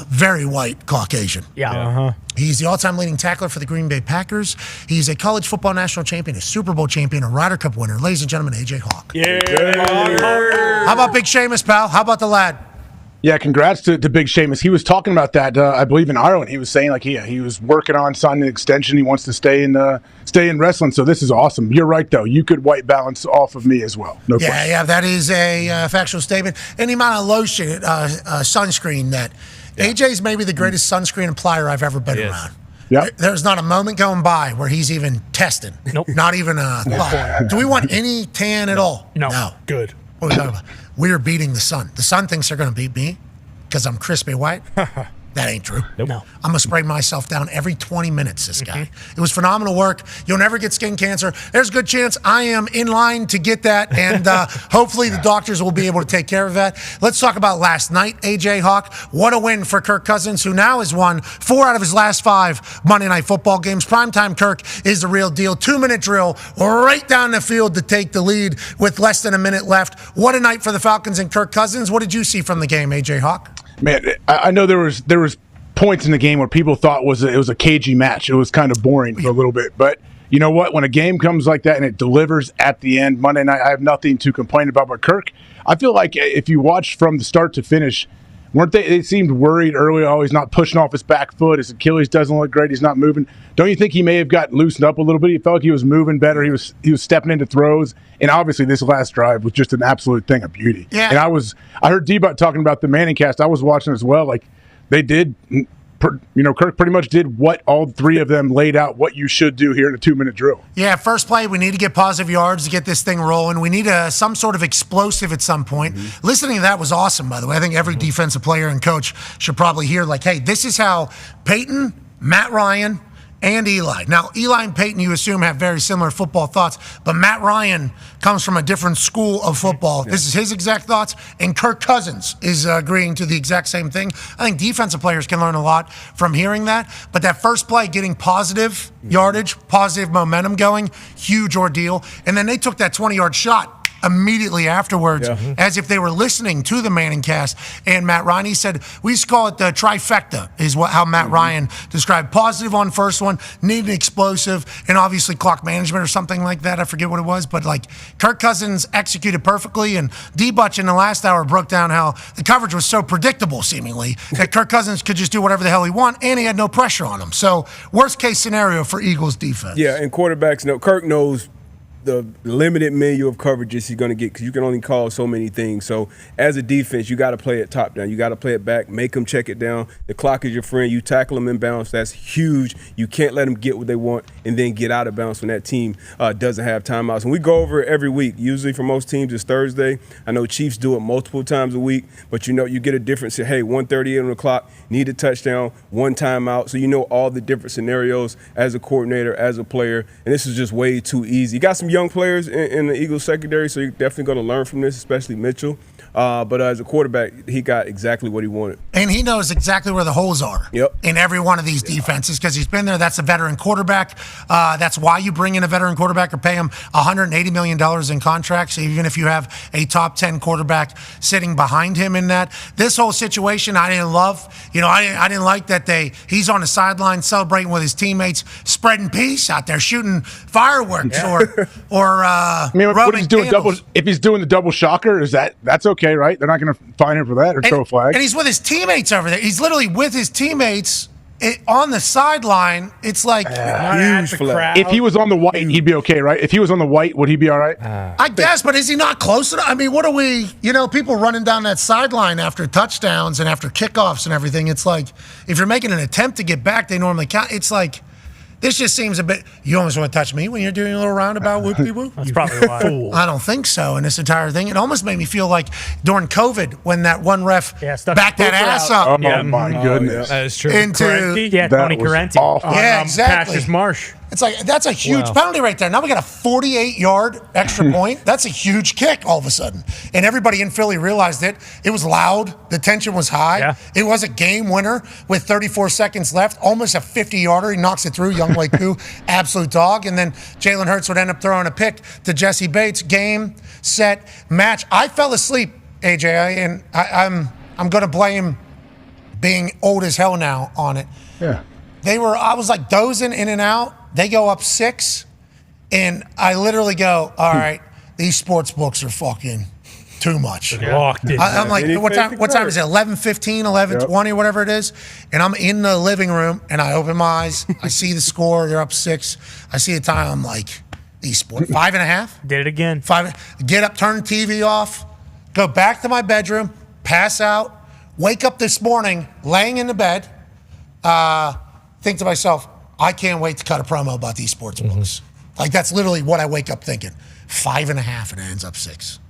very white Caucasian. Yeah. He's the all-time leading tackler for the Green Bay Packers. He's a college football national champion, a Super Bowl champion, a Ryder Cup winner. Ladies and gentlemen, AJ Hawk. Yeah. How about Big Sheamus, pal? How about the lad? Yeah, congrats to Big Sheamus. He was talking about that, I believe, in Ireland. He was saying, he was working on signing an extension. He wants to stay in wrestling. So this is awesome. You're right, though. You could white balance off of me as well. No question. Yeah, that is a factual statement. And the amount of lotion, sunscreen that AJ's maybe the greatest sunscreen applier I've ever been around. Yep. There's not a moment going by where he's even testing. Nope. Not even a thought. Do we want any tan at all? No. Good. What are we talking about? We're beating the sun. The sun thinks they're going to beat me because I'm crispy white. That ain't true. Nope. No. I'm going to spray myself down every 20 minutes, this guy. It was phenomenal work. You'll never get skin cancer. There's a good chance I am in line to get that, and hopefully the doctors will be able to take care of that. Let's talk about last night, AJ Hawk. What a win for Kirk Cousins, who now has won 4 out of his last 5 Monday Night Football games. Primetime Kirk is the real deal. 2-minute drill right down the field to take the lead with less than a minute left. What a night for the Falcons and Kirk Cousins. What did you see from the game, AJ Hawk? Man, I know there was points in the game where people thought it was a cagey match. It was kind of boring for a little bit. But you know what? When a game comes like that and it delivers at the end, Monday night, I have nothing to complain about. But Kirk, I feel like if you watch from the start to finish, they seemed worried early. Oh, he's not pushing off his back foot. His Achilles doesn't look great. He's not moving. Don't you think he may have got loosened up a little bit? He felt like he was moving better. He was stepping into throws. And obviously this last drive was just an absolute thing of beauty. Yeah. And I heard D-Butt talking about the Manning cast. I was watching as well. Like they did, Kirk pretty much did what all 3 of them laid out what you should do here in a 2-minute drill. Yeah, first play, we need to get positive yards to get this thing rolling. We need some sort of explosive at some point. Listening to that was awesome, by the way. I think every defensive player and coach should probably hear, hey, this is how Peyton, Matt Ryan, and Eli. Now, Eli and Peyton, you assume, have very similar football thoughts, but Matt Ryan comes from a different school of football. Yeah. This is his exact thoughts, and Kirk Cousins is agreeing to the exact same thing. I think defensive players can learn a lot from hearing that, but that first play, getting positive yardage, positive momentum going, huge ordeal, and then they took that 20-yard shot immediately afterwards, as if they were listening to the Manning cast. And Matt Ryan, he said, we used to call it the trifecta, is how Matt Ryan described. Positive on first one, need an explosive, and obviously clock management or something like that. I forget what it was, but Kirk Cousins executed perfectly, and D-Butch in the last hour broke down how the coverage was so predictable, seemingly, that Kirk Cousins could just do whatever the hell he wanted, and he had no pressure on him. So, worst case scenario for Eagles defense. Yeah, and quarterbacks know, Kirk knows the limited menu of coverages he's going to get because you can only call so many things. So as a defense, you got to play it top down. You got to play it back, make them check it down. The clock is your friend. You tackle them in bounds. That's huge. You can't let them get what they want and then get out of bounds when that team doesn't have timeouts. And we go over it every week. Usually for most teams it's Thursday. I know Chiefs do it multiple times a week, but you get a difference. Hey, 1:38 on the clock, need a touchdown, 1 timeout. So you know all the different scenarios as a coordinator, as a player, and this is just way too easy. You got some young players in the Eagles secondary, so you're definitely going to learn from this, especially Mitchell. But as a quarterback, he got exactly what he wanted. And he knows exactly where the holes are in every one of these defenses because he's been there. That's a veteran quarterback. That's why you bring in a veteran quarterback or pay him $180 million in contracts, even if you have a top 10 quarterback sitting behind him in that. This whole situation I didn't love. I didn't like that he's on the sideline celebrating with his teammates, spreading peace out there, shooting fireworks or what he's doing if he's doing the double shocker, that's okay, right? They're not going to fine him for that or throw a flag. And he's with his teammates over there. He's literally with his teammates on the sideline. It's like huge flag. If he was on the white, he'd be okay, right? If he was on the white, would he be all right? I guess, but is he not close enough? I mean, what are we? People running down that sideline after touchdowns and after kickoffs and everything. It's like if you're making an attempt to get back, they normally count. It's like This just seems a bit. You almost want to touch me when you're doing a little roundabout whoop-de-whoop? That's probably why. I don't think so in this entire thing. It almost made me feel like during COVID when that one ref backed that ass up. Oh, my goodness. That is true. Tony Correnti. Yeah, exactly. Cassius Marsh. It's like, that's a huge penalty right there. Now we got a 48-yard extra point. That's a huge kick all of a sudden. And everybody in Philly realized it. It was loud. The tension was high. Yeah. It was a game winner with 34 seconds left. Almost a 50-yarder. He knocks it through. Young Koo, absolute dog. And then Jalen Hurts would end up throwing a pick to Jesse Bates. Game, set, match. I fell asleep, AJ, and I'm going to blame being old as hell now on it. Yeah. I was like dozing in and out. They go up 6, and I literally go, all right, these sports books are fucking too much. I'm like, what time is it? 11:15, 11:20, whatever it is. And I'm in the living room, and I open my eyes. I see the score. They're up 6. I see the time. I'm like, these sports, 5.5? Did it again. 5. Get up, turn the TV off, go back to my bedroom, pass out, wake up this morning, laying in the bed, think to myself, I can't wait to cut a promo about these sports books. Like, that's literally what I wake up thinking. 5.5, and it ends up 6.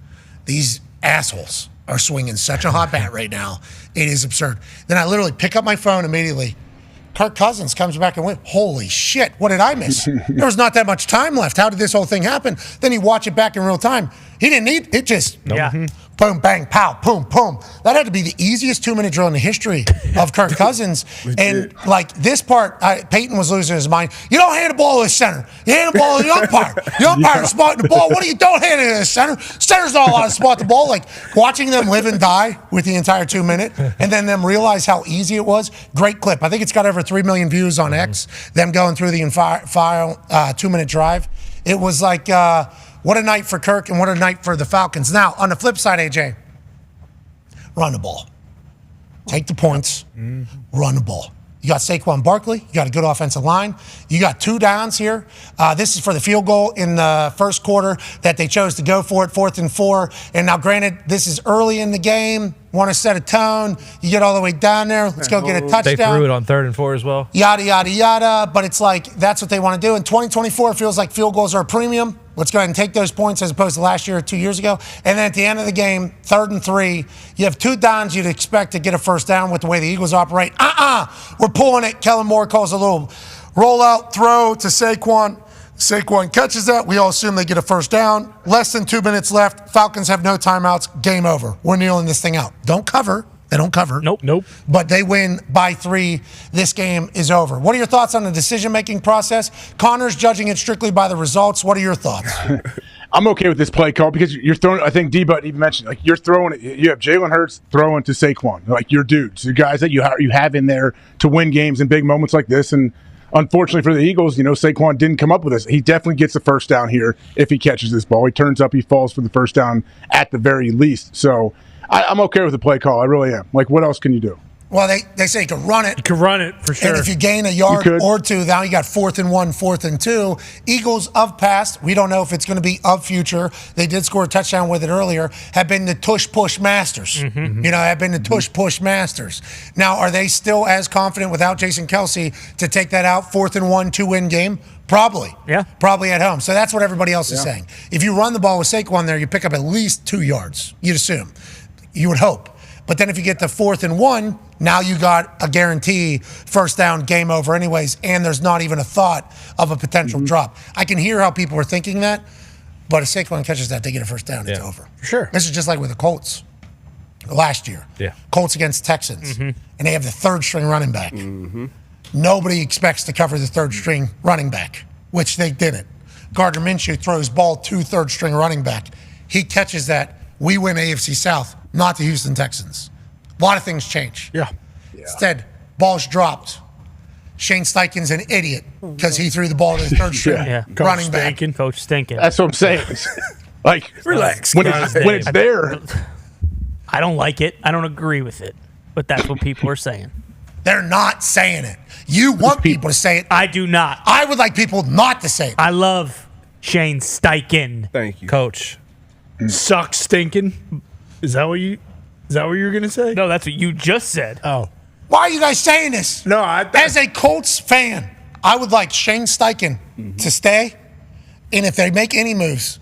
These assholes are swinging such a hot bat right now. It is absurd. Then I literally pick up my phone immediately. Kirk Cousins comes back and went, holy shit, what did I miss? There was not that much time left. How did this whole thing happen? Then you watch it back in real time. He didn't need it. Just boom, bang, pow, boom, boom. That had to be the easiest 2-minute drill in the history of Kirk Cousins. And like this part, Peyton was losing his mind. You don't hand the ball to the center. You hand the ball to the umpire. The umpire is spotting the ball. What do you don't hand it to the center? Center's not allowed to spot the ball. Like watching them live and die with the entire 2-minute and then them realize how easy it was. Great clip. I think it's got over 3 million views on X, them going through the entire 2-minute drive. It was like, what a night for Kirk and what a night for the Falcons. Now, on the flip side, AJ, run the ball. Take the points, run the ball. You got Saquon Barkley. You got a good offensive line. You got 2 downs here. This is for the field goal in the first quarter that they chose to go for it, 4th and 4. And now, granted, this is early in the game. Want to set a tone. You get all the way down there. Let's go get a touchdown. They threw it on 3rd and 4 as well. Yada, yada, yada. But it's like that's what they want to do. In 2024, it feels like field goals are a premium. Let's go ahead and take those points as opposed to last year or 2 years ago. And then at the end of the game, 3rd and 3, you have 2 downs you'd expect to get a first down with the way the Eagles operate. We're pulling it. Kellen Moore calls a little rollout throw to Saquon. Saquon catches that. We all assume they get a first down. Less than 2 minutes left. Falcons have no timeouts. Game over. We're kneeling this thing out. Don't cover. They don't cover. Nope. But they win by 3. This game is over. What are your thoughts on the decision-making process? Connor's judging it strictly by the results. What are your thoughts? I'm okay with this play call because you're throwing. I think D-Butt even mentioned like you're throwing it. You have Jalen Hurts throwing to Saquon, like your dudes, the guys that you have in there to win games in big moments like this. And unfortunately for the Eagles, Saquon didn't come up with this. He definitely gets the first down here if he catches this ball. He turns up, he falls for the first down at the very least. So I'm okay with the play call. I really am. Like, what else can you do? Well, they say you can run it. You can run it for sure. And if you gain a yard or 2, now you got 4th and 1, 4th and 2. Eagles of past, we don't know if it's going to be of future. They did score a touchdown with it earlier, have been the tush-push masters. Have been the tush-push masters. Now, are they still as confident without Jason Kelce to take that out, 4th and 1, 2-win game? Probably. Yeah. Probably at home. So that's what everybody else is saying. If you run the ball with Saquon there, you pick up at least 2 yards, you'd assume. You would hope. But then if you get to 4th and 1, now you got a guarantee first down, game over anyways, and there's not even a thought of a potential drop. I can hear how people are thinking that, but if Saquon catches that, they get a first down, it's over. Sure. This is just like with the Colts last year. Yeah. Colts against Texans, and they have the 3rd-string running back. Nobody expects to cover the 3rd-string running back, which they didn't. Gardner Minshew throws ball to 3rd-string running back. He catches that. We win AFC South, not the Houston Texans. A lot of things change. Yeah. Instead, ball's dropped. Shane Steichen's an idiot because he threw the ball to the 3rd string running back. Coach Stinking. That's what I'm saying. Like, relax. When it's there. I don't like it. I don't agree with it. But that's what people are saying. They're not saying it. You want people to say it. I do not. I would like people not to say it. I love Shane Steichen. Thank you. Coach. Suck stinking. Is that what you're gonna say? No, that's what you just said. Oh. Why are you guys saying this? No, as a Colts fan, I would like Shane Steichen to stay, and if they make any moves,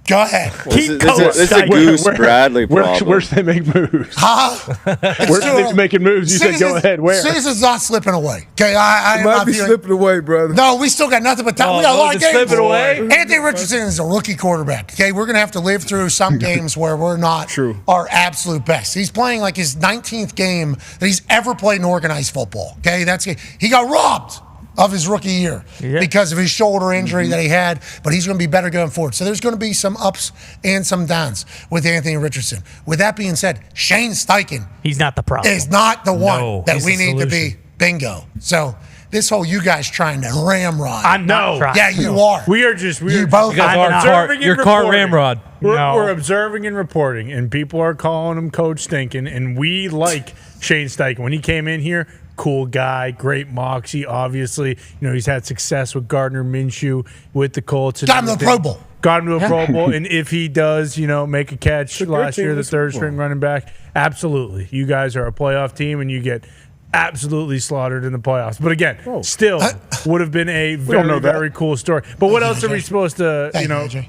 go ahead. This is a Goose Bradley problem. Where should they make moves? Where should they be making moves? You said go ahead. Where? Season's not slipping away. Okay, I It might be slipping away, brother. No, we still got nothing but time. We got a lot of games. Slipping away? Anthony Richardson is a rookie quarterback. Okay, we're gonna have to live through some games where we're not our absolute best. He's playing like his 19th game that he's ever played in organized football. Okay, he got robbed of his rookie year because of his shoulder injury that he had, but he's going to be better going forward. So there's going to be some ups and some downs with Anthony Richardson. With that being said, Shane Steichen he's not the problem. Is not the one that he's we the need to solution. be. Bingo. So this whole you guys trying to ramrod. I'm not trying. Yeah, you are. We are just You both observing car, and your car reporting. ramrod. We're observing and reporting, and people are calling him Coach Stinking, and we like Shane Steichen. When he came in here, cool guy, great moxie, obviously. You know, he's had success with Gardner Minshew, with the Colts. And got him to the Pro Bowl. Got him to a Pro Bowl, and if he does, make a catch last year, the third string running back, absolutely. You guys are a playoff team, and you get absolutely slaughtered in the playoffs. But again, still would have been a very, very cool story. But what else are we supposed to,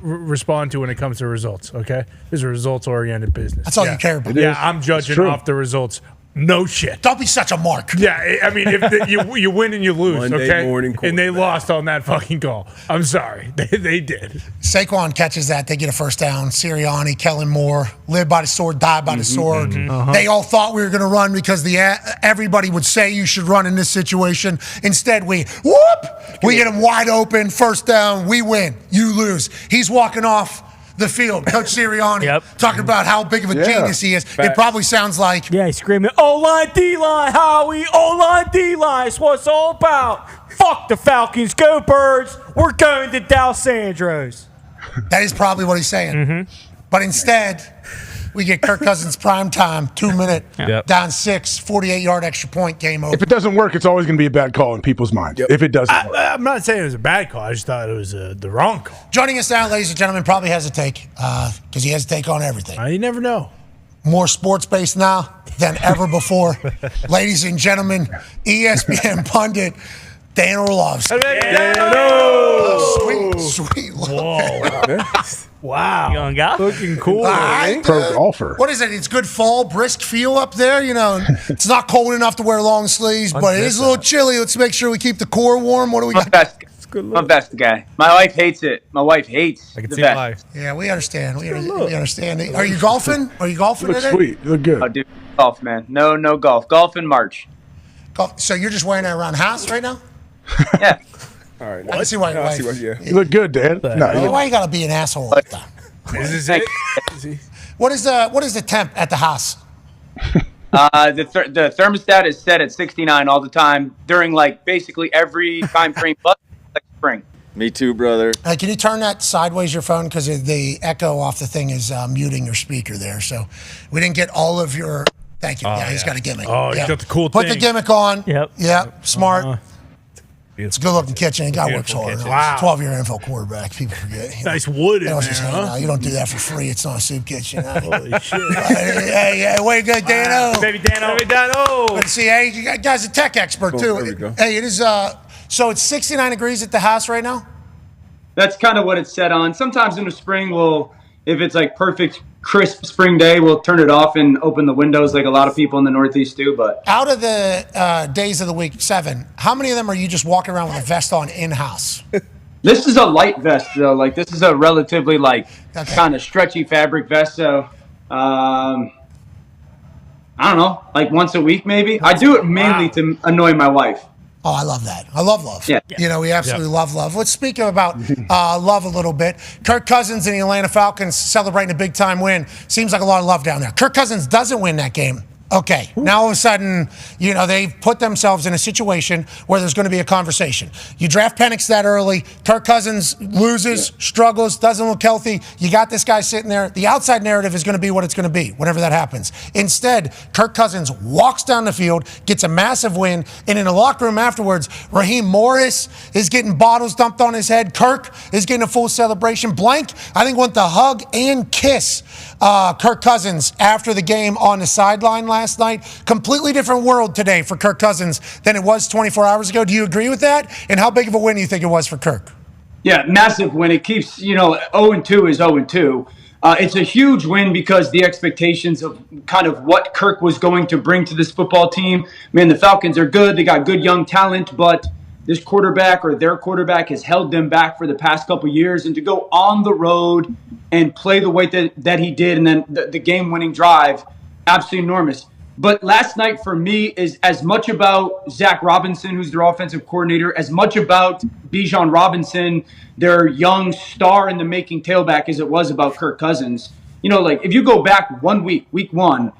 respond to when it comes to results? Okay, this is a results-oriented business. That's all you care about. Yeah, I'm judging off the results. No shit. Don't be such a mark. Yeah, I mean, if you win and you lose, Monday morning and they lost on that fucking call. I'm sorry, they did. Saquon catches that, they get a first down. Sirianni, Kellen Moore, live by the sword, die by the sword. They all thought we were going to run because everybody would say you should run in this situation. Instead, we get him wide open, first down, we win, you lose. He's walking off the field. Coach Sirianni talking about how big of a genius he is. It probably sounds like he's screaming, O-line, D-line, Howie, O-line, D-line. It's what it's all about. Fuck the Falcons. Go Birds. We're going to D'Alessandro's. That is probably what he's saying. But instead, we get Kirk Cousins prime time, 2 minute, down 6, 48-yard extra point, game over. If it doesn't work, it's always going to be a bad call in people's minds. If it doesn't work. I'm not saying it was a bad call. I just thought it was the wrong call. Joining us now, ladies and gentlemen, probably has a take because he has a take on everything. You never know. More sports-based now than ever before. Ladies and gentlemen, ESPN pundit Dan Orlovsky. Sweet. Whoa. Wow. Young guy. Looking cool. Pro golfer. What is it? It's good fall, brisk feel up there. It's not cold enough to wear long sleeves, but it is a little chilly. Let's make sure we keep the core warm. What do we got? I'm a vest guy. My wife hates it. My wife hates I can the see vest. why. Yeah, we understand. We understand. Are you golfing? Are you golfing You look today? sweet. You look good. Oh, dude, golf, man. No golf. Golf in March. So you're just wearing that around the house right now? Yeah. All right. I can see why your wife. You look good, Dan. Why you gotta be an asshole all the time? Is it? What is the temp at the house? The thermostat is set at 69 all the time during basically every time frame but spring. Me too, brother. Hey, can you turn that sideways, your phone? Because the echo off the thing is muting your speaker there. So we didn't get all of your. Thank you. He's got a gimmick. Oh, he's got the cool Put thing. the gimmick on. Yep. Smart. It's a good-looking kitchen. The guy works hard. Wow. 12-year NFL quarterback. People forget. Nice wood in there, huh? You don't do that for free. It's not a soup kitchen. Holy shit. Hey, way to go, Dano. Baby Dano. Let's see. Hey, you guys a tech expert, too. There we go. Hey, it is. So it's 69 degrees at the house right now? That's kind of what it's set on. Sometimes in the spring, if it's perfect, crisp spring day, we'll turn it off and open the windows like a lot of people in the Northeast do. But out of the days of the week, 7, how many of them are you just walking around with a vest on in-house? This is a light vest, though. This is a relatively, kind of stretchy fabric vest. So, I don't know, once a week maybe. I do it mainly to annoy my wife. Oh, I love that. I love love. Yeah. We absolutely love love. Let's speak about love a little bit. Kirk Cousins and the Atlanta Falcons celebrating a big-time win. Seems like a lot of love down there. Kirk Cousins doesn't win that game. Okay, now all of a sudden, they've put themselves in a situation where there's going to be a conversation. You draft Penix that early. Kirk Cousins loses, struggles, doesn't look healthy. You got this guy sitting there. The outside narrative is going to be what it's going to be whenever that happens. Instead, Kirk Cousins walks down the field, gets a massive win, and in the locker room afterwards, Raheem Morris is getting bottles dumped on his head. Kirk is getting a full celebration. Blank, I think, went to hug and kiss Kirk Cousins after the game on the sideline last last night. Completely different world today for Kirk Cousins than it was 24 hours ago. Do you agree with that? And how big of a win do you think it was for Kirk? Yeah, massive win. It keeps, 0-2 is 0-2. It's a huge win because the expectations of kind of what Kirk was going to bring to this football team. Man, the Falcons are good. They got good young talent, but this quarterback or their quarterback has held them back for the past couple of years. And to go on the road and play the way that he did, and then the game-winning drive, absolutely enormous. But last night for me is as much about Zach Robinson, who's their offensive coordinator, as much about Bijan Robinson, their young star in the making tailback, as it was about Kirk Cousins. If you go back 1 week, week one,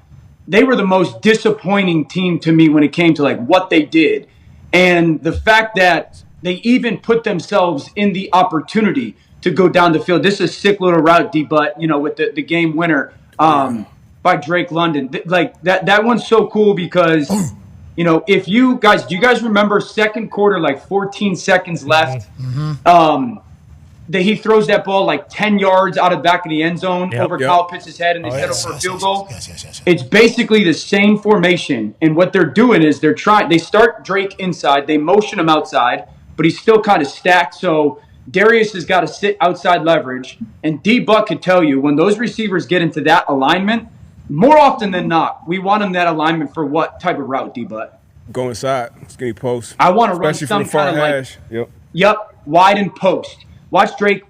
they were the most disappointing team to me when it came to what they did. And the fact that they even put themselves in the opportunity to go down the field. This is a sick little route, D-Butt, with the game winner. By Drake London. That one's so cool because, if you guys, do you guys remember second quarter, 14 seconds left? He throws that ball 10 yards out of the back of the end zone over Kyle Pitts' head, and they set up for a field goal. It's basically the same formation, and what they're doing is they start Drake inside, they motion him outside, but he's still kind of stacked, so Darius has got to sit outside leverage, and D-Buck could tell you when those receivers get into that alignment, more often than not, we want them that alignment for what type of route, D-Butt? Go inside, skinny post. I want to run some kind of wide and post. Watch Drake,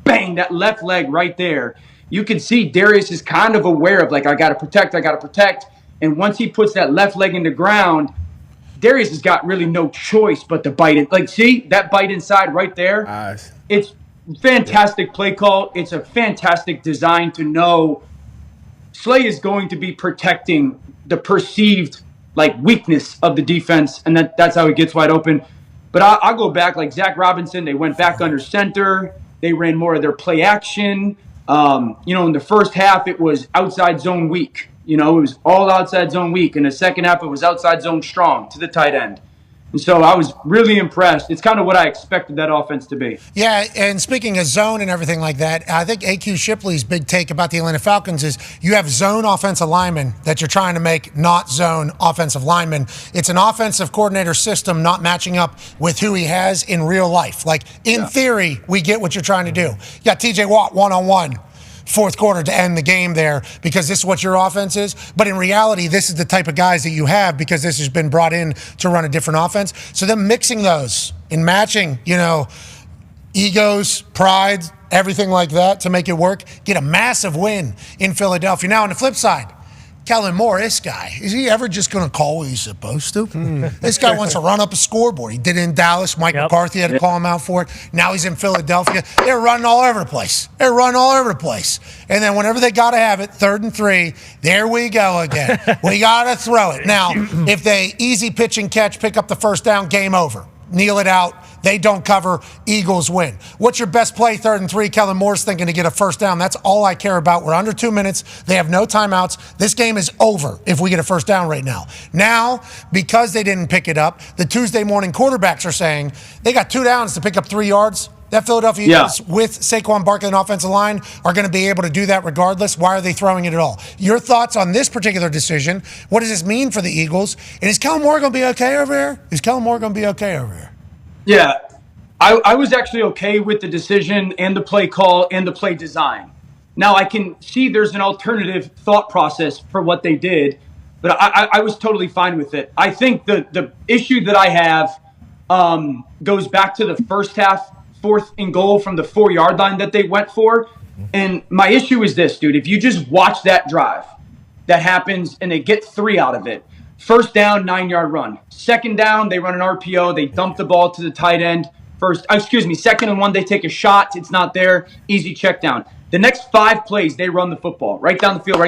bang, that left leg right there. You can see Darius is kind of aware of I got to protect. And once he puts that left leg in the ground, Darius has got really no choice but to bite it. See that bite inside right there? It's fantastic play call. It's a fantastic design to know Slay is going to be protecting the perceived weakness of the defense, and that's how he gets wide open. But I'll go back Zach Robinson. They went back under center. They ran more of their play action. In the first half, it was outside zone weak. It was all outside zone weak. In the second half, it was outside zone strong to the tight end. And so I was really impressed. It's kind of what I expected that offense to be. Yeah, and speaking of zone and everything like that, I think A.Q. Shipley's big take about the Atlanta Falcons is you have zone offensive linemen that you're trying to make not zone offensive linemen. It's an offensive coordinator system not matching up with who he has in real life. In theory, we get what you're trying to do. You got T.J. Watt one-on-one. Fourth quarter to end the game there because this is what your offense is. But in reality, this is the type of guys that you have because this has been brought in to run a different offense. So them mixing those and matching, egos, pride, everything like that to make it work, get a massive win in Philadelphia. Now, on the flip side, Kellen Moore, this guy, is he ever just going to call what he's supposed to? This guy wants to run up a scoreboard. He did it in Dallas. Mike McCarthy had to call him out for it. Now he's in Philadelphia. They're running all over the place. And then whenever they got to have it, 3rd and 3, there we go again. We got to throw it. Now, if they easy pitch and catch, pick up the first down, game over. Kneel it out. They don't cover. Eagles win. What's your best play? 3rd and 3. Kellen Moore's thinking to get a first down. That's all I care about. We're under 2 minutes. They have no timeouts. This game is over if we get a first down right now. Now, because they didn't pick it up, the Tuesday morning quarterbacks are saying they got 2 downs to pick up 3 yards. That Philadelphia Eagles with Saquon Barkley and offensive line are going to be able to do that regardless. Why are they throwing it at all? Your thoughts on this particular decision? What does this mean for the Eagles? And is Kellen Moore going to be okay over here? Yeah, I was actually okay with the decision and the play call and the play design. Now, I can see there's an alternative thought process for what they did, but I was totally fine with it. I think the issue that I have goes back to the first half, 4th and goal from the 4-yard line that they went for. And my issue is this, dude. If you just watch that drive that happens and they get 3 out of it, first down, 9-yard run. Second down, they run an RPO. They dump the ball to the tight end. Second and 1, they take a shot. It's not there. Easy check down. The next 5 plays, they run the football. Right down the field.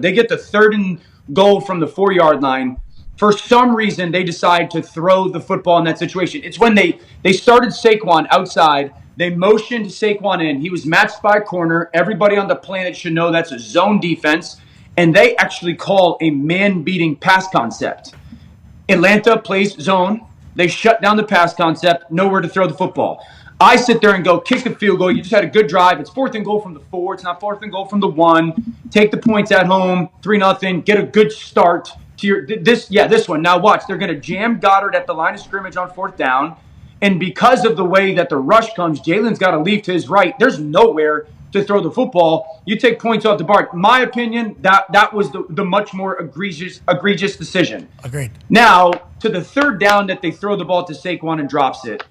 They get the 3rd and goal from the 4-yard line. For some reason, they decide to throw the football in that situation. It's when they started Saquon outside. They motioned Saquon in. He was matched by a corner. Everybody on the planet should know that's a zone defense. And they actually call a man-beating pass concept. Atlanta plays zone. They shut down the pass concept. Nowhere to throw the football. I sit there and go, kick the field goal. You just had a good drive. It's 4th and goal from the 4. It's not 4th and goal from the 1. Take the points at home, 3-0. Get a good start to your this one. Now watch, they're going to jam Goddard at the line of scrimmage on 4th down. And because of the way that the rush comes, Jalen's got to leave to his right. There's nowhere to throw the football. You take points off the board. In my opinion, that was the much more egregious decision. Agreed. Now, to the 3rd down that they throw the ball to Saquon and drops it,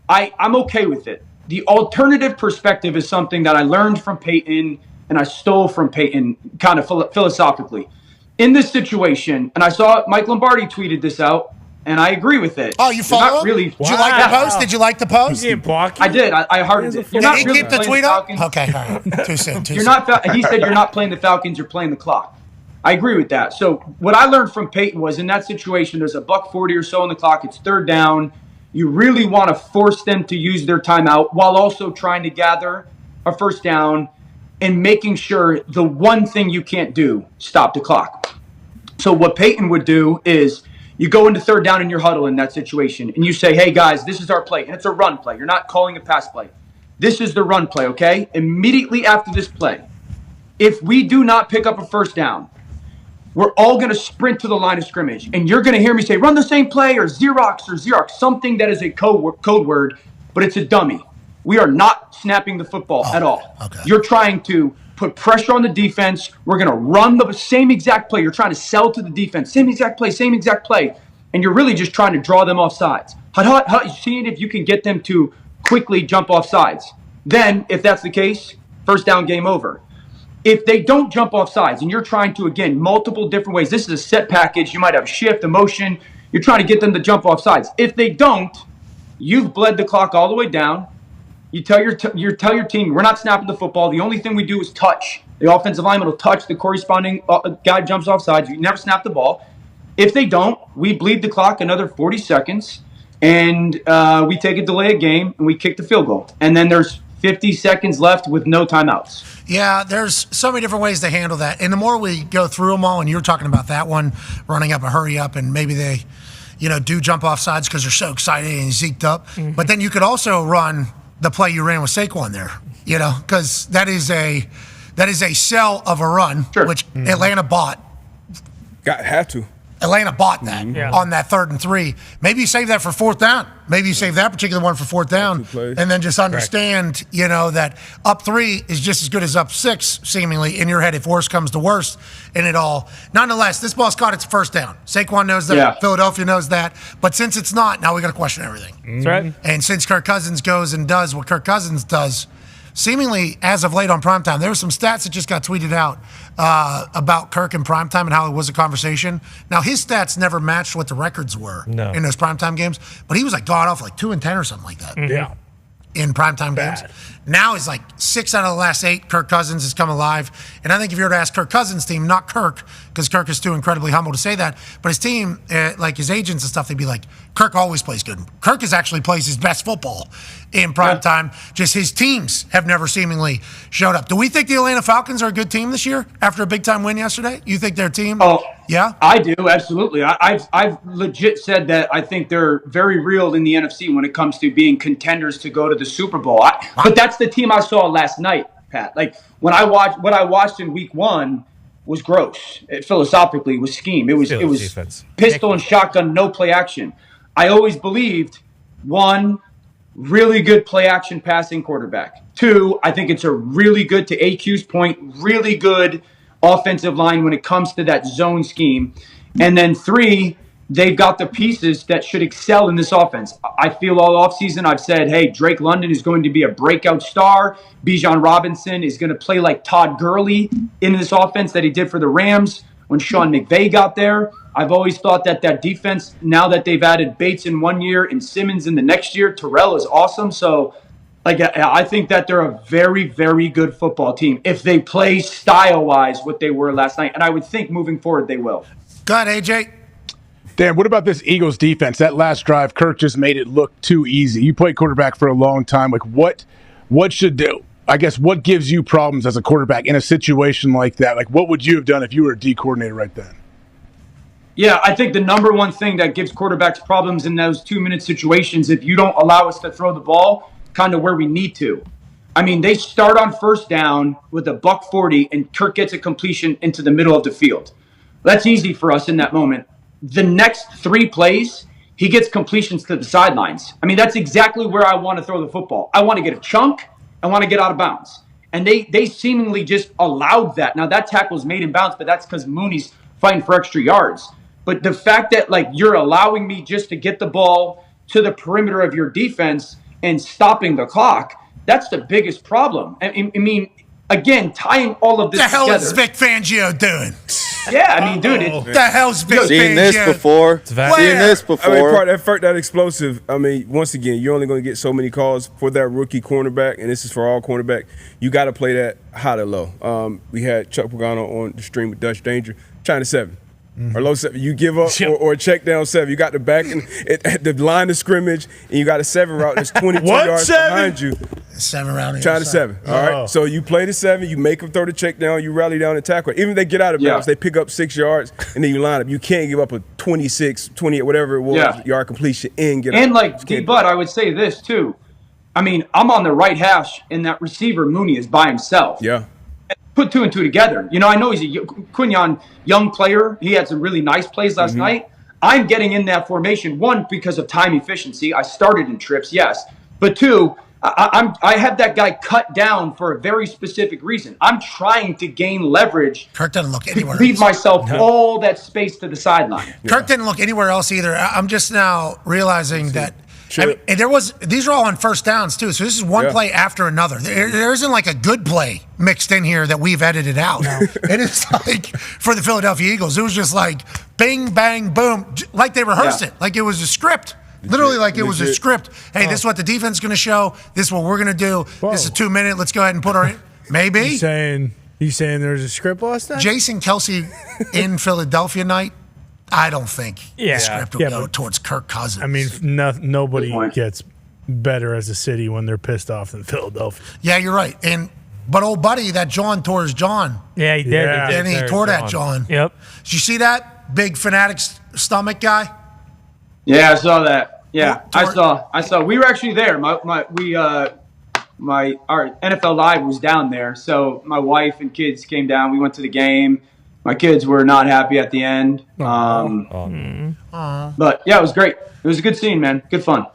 I'm okay with it. The alternative perspective is something that I learned from Peyton and I stole from Peyton kind of philosophically. In this situation, and I saw Mike Lombardi tweeted this out, and I agree with it. Oh, you follow him? Really, Did you like the post? Did you like the post? He didn't block you? I did. I hearted it. You're not Did he really keep the playing tweet up? Falcons. Okay, all right. Too soon. He said you're not playing the Falcons, you're playing the clock. I agree with that. So what I learned from Peyton was in that situation, there's a $1:40 or so on the clock. It's 3rd down. You really want to force them to use their timeout while also trying to gather a 1st down and making sure the one thing you can't do, stop the clock. So what Peyton would do is you go into 3rd down in your huddle in that situation, and you say, hey, guys, this is our play. And it's a run play. You're not calling a pass play. This is the run play, okay? Immediately after this play, if we do not pick up a 1st down, we're all going to sprint to the line of scrimmage. And you're going to hear me say, run the same play or Xerox, something that is a code word, but it's a dummy. We are not snapping the football at all. Okay. You're trying to put pressure on the defense. We're going to run the same exact play. You're trying to sell to the defense. Same exact play. And you're really just trying to draw them off sides. Seeing if you can get them to quickly jump off sides. Then, if that's the case, 1st down, game over. If they don't jump off sides and you're trying to, again, multiple different ways, this is a set package. You might have a shift, a motion. You're trying to get them to jump off sides. If they don't, you've bled the clock all the way down. You tell your team, we're not snapping the football. The only thing we do is touch. The offensive lineman will touch the corresponding guy jumps off sides. You never snap the ball. If they don't, we bleed the clock another 40 seconds, and we take a delay of game, and we kick the field goal. And then there's 50 seconds left with no timeouts. Yeah, there's so many different ways to handle that. And the more we go through them all, and you were talking about that one, running up a hurry up, and maybe they, do jump off sides because they're so excited and zeked up. Mm-hmm. But then you could also run the play you ran with Saquon there, because that is a sell of a run, which Atlanta bought. Had to. Atlanta bought that on that 3rd and 3. Maybe you save that for 4th down. Maybe you save that particular one for 4th down, and then just understand, that up 3 is just as good as up 6, seemingly in your head if worse comes to worst in it all. Nonetheless, this ball's caught its 1st down. Saquon knows that. Yeah. Philadelphia knows that. But since it's not, now we got to question everything. That's right. And since Kirk Cousins goes and does what Kirk Cousins does, seemingly as of late on primetime, there were some stats that just got tweeted out about Kirk in primetime and how it was a conversation. Now, his stats never matched what the records were in those primetime games, but he was gone off 2-10 or something like that. Mm-hmm. Yeah. In primetime games. Now it's 6 out of the last 8, Kirk Cousins has come alive. And I think if you were to ask Kirk Cousins' team, not Kirk, because Kirk is too incredibly humble to say that, but his team, his agents and stuff, they'd be like, Kirk always plays good. Kirk actually plays his best football in primetime. Just his teams have never seemingly showed up. Do we think the Atlanta Falcons are a good team this year after a big-time win yesterday? You think their team? Oh, yeah? I do, absolutely. I've legit said that I think they're very real in the NFC when it comes to being contenders to go to the Super Bowl. But that's the team I saw last night, Pat. What I watched in week 1 was gross. Philosophically, it was scheme. It was defense. Pistol and shotgun, no play action. I always believed, 1, really good play action passing quarterback. 2, I think it's a really good, to AQ's point, really good offensive line when it comes to that zone scheme. And then 3, they've got the pieces that should excel in this offense. I feel all offseason I've said, hey, Drake London is going to be a breakout star. Bijan Robinson is going to play like Todd Gurley in this offense that he did for the Rams when Sean McVay got there. I've always thought that defense, now that they've added Bates in 1 year and Simmons in the next year, Terrell is awesome. So, I think that they're a very, very good football team if they play style-wise what they were last night. And I would think moving forward they will. Go ahead, AJ. Dan, what about this Eagles defense? That last drive, Kirk just made it look too easy. You played quarterback for a long time. What should do? I guess what gives you problems as a quarterback in a situation like that? What would you have done if you were a D coordinator right then? Yeah, I think the number one thing that gives quarterbacks problems in those 2-minute situations, if you don't allow us to throw the ball, kind of where we need to. I mean, they start on first down with a $140, and Kirk gets a completion into the middle of the field. That's easy for us in that moment. The next 3 plays, he gets completions to the sidelines. I mean, that's exactly where I want to throw the football. I want to get a chunk. I want to get out of bounds. And they seemingly just allowed that. Now, that tackle was made in bounds, but that's because Mooney's fighting for extra yards. But the fact that, like, you're allowing me just to get the ball to the perimeter of your defense and stopping the clock, that's the biggest problem. I mean, again, tying all of this together. The hell is Vic Fangio doing? Yeah, I mean, dude. The hell's Vic Fangio? Seen this before. I mean, that explosive. I mean, once again, you're only going to get so many calls for that rookie cornerback, and this is for all cornerback. You got to play that high to low. We had Chuck Pagano on the stream with Dutch Danger, China 7. Or low 7, you give up or check down 7. You got the back at the line of scrimmage, and you got a 7 route that's 22 yards behind you. 7 round. Trying to 7. All right. So you play the 7, you make them throw the check down, you rally down and tackle. Even if they get out of bounds, they pick up 6 yards, and then you line up. You can't give up a 26, 28, whatever it was, yard completion and get And out. like D-Bud, I would say this too. I mean, I'm on the right hash, and that receiver Mooney is by himself. Yeah. Put 2 and 2 together. You know, I know he's a Quinyon young player. He had some really nice plays last night. I'm getting in that formation, 1, because of time efficiency. I started in trips, yes. But 2, I have that guy cut down for a very specific reason. I'm trying to gain leverage. Kirk doesn't look anywhere else. Leave myself all that space to the sideline. Kirk didn't look anywhere else either. I'm just now realizing that. I mean, and these are all on first downs too. So this is one play after another. There isn't like a good play mixed in here that we've edited out. It is like for the Philadelphia Eagles, it was just like bing, bang, boom, like they rehearsed it, like it was a script. Literally, like it was a script. Hey, this is what the defense is going to show. This is what we're going to do. This is 2 minute. Let's go ahead and put our maybe. You saying there's a script last night? Jason Kelce in Philadelphia night. I don't think the script will go towards Kirk Cousins. I mean, nobody gets better as a city when they're pissed off than Philadelphia. Yeah, you're right. But old buddy, that John tore his John. Yeah, he did. Yeah. And he tore that John. Yep. Did you see that big Fanatics stomach guy? Yeah, I saw that. Yeah, I saw. We were actually there. Our NFL Live was down there, so my wife and kids came down. We went to the game. My kids were not happy at the end. But yeah, it was great. It was a good scene, man. Good fun.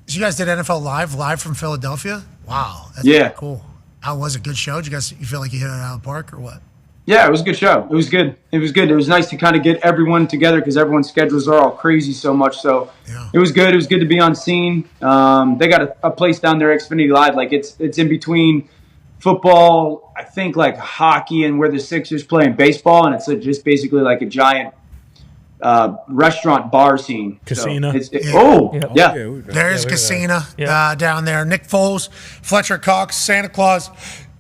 So you guys did NFL live from Philadelphia? Wow. That's really cool. How was it? Good show? Did you feel like you hit it out of the park or what? Yeah, it was a good show. It was good. It was nice to kind of get everyone together because everyone's schedules are all crazy so much. So it was good. It was good to be on scene. They got a place down there, Xfinity Live. Like it's in between football, I think, like hockey and where the Sixers play and baseball, and it's just basically like a giant restaurant bar scene. Casino. There's Casino down there. Nick Foles, Fletcher Cox, Santa Claus,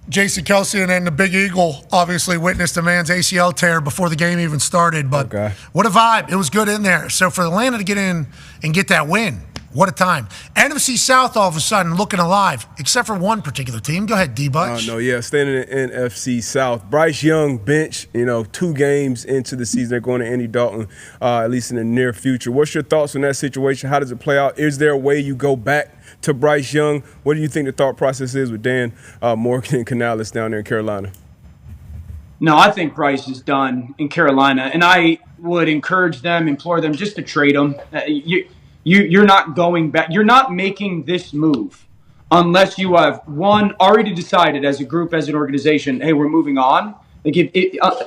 Jason Kelce, and then the Big Eagle obviously witnessed a man's ACL tear before the game even started. But what a vibe. It was good in there. So for Atlanta to get in and get that win, what a time. NFC South all of a sudden looking alive, except for one particular team. Go ahead, D-Butch. Staying in NFC South. Bryce Young bench, 2 games into the season. They're going to Andy Dalton, at least in the near future. What's your thoughts on that situation? How does it play out? Is there a way you go back to Bryce Young? What do you think the thought process is with Dan Morgan and Canales down there in Carolina? No, I think Bryce is done in Carolina, and I would encourage them, implore them just to trade him. You're not going back. You're not making this move unless you have, one, already decided as a group, as an organization, hey, we're moving on.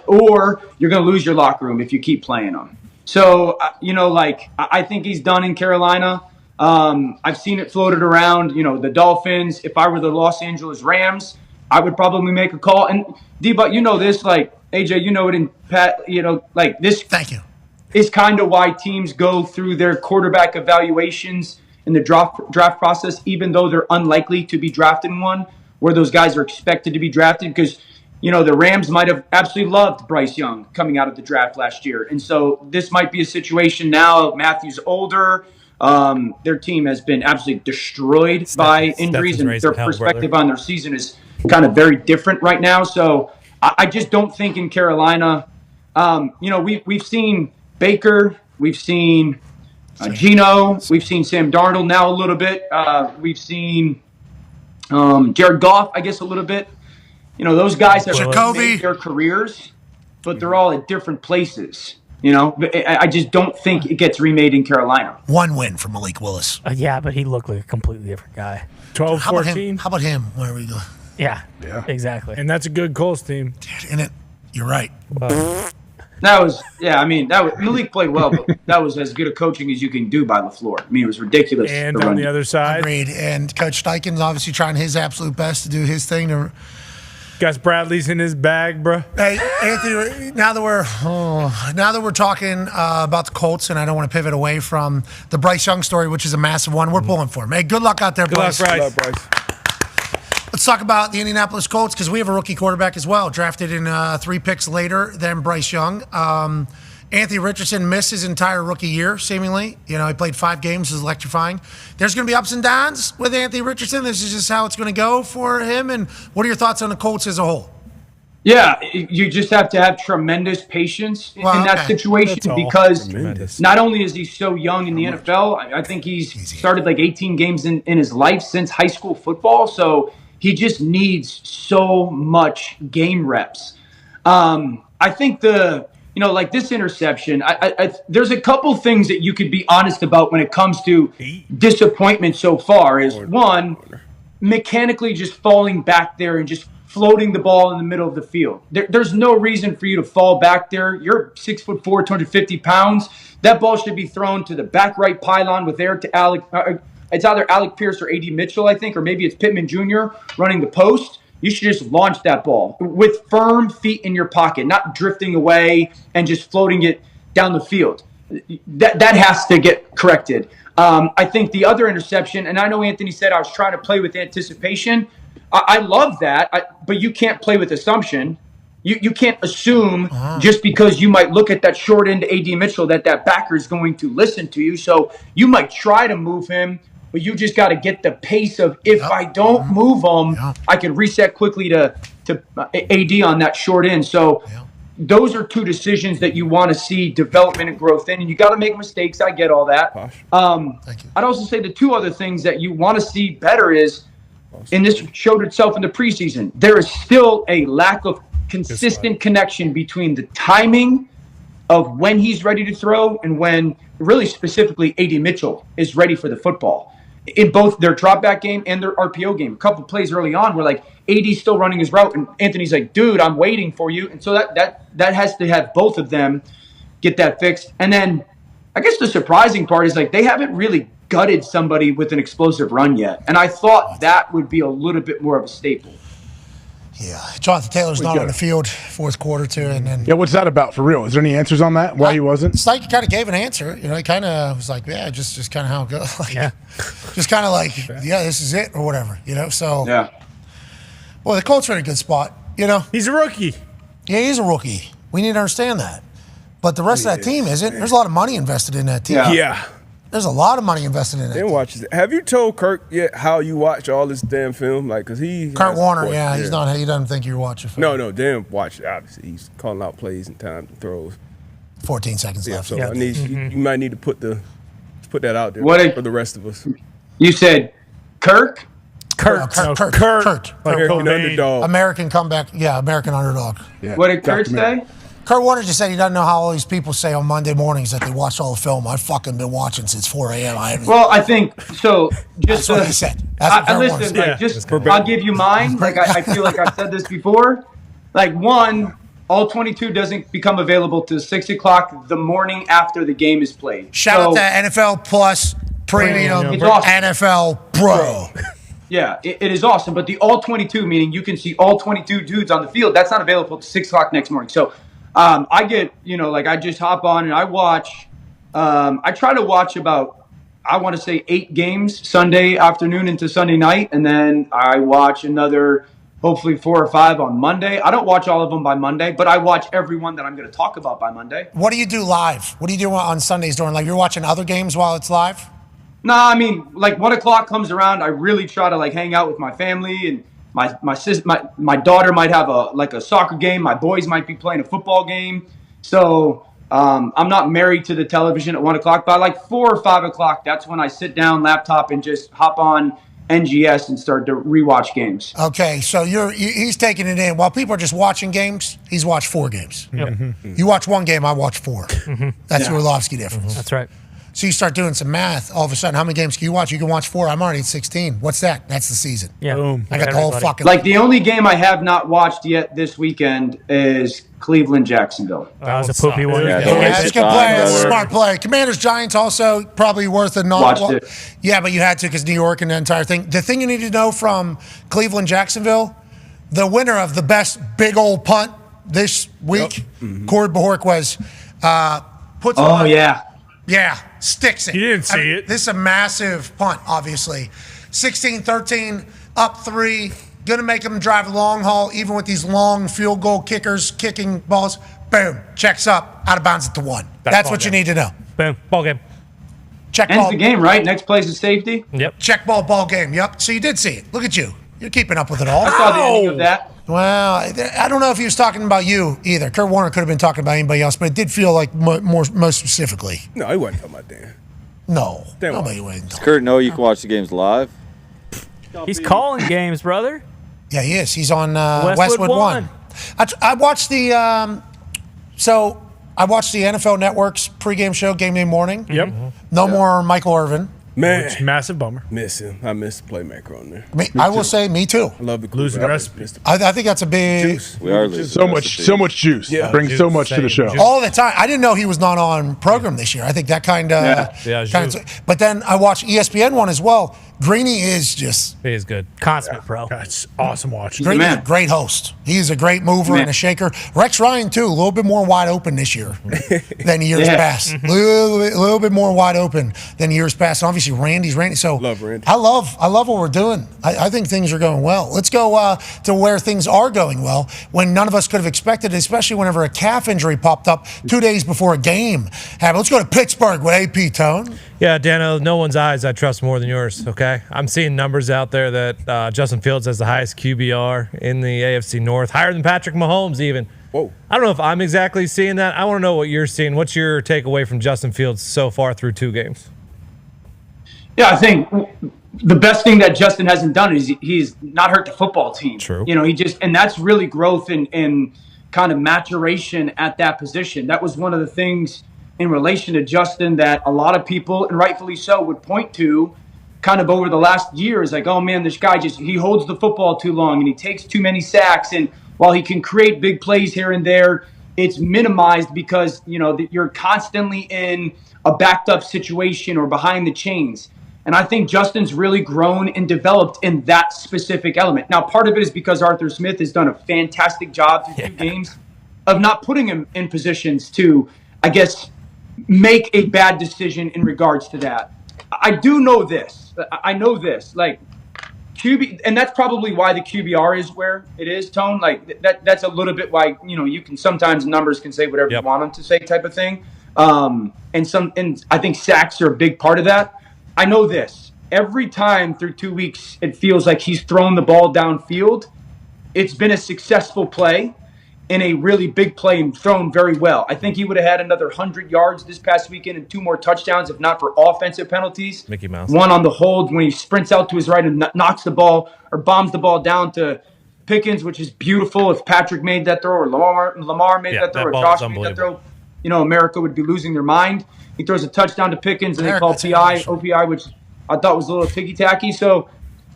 Or you're going to lose your locker room if you keep playing him. So, I think he's done in Carolina. I've seen it floated around, the Dolphins. If I were the Los Angeles Rams, I would probably make a call. And D-But, this, like, AJ, it in Pat, like this. Thank you. Is kind of why teams go through their quarterback evaluations in the draft process, even though they're unlikely to be drafted in one, where those guys are expected to be drafted. Because, the Rams might have absolutely loved Bryce Young coming out of the draft last year. And so this might be a situation now. Matthew's older. Their team has been absolutely destroyed by injuries, and their perspective on their season is kind of very different right now. So I just don't think in Carolina, we've seen Baker, we've seen Geno, we've seen Sam Darnold now a little bit. We've seen Jared Goff, I guess a little bit. You know, those guys have Jacoby. made their careers, but they're all at different places. You know, I just don't think it gets remade in Carolina. One win for Malik Willis. Yeah, but he looked like a completely different guy. 12, How about 14. him? How about him? Where we go? Yeah, exactly. And that's a good Colts team. And you're right. That was, Malik played well, but that was as good a coaching as you can do by LaFleur. I mean, it was ridiculous. And on the other side, agreed. And Coach Steichen's obviously trying his absolute best to do his thing. Gus Bradley's in his bag, bro. Hey, Anthony, now that we're talking about the Colts, and I don't want to pivot away from the Bryce Young story, which is a massive one, we're pulling for him. Hey, good luck out there, Bryce. Good luck, Bryce. Let's talk about the Indianapolis Colts because we have a rookie quarterback as well, drafted in 3 picks later than Bryce Young. Anthony Richardson missed his entire rookie year, seemingly. You know, he played 5 games, it was electrifying. There's going to be ups and downs with Anthony Richardson. This is just how it's going to go for him. And what are your thoughts on the Colts as a whole? Yeah, you just have to have tremendous patience in that situation because not only is he so young in the NFL, I think he's started like 18 games in his life since high school football, so he just needs so much game reps. I think like this interception, there's a couple things that you could be honest about when it comes to disappointment so far. Is one, mechanically just falling back there and just floating the ball in the middle of the field. There's no reason for you to fall back there. You're 6'4", 250 pounds. That ball should be thrown to the back right pylon with Eric to Alec. It's either Alec Pierce or A.D. Mitchell, I think, or maybe it's Pittman Jr. running the post. You should just launch that ball with firm feet in your pocket, not drifting away and just floating it down the field. That has to get corrected. I think the other interception, and I know Anthony said I was trying to play with anticipation. I love that, but you can't play with assumption. You can't assume just because you might look at that short end to A.D. Mitchell that backer is going to listen to you. So you might try to move him, but you just got to get the pace of if I don't move him, I can reset quickly to AD on that short end. So those are 2 decisions that you want to see development and growth in, and you got to make mistakes. I get all that. I'd also say the 2 other things that you want to see better is, and this showed itself in the preseason, there is still a lack of consistent connection between the timing of when he's ready to throw and when, really specifically, A.D. Mitchell is ready for the football. In both their drop back game and their RPO game, a couple plays early on where like AD's still running his route and Anthony's like, dude, I'm waiting for you. And so that has to have both of them get that fixed. And then I guess the surprising part is like they haven't really gutted somebody with an explosive run yet. And I thought that would be a little bit more of a staple. Yeah, Jonathan Taylor's not on the field fourth quarter too, and then what's that about for real? Is there any answers on that? Why he wasn't? Steichen kind of gave an answer. You know, he kind of was like, yeah, just kind of how it goes. Like, just kind of like, yeah, this is it or whatever. You know, so well, the Colts are in a good spot. You know, he's a rookie. Yeah, he's a rookie. We need to understand that. But the rest of that team isn't. There's a lot of money invested in that team. Yeah. There's a lot of money invested in it. Then watch it. Have you told Kirk yet how you watch all this damn film? Like, cause Kurt Warner, he's not. He doesn't think you're watching film. No, Dan watch it. Obviously, he's calling out plays and time throws. 14 seconds left. So I need you might need to put that out there for the rest of us. You said Kirk? Kurt. American underdog. American comeback. Yeah, American underdog. Yeah. What did Kurt say? Kurt Warner just said he doesn't know how all these people say on Monday mornings that they watched all the film. I've fucking been watching since 4 a.m. Well, I think so. Just that's what he said. That's what listen, like, I'll give you mine. Like I feel like I've said this before. Like one, all 22 doesn't become available to 6 o'clock the morning after the game is played. Shout out to NFL Plus Premium awesome. NFL Pro. Yeah, it is awesome. But the all 22, meaning you can see all 22 dudes on the field, that's not available to 6 o'clock next morning. So I get, like I just hop on and I watch. I try to watch about, I want to say 8 games Sunday afternoon into Sunday night. And then I watch another, hopefully 4 or 5 on Monday. I don't watch all of them by Monday, but I watch every one that I'm going to talk about by Monday. What do you do live? What do you do on Sundays during, like you're watching other games while it's live? Nah, I mean, like 1 o'clock comes around, I really try to like hang out with my family, and my daughter might have a soccer game. My boys might be playing a football game. So I'm not married to the television at 1 o'clock. By like 4 or 5 o'clock, that's when I sit down, laptop, and just hop on NGS and start to rewatch games. Okay, so he's taking it in. While people are just watching games, he's watched 4 games. You watch 1 game, I watch 4. That's the Orlovsky difference. That's right. So you start doing some math. All of a sudden, how many games can you watch? You can watch 4. I'm already at 16. What's that? That's the season. Yeah. Boom. I got the whole fucking. Like the only game I have not watched yet this weekend is Cleveland-Jacksonville. That was a poopy one. Yeah, that's a good play. That's a smart play. Commanders-Giants also probably worth a not. Watched it. Yeah, but you had to because New York and the entire thing. The thing you need to know from Cleveland-Jacksonville, the winner of the best big old punt this week, Corey Bojorquez, puts. Oh yeah. Yeah, sticks it. You didn't see it. This is a massive punt, obviously. 16-13, up 3. Going to make them drive a long haul, even with these long field goal kickers kicking balls. Boom, checks up, out of bounds at the 1. That's what you need to know. Boom, ball game. Check Ends ball. the game, right? Next place is safety. Yep. Check ball game. Yep. So you did see it. Look at you. You're keeping up with it all. I saw the ending of that. Well, I don't know if he was talking about you either. Kurt Warner could have been talking about anybody else, but it did feel like most specifically. No, he wasn't talking about Dan. No. Dan Nobody wasn't. Does Kurt know you can watch the games live? He's calling games, brother. Yeah, he is. He's on Westwood 1. I watched the I watched the NFL Network's pregame show, Game Day Morning. Yep. No more Michael Irvin. Man, Which, massive bummer. miss him. I miss the playmaker on there. I will say, me too. I love the Losing quarterback. recipe. I think that's a big Juice. We are losing So much juice. Yeah. Brings so much to the show. all the time. I didn't know he was not on program this year. I think that kind of. Yeah, but then I watched ESPN one as well. Greeny is just. He is good. Consummate pro. That's awesome watching. Greeny's a great host. He's a great mover and a shaker. Rex Ryan, too, a little bit more wide open this year than years past. A little bit more wide open than years past. And obviously, Randy. So Love Randy. I love what we're doing. I think things are going well. Let's go to where things are going well when none of us could have expected it, especially whenever a calf injury popped up 2 days before a game happened. Let's go to Pittsburgh with AP Tone. Yeah, Dano, no one's eyes I trust more than yours, okay? I'm seeing numbers out there that Justin Fields has the highest QBR in the AFC North, higher than Patrick Mahomes even. Whoa. I don't know if I'm exactly seeing that. I want to know what you're seeing. What's your takeaway from Justin Fields so far through 2 games? Yeah, I think the best thing that Justin hasn't done is he's not hurt the football team. True. You know, and that's really growth in kind of maturation at that position. That was one of the things in relation to Justin that a lot of people, and rightfully so, would point to kind of over the last year is like, oh man, this guy he holds the football too long and he takes too many sacks. And while he can create big plays here and there, it's minimized because, you know, you're constantly in a backed up situation or behind the chains. And I think Justin's really grown and developed in that specific element. Now, part of it is because Arthur Smith has done a fantastic job through 2 games of not putting him in positions to, I guess, make a bad decision in regards to that. I do know this. I know this. Like, QB, and that's probably why the QBR is where it is, Tone. Like, that's a little bit why, you know, you can sometimes numbers can say whatever you want them to say type of thing. And I think sacks are a big part of that. I know this. Every time through 2 weeks, it feels like he's thrown the ball downfield. It's been a successful play in a really big play and thrown very well. I think he would have had another 100 yards this past weekend and 2 more touchdowns, if not for offensive penalties. Mickey Mouse. One on the hold when he sprints out to his right and knocks the ball or bombs the ball down to Pickens, which is beautiful. If Patrick made that throw or Lamar made that throw or Josh made that throw, you know, America would be losing their mind. He throws a touchdown to Pickens and they call OPI, which I thought was a little ticky-tacky. So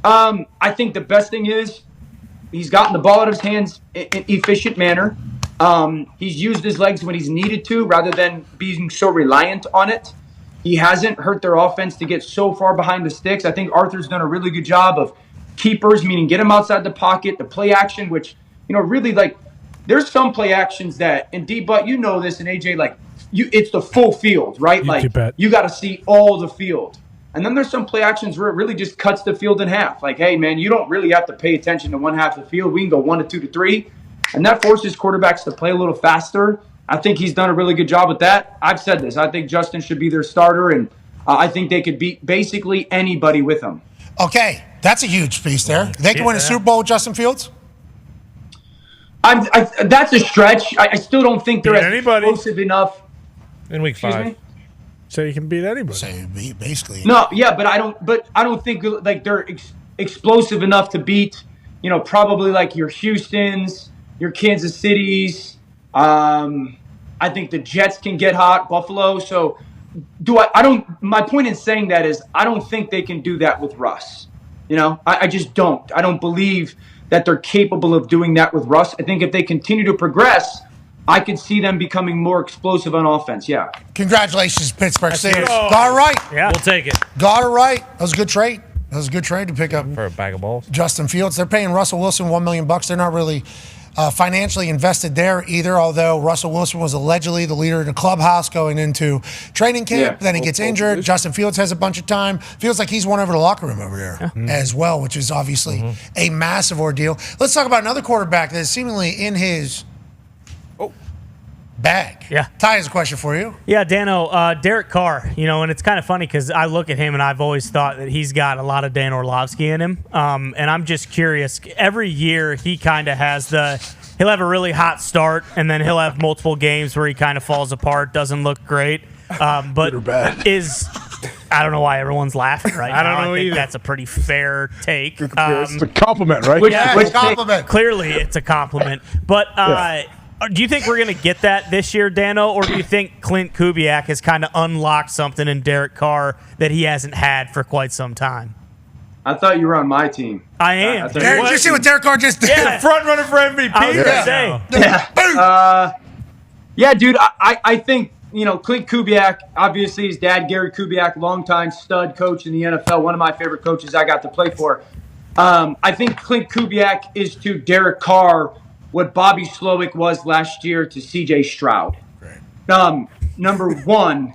I think the best thing is he's gotten the ball out of his hands in an efficient manner. He's used his legs when he's needed to rather than being so reliant on it. He hasn't hurt their offense to get so far behind the sticks. I think Arthur's done a really good job of keepers, meaning get him outside the pocket, the play action, which, you know, really, like, there's some play actions that, and D-Butt, you know this, and AJ, like, it's the full field, right? You got to see all the field. And then there's some play actions where it really just cuts the field in half. Like, hey, man, you don't really have to pay attention to one half of the field. We can go 1 to 2 to 3. And that forces quarterbacks to play a little faster. I think he's done a really good job with that. I've said this. I think Justin should be their starter, and I think they could beat basically anybody with him. Okay, that's a huge piece there. They can win a Super Bowl with Justin Fields? That's a stretch. I still don't think they're explosive enough. In week 5. So you can beat anybody. So basically. No, yeah, but I don't think like they're explosive enough to beat, probably like your Houstons, your Kansas Cities. I think the Jets can get hot, Buffalo. So my point in saying that is I don't think they can do that with Russ. I just don't. I don't believe that they're capable of doing that with Russ. I think if they continue to progress, I could see them becoming more explosive on offense. Yeah. Congratulations, Pittsburgh Steelers. Got it right. Yeah. We'll take it. Got it right. That was a good trade. That was a good trade to pick up for a bag of balls. Justin Fields. They're paying Russell Wilson $1 million. They're not really financially invested there either, although Russell Wilson was allegedly the leader in the clubhouse going into training camp. Then he gets injured. Justin Fields has a bunch of time. Feels like he's won over the locker room over there as well, which is obviously a massive ordeal. Let's talk about another quarterback that is seemingly in his bag. Yeah. Ty has a question for you. Yeah, Dano, Derek Carr, and it's kind of funny because I look at him and I've always thought that he's got a lot of Dan Orlovsky in him. And I'm just curious. Every year he kind of has he'll have a really hot start and then he'll have multiple games where he kind of falls apart, doesn't look great. But I don't know why everyone's laughing right now. I think that's a pretty fair take. It's a compliment, right? It's a compliment. Clearly it's a compliment. But do you think we're going to get that this year, Dano, or do you think Clint Kubiak has kind of unlocked something in Derek Carr that he hasn't had for quite some time? I thought you were on my team. I am. Did you see what Derek Carr just did? Yeah. Front runner for MVP. I was going to say. Yeah, dude, I think, Clint Kubiak, obviously his dad, Gary Kubiak, longtime stud coach in the NFL, one of my favorite coaches I got to play for. I think Clint Kubiak is to Derek Carr what Bobby Slowick was last year to C.J. Stroud. Number one,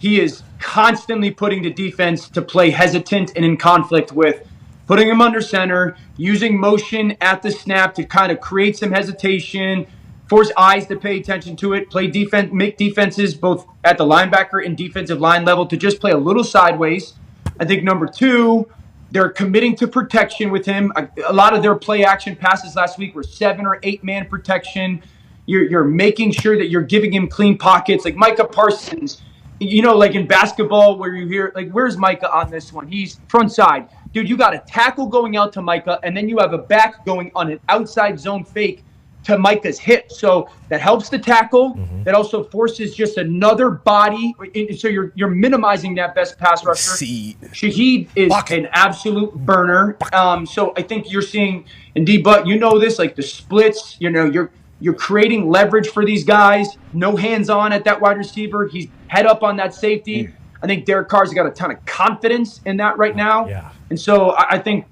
he is constantly putting the defense to play hesitant and in conflict with, putting him under center, using motion at the snap to kind of create some hesitation, force eyes to pay attention to it, play defense, make defenses both at the linebacker and defensive line level to just play a little sideways. I think number two, they're committing to protection with him. A lot of their play action passes last week were 7 or 8 man protection. You're making sure that you're giving him clean pockets. Like Micah Parsons, like in basketball where you hear, like, where's Micah on this one? He's front side. Dude, you got a tackle going out to Micah, and then you have a back going on an outside zone fake to Micah's hip. So that helps the tackle. That also forces just another body. So you're minimizing that best pass rusher. Shaheed is an absolute burner. So I think you're seeing, indeed, but this, like the splits, you're creating leverage for these guys. No hands on at that wide receiver. He's head up on that safety. I think Derek Carr's got a ton of confidence in that right now. Yeah. And so I think,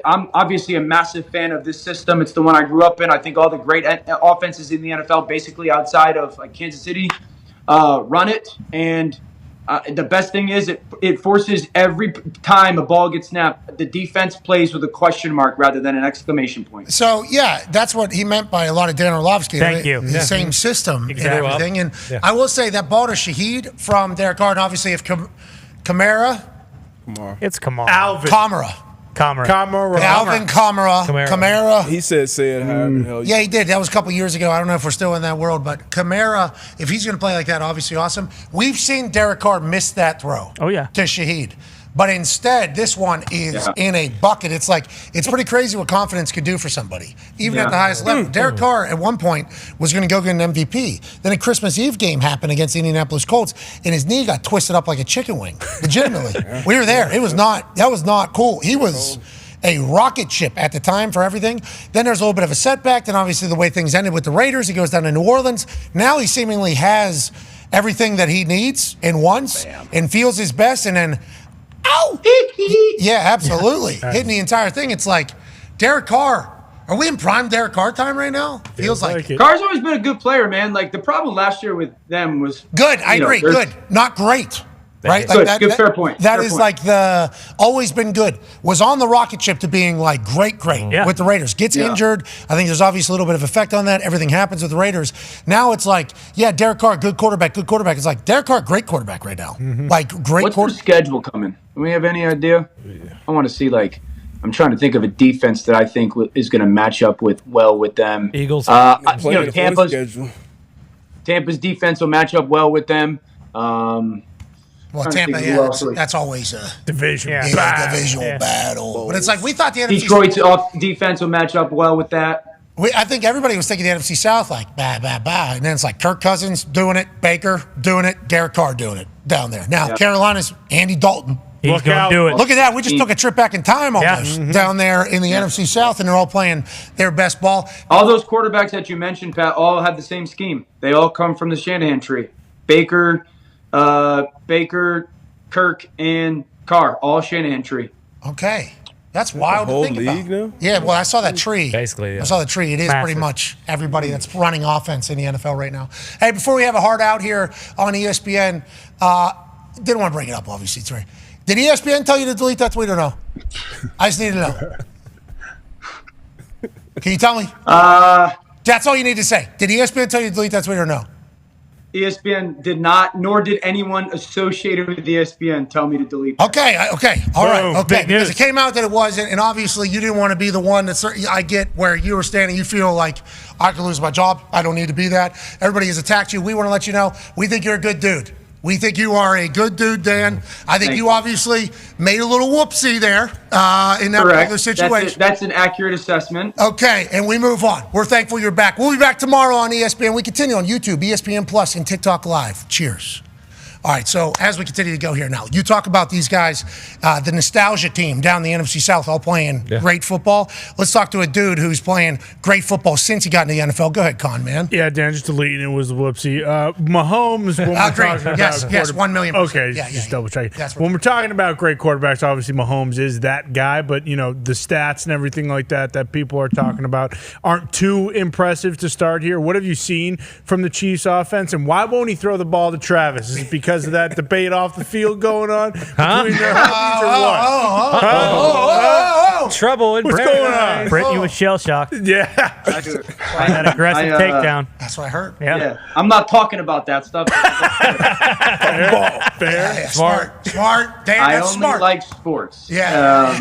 I'm obviously a massive fan of this system. It's the one I grew up in. I think all the great offenses in the NFL, basically outside of like Kansas City, run it. And the best thing is it forces every time a ball gets snapped, the defense plays with a question mark rather than an exclamation point. So, yeah, that's what he meant by a lot of Dan Orlovsky. Thank you. The same system Exactly. and everything. And I will say that ball to Shaheed from Derek Carr, and obviously if Kamara. It's Kamara. Alvin. Kamara. Alvin Kamara. He said it however the hell. Yeah, he did. That was a couple years ago. I don't know if we're still in that world, but Kamara, if he's going to play like that, obviously awesome. We've seen Derek Carr miss that throw to Shaheed. But instead, this one is in a bucket. It's pretty crazy what confidence could do for somebody, even at the highest level. Derek Carr, at one point, was going to go get an MVP. Then a Christmas Eve game happened against the Indianapolis Colts, and his knee got twisted up like a chicken wing. Legitimately. We were there. That was not cool. He was a rocket ship at the time for everything. Then there's a little bit of a setback. Then obviously the way things ended with the Raiders, he goes down to New Orleans. Now he seemingly has everything that he needs and wants and feels his best, and then yeah, absolutely. Hitting the entire thing. It's like, Derek Carr. Are we in prime Derek Carr time right now? Feels like it. Carr's always been a good player, man. Like, the problem last year with them was good. I agree. Good. Not great. Right? Good, good, fair point. That is like the always been good. Was on the rocket ship to being like great with the Raiders. Gets injured. I think there's obviously a little bit of effect on that. Everything happens with the Raiders. Now it's like, Derek Carr, good quarterback. It's like, Derek Carr, great quarterback right now. Like, great quarterback. What's the schedule coming? Do we have any idea? I want to see, like, I'm trying to think of a defense that I think is going to match up with them. Eagles. Tampa's defense will match up well with them. Well, Trying to Tampa, think who yeah, else was- that's always a divisional battle. But it's like we thought the NFC Detroit's off defense will match up well with that. I think everybody was thinking the NFC South like bah, bah, bah. And then it's like Kirk Cousins doing it, Baker doing it, Derek Carr doing it down there. Now, Carolina's Andy Dalton. He's going to do it. Look at that. We just took a trip back in time almost down there in the NFC South, and they're all playing their best ball. All those quarterbacks that you mentioned, Pat, all have the same scheme. They all come from the Shanahan tree. Baker, Kirk, and Carr, all Shanahan tree. Okay. That's wild to think about. Now? Yeah, well, I saw that tree. Basically, yeah. I saw the tree. It is pretty much everybody that's running offense in the NFL right now. Hey, before we have a hard out here on ESPN, didn't want to bring it up, obviously, Trey. Did ESPN tell you to delete that tweet or no? I just need to know. Can you tell me? That's all you need to say. Did ESPN tell you to delete that tweet or no? ESPN did not, nor did anyone associated with ESPN tell me to delete that. Okay, all right, okay. Because it came out that it wasn't, and obviously you didn't want to be the one that I get where you were standing. You feel like I could lose my job. I don't need to be that. Everybody has attacked you. We want to let you know we think you're a good dude. We think you are a good dude, Dan. I think you obviously made a little whoopsie there in that particular situation. That's an accurate assessment. Okay, and we move on. We're thankful you're back. We'll be back tomorrow on ESPN. We continue on YouTube, ESPN Plus, and TikTok Live. Cheers. All right, so as we continue to go here now, you talk about these guys, the nostalgia team down the NFC South all playing great football. Let's talk to a dude who's playing great football since he got into the NFL. Go ahead, Con, man. Yeah, Dan, just deleting it was a whoopsie. Mahomes, when we're talking about yes, 1 million %. Okay, just double checking. When we're talking about great quarterbacks, obviously Mahomes is that guy, but the stats and everything like that people are talking about aren't too impressive to start here. What have you seen from the Chiefs offense, and why won't he throw the ball to Travis? Is it because of that debate off the field going on between their hubbies or what? Trouble in What's going on? Brittany was shell shocked. Yeah. That aggressive takedown. That's what I heard. Yeah. I'm not talking about that stuff. Fair. Smart. Dan, I that's only smart. like sports. Yeah.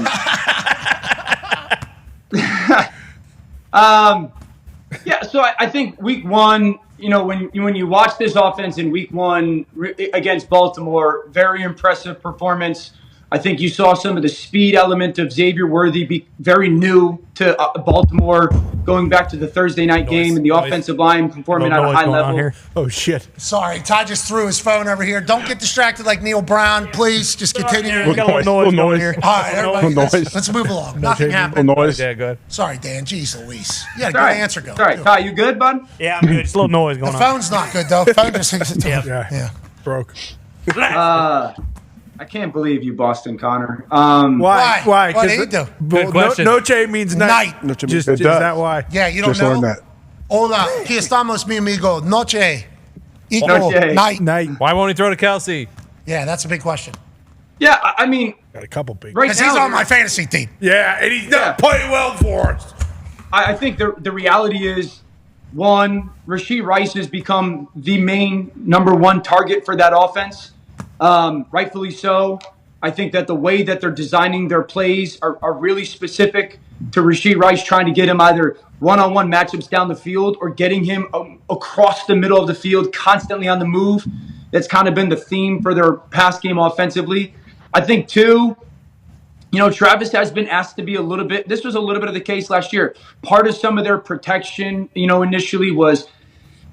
Yeah, so I think week one, when you watch this offense in week one against Baltimore, very impressive performance. I think you saw some of the speed element of Xavier Worthy be very new to Baltimore, going back to the Thursday night game, and the offensive line performing at a high level. Oh, shit. Sorry, Ty just threw his phone over here. Don't get distracted like Neil Brown. Please, just continue. We got a little noise going here. All right, everybody, let's move along. Nothing happened. Noise. Yeah, good. Sorry, Dan. Jeez Louise. You had a good answer going. All right, Ty, you good, bud? Yeah, I'm good. Just a little noise going The on. phone's not good, though. Phone just Yeah. Broke. I can't believe you, Boston Connor. Why? What did he do? Good question. Noche means night. Just is that why? Yeah, you don't Just know? learned that. Hola, aquí estamos, mi amigo. Noche. Equal Noche. night. Why won't he throw to Kelce? Yeah, that's a big question. Yeah, I mean, Got a couple big. right Because now he's on my fantasy team. Yeah, and he's not playing well for us. I think the reality is, one, Rashee Rice has become the main number one target for that offense. Rightfully so. I think that the way that they're designing their plays are really specific to Rashee Rice, trying to get him either one-on-one matchups down the field or getting him across the middle of the field, constantly on the move. That's kind of been the theme for their pass game offensively. I think, two, Travis has been asked to be this was a little bit of the case last year. Part of some of their protection, initially was,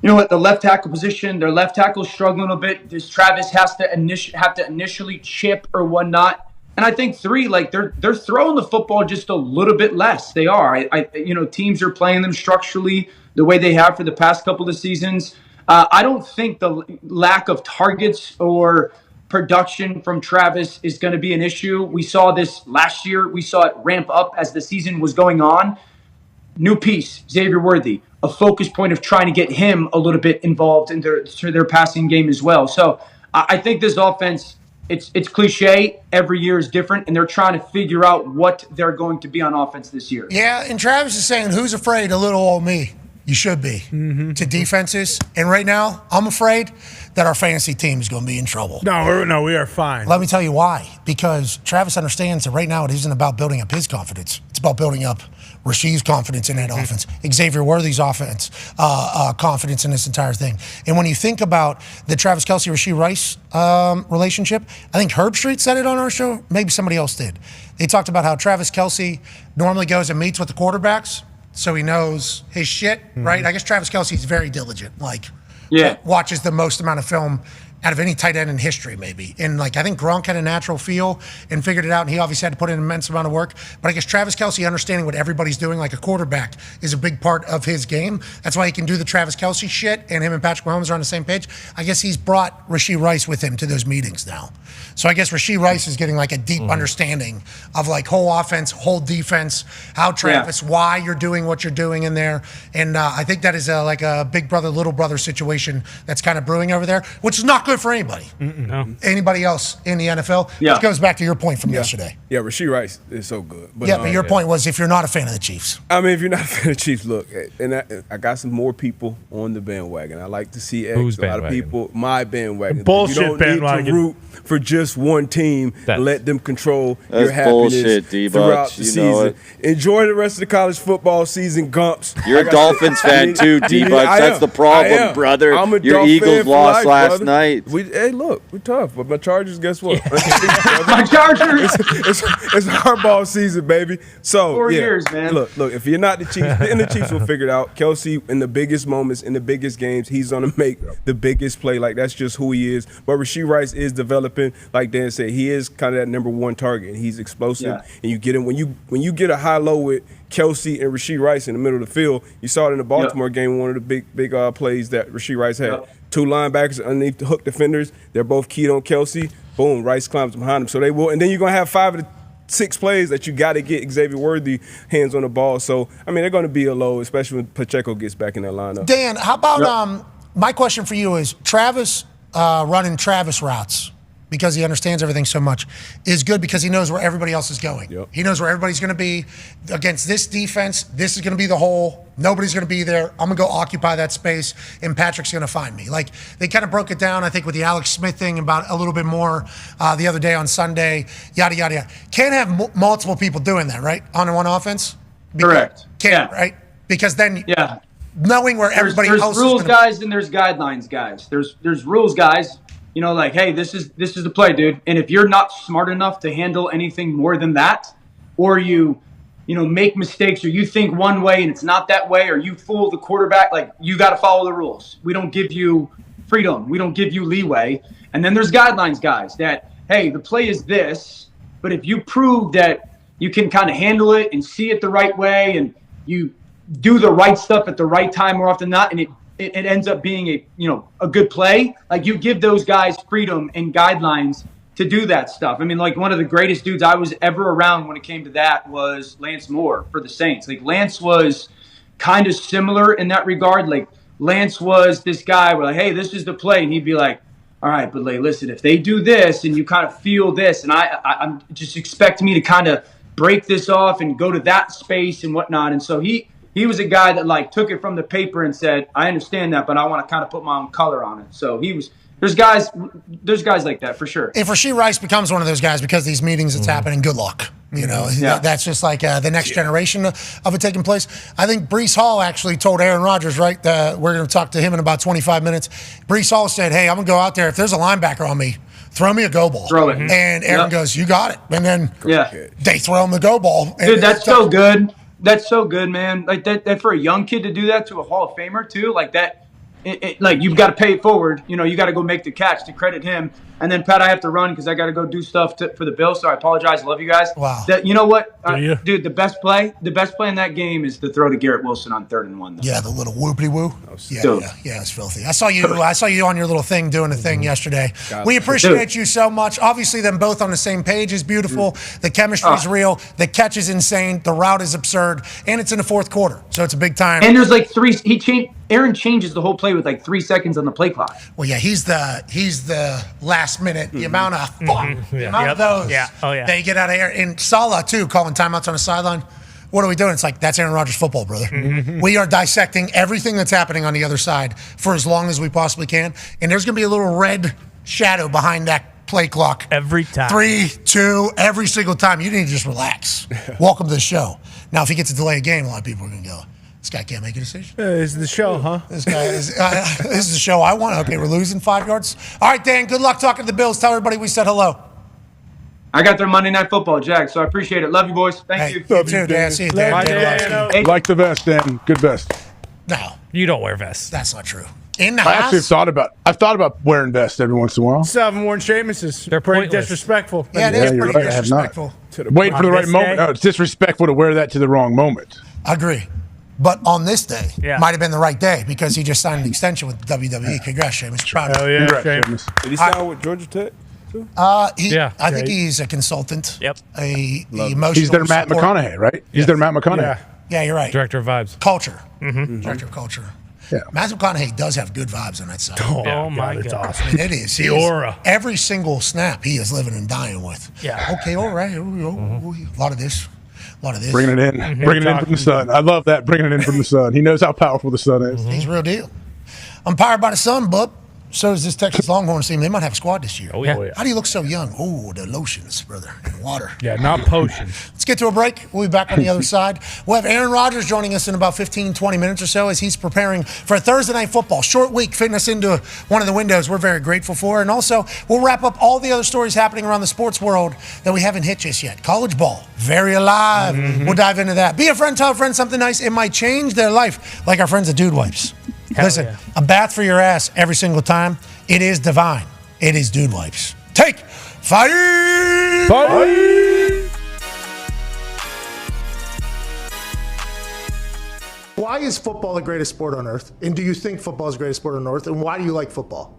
at the left tackle position, their left tackle struggling a bit. Does Travis have to initially chip or whatnot? And I think, three, they're throwing the football just a little bit less. They are. Teams are playing them structurally the way they have for the past couple of seasons. I don't think the lack of targets or production from Travis is going to be an issue. We saw this last year. We saw it ramp up as the season was going on. New piece, Xavier Worthy, a focus point of trying to get him a little bit involved in their passing game as well. So I think this offense, it's cliche. Every year is different, and they're trying to figure out what they're going to be on offense this year. Yeah, and Travis is saying, who's afraid of little old me? You should be to defenses. And right now, I'm afraid that our fantasy team is going to be in trouble. No, we are fine. Let me tell you why. Because Travis understands that right now it isn't about building up his confidence. It's about building up Rasheed's confidence in that offense, Xavier Worthy's offense, confidence in this entire thing. And when you think about the Travis Kelce, Rashee Rice relationship, I think Herb Street said it on our show. Maybe somebody else did. They talked about how Travis Kelce normally goes and meets with the quarterbacks, so he knows his shit, right? I guess Travis Kelce's very diligent, watches the most amount of film out of any tight end in history, maybe. And I think Gronk had a natural feel and figured it out, and he obviously had to put in an immense amount of work. But I guess Travis Kelce understanding what everybody's doing like a quarterback is a big part of his game. That's why he can do the Travis Kelce shit, and him and Patrick Mahomes are on the same page. I guess he's brought Rashee Rice with him to those meetings now. So I guess Rashee Rice is getting a deep understanding of whole offense, whole defense, how Travis, why you're doing what you're doing in there. And I think that is a big brother, little brother situation that's kind of brewing over there, which is not good for anybody. Anybody else in the NFL. Which goes back to your point from yesterday. Yeah, Rashee Rice is so good. But your point was if you're not a fan of the Chiefs. I mean, if you're not a fan of the Chiefs, look, and I got some more people on the bandwagon. I like to see X. Who's a lot of bandwagon? people, my bandwagon. Bullshit you don't bandwagon. need to root for just one team and let them control your That's happiness bullshit, D-Bucks. throughout the You know season. it. Enjoy the rest of the college football season, Gumps. You're a Dolphins fan too, D-Bucks. That's the problem, brother. I'm a Your Dolphin Eagles fan for lost life, last brother. night. Hey, look, we're tough, but my Chargers, guess what? My Chargers. It's hardball season, baby. So 4 years, man. Look, if you're not the Chiefs, then the Chiefs will figure it out. Kelce, in the biggest moments, in the biggest games, he's gonna make the biggest play. That's just who he is. But Rashee Rice is developing, like Dan said, he is kind of that number one target. And he's explosive, and you get him when you get a high low with Kelce and Rashee Rice in the middle of the field. You saw it in the Baltimore game, one of the big plays that Rashee Rice had. Two linebackers underneath the hook defenders. They're both keyed on Kelce. Boom, Rice climbs behind him. So they will, and then you're gonna have 5 of the 6 plays that you got to get Xavier Worthy hands on the ball. So I mean, they're going to be a low, especially when Pacheco gets back in that lineup. Dan, how about my question for you is Travis running Travis routes because he understands everything so much is good because he knows where everybody else is going. He knows where everybody's going to be against this defense. This is going to be the hole. Nobody's going to be there. I'm going to go occupy that space, and Patrick's going to find me. They kind of broke it down, I think, with the Alex Smith thing about a little bit more the other day on Sunday, yada, yada, yada. Can't have multiple people doing that, right, on one offense? Correct. Can't, right? Because then knowing where everybody there's else rules is gonna guys and there's guidelines guys. There's rules guys, hey, this is the play, dude. And if you're not smart enough to handle anything more than that, or you make mistakes, or you think one way and it's not that way, or you fool the quarterback, you got to follow the rules. We don't give you freedom. We don't give you leeway. And then there's guidelines guys that, hey, the play is this, but if you prove that you can kind of handle it and see it the right way and you do the right stuff at the right time more often than not, and it ends up being a good play, you give those guys freedom and guidelines to do that stuff. I mean, one of the greatest dudes I was ever around when it came to that was Lance Moore for the Saints. Lance was kind of similar in that regard. Lance was this guy where hey, this is the play. And he'd be like, all right, but listen, if they do this and you kind of feel this, and I'm just expect me to kind of break this off and go to that space and whatnot. And so he was a guy that took it from the paper and said, I understand that, but I want to kind of put my own color on it. So there's guys like that for sure. If Rashee Rice becomes one of those guys because of these meetings that's happening, good luck. That's just the next generation of it taking place. I think Breece Hall actually told Aaron Rodgers, right, that we're going to talk to him in about 25 minutes. Breece Hall said, hey, I'm going to go out there. If there's a linebacker on me, throw me a go ball. Throw it. And Aaron goes, you got it. And then they throw him the go ball. Dude, that's so good. That's so good, man. That for a young kid to do that to a Hall of Famer too, you've got to pay it forward. You got to go make the catch to credit him. And then, Pat, I have to run because I got to go do stuff for the Bills. So I apologize. I love you guys. Wow. You know what, dude? The best play in that game is the throw to Garrett Wilson on 3rd and 1. Though. Yeah, the little whoopity woo. Yeah, it's filthy. I saw you on your little thing doing the thing yesterday. We appreciate you so much. Obviously, them both on the same page is beautiful. The chemistry is real. The catch is insane. The route is absurd, and it's in the 4th quarter, so it's a big time. And there's 3. Aaron changes the whole play with 3 seconds on the play clock. Well, yeah, he's the last minute. The amount of the amount of those they get out of here. And Salah too, calling timeouts on the sideline. What are we doing? It's that's Aaron Rodgers football, brother. We are dissecting everything that's happening on the other side for as long as we possibly can. And there's going to be a little red shadow behind that play clock every time. 3, 2, every single time. You need to just relax. Welcome to the show. Now, if he gets a delay game, a lot of people are going to go, this guy can't make a decision. This is the show, huh? This guy is. This is the show I want. Okay, we're losing 5 yards. All right, Dan, good luck talking to the Bills. Tell everybody we said hello. I got their Monday Night Football, Jack, so I appreciate it. Love you, boys. Thank you. You too, Dan. See you, Dan. Like the vest, Dan. Good vest. No. You don't wear vests. That's not true. In the I actually house? I've thought about wearing vests every once in a while. Still haven't worn Sheamus's. They're pretty pointless. disrespectful. Yeah, it is you're pretty right, I have not. disrespectful. Waiting for the On right this moment. day? No, it's disrespectful to wear that to the wrong moment. I agree. But on this day, Yeah. might have been the right day because he just signed an extension with WWE. Congrats, Sheamus. Proud of Hell you. yeah, Congrats, Sheamus. Seamus. Did he sign with Georgia Tech? Too? I think he's a consultant. Yep. A emotional He's their Matt support. McConaughey, right? He's their Matt McConaughey. Yeah. Yeah, you're right. Director of vibes. Culture. Mm-hmm. Director of culture. Yeah. Matthew McConaughey does have good vibes on that side. Oh, my it's God. awesome. I mean, it is. The He is- aura. Every single snap he is living and dying with. Yeah. Okay, all right. Here we go. A lot of this. A lot of this. Bringing it in. Bringing it in from the sun. I love that. Bringing it in from the sun. He knows how powerful the sun is. He's real deal. I'm powered by the sun, bub. So does this Texas Longhorn team. They might have a squad this year. Oh, yeah. How do you look so young? Oh, the lotions, brother, and water. Yeah, not potions. Let's get to a break. We'll be back on the other side. We'll have Aaron Rodgers joining us in about 15, 20 minutes or so as he's preparing for a Thursday Night Football. Short week, fitting us into one of the windows we're very grateful for. And also, we'll wrap up all the other stories happening around the sports world that we haven't hit just yet. College ball, very alive. We'll dive into that. Be a friend, tell a friend something nice. It might change their life, like our friends at Dude Wipes. Listen, yeah. a bath for your ass every single time. It is divine. It is Dude Wipes. Take 5. Why is football the greatest sport on earth? And do you think football is the greatest sport on earth? And why do you like football?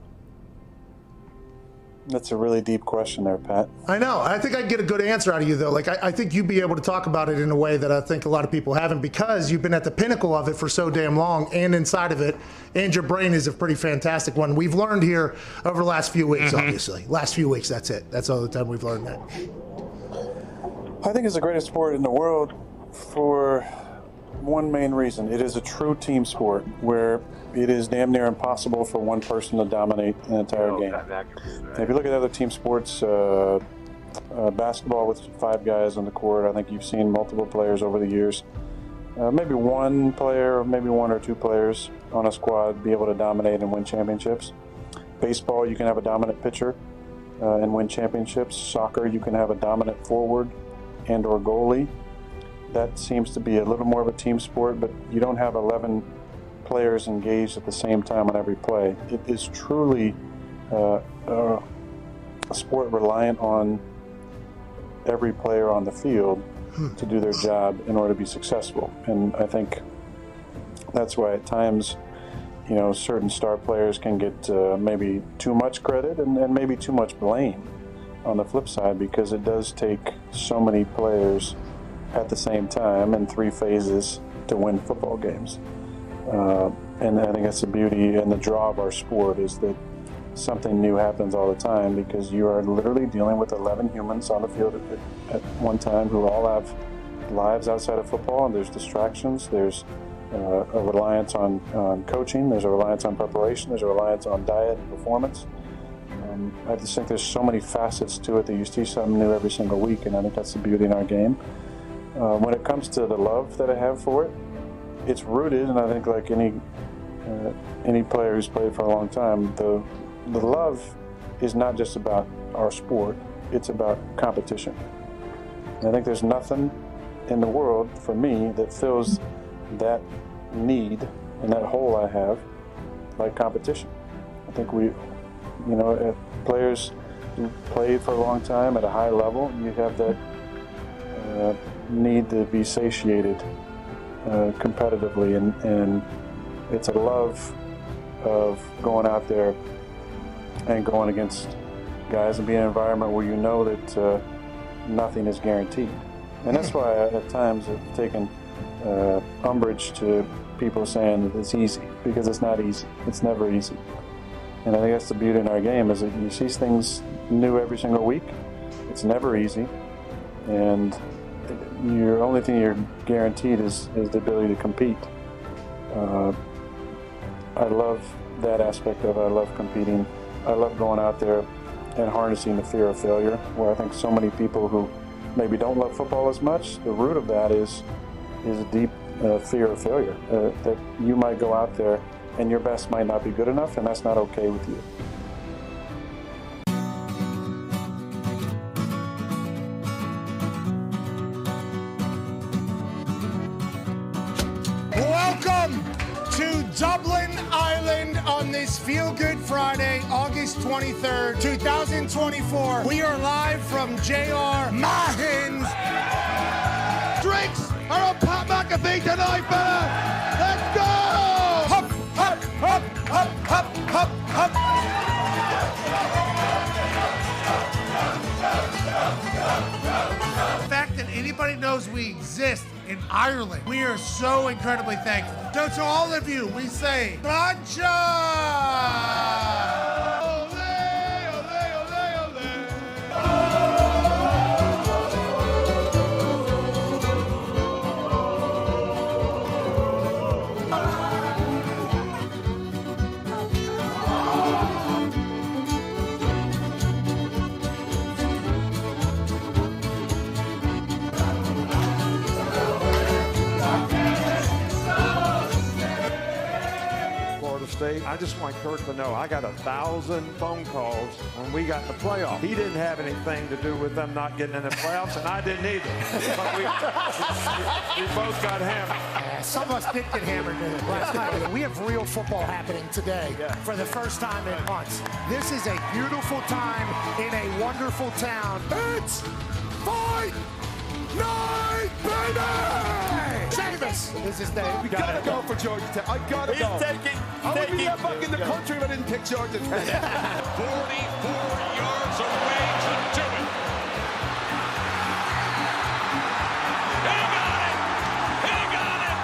That's a really deep question there, Pat. I know. I think I can get a good answer out of you, though. Like, I think you'd be able to talk about it in a way that I think a lot of people haven't because you've been at the pinnacle of it for so damn long and inside of it. And your brain is a pretty fantastic one. We've learned here over the last few weeks, obviously. Last few weeks, that's it. That's all the time we've learned that. I think it's the greatest sport in the world for one main reason. It is a true team sport where it is damn near impossible for one person to dominate an entire game. And if you look at other team sports, basketball with 5 guys on the court, I think you've seen multiple players over the years. Maybe one player, maybe 1 or 2 players on a squad be able to dominate and win championships. Baseball, you can have a dominant pitcher and win championships. Soccer, you can have a dominant forward and or goalie. That seems to be a little more of a team sport, but you don't have 11 players engaged at the same time on every play. It is truly a sport reliant on every player on the field to do their job in order to be successful. And I think that's why at times, you know, certain star players can get maybe too much credit and maybe too much blame on the flip side, because it does take so many players at the same time in 3 phases to win football games. And I think that's the beauty and the draw of our sport, is that something new happens all the time, because you are literally dealing with 11 humans on the field at one time who all have lives outside of football, and there's distractions, there's a reliance on coaching, there's a reliance on preparation, there's a reliance on diet and performance. I just think there's so many facets to it that you see something new every single week, and I think that's the beauty in our game. When it comes to the love that I have for it, it's rooted, and I think like any player who's played for a long time, the love is not just about our sport, it's about competition. And I think there's nothing in the world for me that fills that need and that hole I have like competition. I think players who play for a long time at a high level, you have that need to be satiated competitively, and it's a love of going out there and going against guys and being in an environment where you know that nothing is guaranteed. And that's why at times I've taken umbrage to people saying that it's easy, because it's not easy. It's never easy. And I think that's the beauty in our game, is that you see things new every single week. It's never easy. And your only thing you're guaranteed is the ability to compete. I love that aspect of it. I love competing. I love going out there and harnessing the fear of failure, where I think so many people who maybe don't love football as much, the root of that is is a deep fear of failure, that you might go out there and your best might not be good enough, and that's not okay with you. Welcome to Dublin, Ireland on this Feel Good Friday, August 23rd, 2024. We are live from J.R. Mahin's. Drinks are on Pat McAfee tonight, fella. Let's go! Hop, hop, hop, hop, hop, hop, hop. The fact that anybody knows we exist in Ireland, we are so incredibly thankful. So to all of you, we say, Gotcha! State. I just want Kirk to know I got 1,000 phone calls when we got in the playoffs. He didn't have anything to do with them not getting in the playoffs, and I didn't either. But we both got hammered. Some of us did get hammered last night. We have real football happening today for the first time in months. This is a beautiful time in a wonderful town. It's fight night, baby! Sheamus is his name. We gotta go for Georgia Tech. I gotta go. I wouldn't be back in the country if I didn't pick Georgia Tech. 44 yards away to do it. He got it! He got it!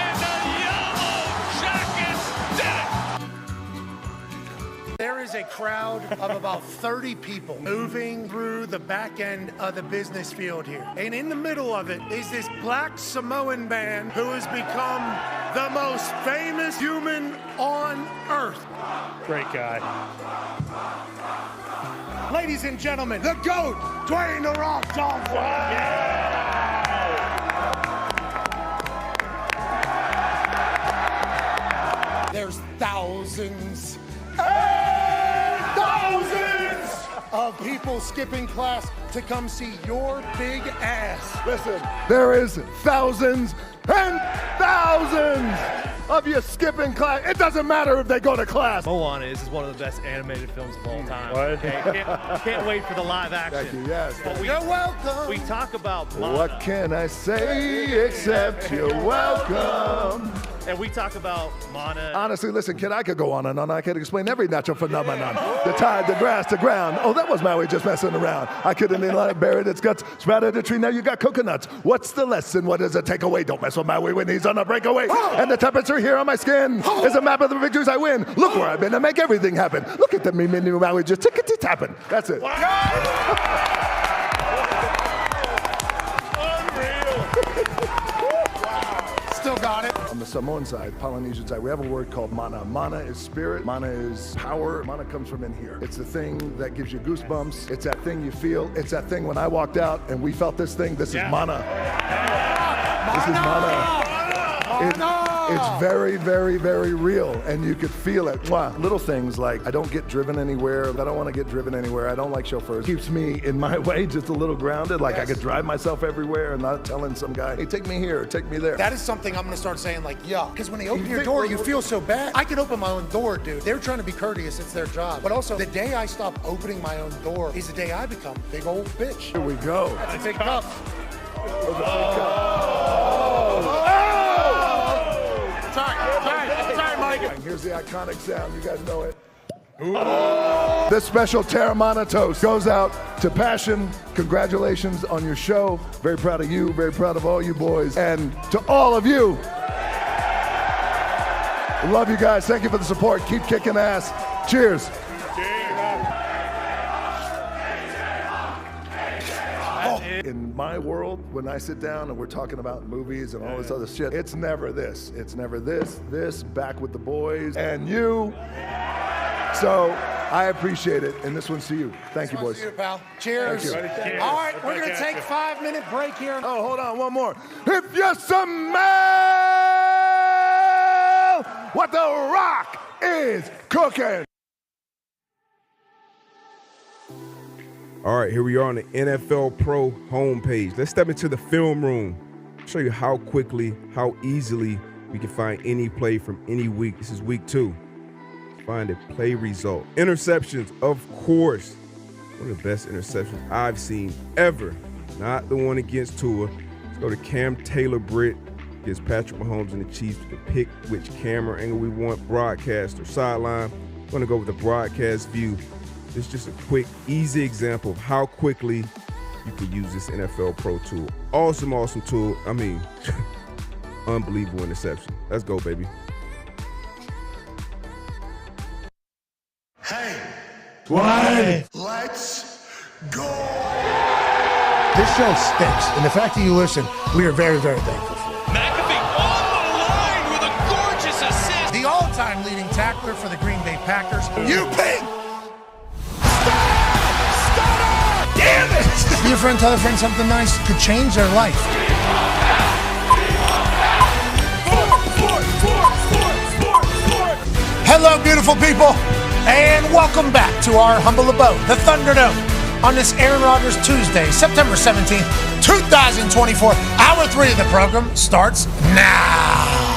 And the Yellow Jackets did it! There is a crowd of about 30 people moving through the back end of the business field here. And in the middle of it is this black Samoan man who has become the most famous human on earth. Great guy. Ladies and gentlemen, the GOAT, Dwayne "The Rock" Johnson. Yeah. There's thousands of people skipping class to come see your big ass. Listen, there is thousands and thousands of you skipping class. It doesn't matter if they go to class. Moana is one of the best animated films of all time. What? Okay, can't wait for the live action. Thank you, yes. But You're welcome. We talk about Moana. What can I say except you're welcome? And we talk about Moana. Honestly, listen, kid, I could go on and on. I could explain every natural phenomenon. The tide, the grass, the ground. Oh, that was Maui just messing around. I couldn't have buried its guts. Sprouted a tree, now you got coconuts. What's the lesson? What does it take away? Don't mess with Maui when he's on a breakaway. And the temperature here on my skin is a map of the victories I win. Look where I've been to make everything happen. Look at the me mini Maui just tickety-tapping. That's it. Still got it. On the Samoan side, Polynesian side, we have a word called mana. Mana is spirit. Mana is power. Mana comes from in here. It's the thing that gives you goosebumps. It's that thing you feel. It's that thing when I walked out and we felt this thing. This is mana. This is mana. It's very, very, very real, and you could feel it. Wow. Little things like I don't get driven anywhere. I don't want to get driven anywhere. I don't like chauffeurs. Keeps me in my way just a little grounded. Like I could drive myself everywhere and not telling some guy, hey, take me here, take me there. That is something I'm going to start saying like, yeah. Because when they open your door, you feel so bad. I can open my own door, dude. They're trying to be courteous. It's their job. But also, the day I stop opening my own door is the day I become a big old bitch. Here we go. That's a big cup. Sorry, Mike. And here's the iconic sound. You guys know it. This special Terramana toast goes out to Passion. Congratulations on your show. Very proud of you. Very proud of all you boys. And to all of you, love you guys. Thank you for the support. Keep kicking ass. Cheers. In my world, when I sit down and we're talking about movies and all this other shit, it's never this. It's never this, back with the boys, and you. So I appreciate it, and this one's to you. Thank you, boys. See you, pal. Cheers. Thank you. All right, we're going to take a 5-minute break here. Oh, hold on, one more. If you smell what The Rock is cooking. All right, here we are on the NFL Pro homepage. Let's step into the film room. Show you how quickly, how easily we can find any play from any week. This is week 2. Find a play result. Interceptions, of course. One of the best interceptions I've seen ever. Not the one against Tua. Let's go to Cam Taylor-Britt. Gives Patrick Mahomes and the Chiefs to pick which camera angle we want, broadcast or sideline. I'm going to go with the broadcast view. This is just a quick, easy example of how quickly you can use this NFL Pro tool. Awesome, awesome tool. I mean, unbelievable interception. Let's go, baby. Hey. Why? Let's go. This show stinks, and the fact that you listen, we are very, very thankful for it. McAfee on the line with a gorgeous assist. The all-time leading tackler for the Green Bay Packers, you pig! Damn it! Be a friend, tell a friend something nice could change their life. Hello, beautiful people, and welcome back to our humble abode, the Thunderdome, on this Aaron Rodgers Tuesday, September 17th, 2024. Hour 3 of the program starts now.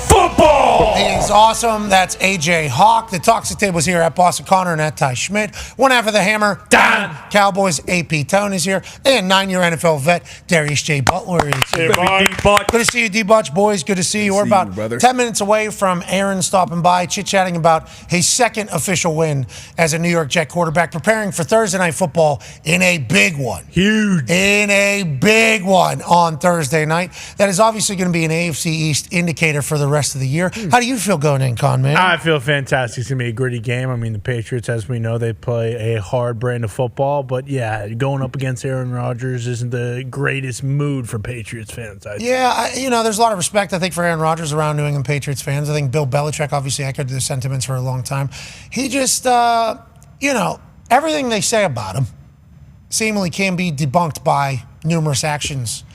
Football! He is awesome. That's AJ Hawk. The Toxic Table's here at Boston Connor and at Ty Schmidt. One half of the Hammer, Dahn. Cowboys, AP Tone is here. And 9-year NFL vet, Darius J. Butler is here. Good to see you, D-Butch. Boys, good to see you. We're about 10 minutes away from Aaron stopping by, chit-chatting about his second official win as a New York Jet quarterback, preparing for Thursday Night Football in a big one. Huge. In a big one on Thursday night. That is obviously going to be an AFC East indicator for the rest of the year. How do you feel going in, Con, man? I feel fantastic. It's going to be a gritty game. I mean, the Patriots, as we know, they play a hard brand of football. But, yeah, going up against Aaron Rodgers isn't the greatest mood for Patriots fans. There's a lot of respect, I think, for Aaron Rodgers around New England Patriots fans. I think Bill Belichick obviously echoed the sentiments for a long time. He just, everything they say about him seemingly can be debunked by numerous actions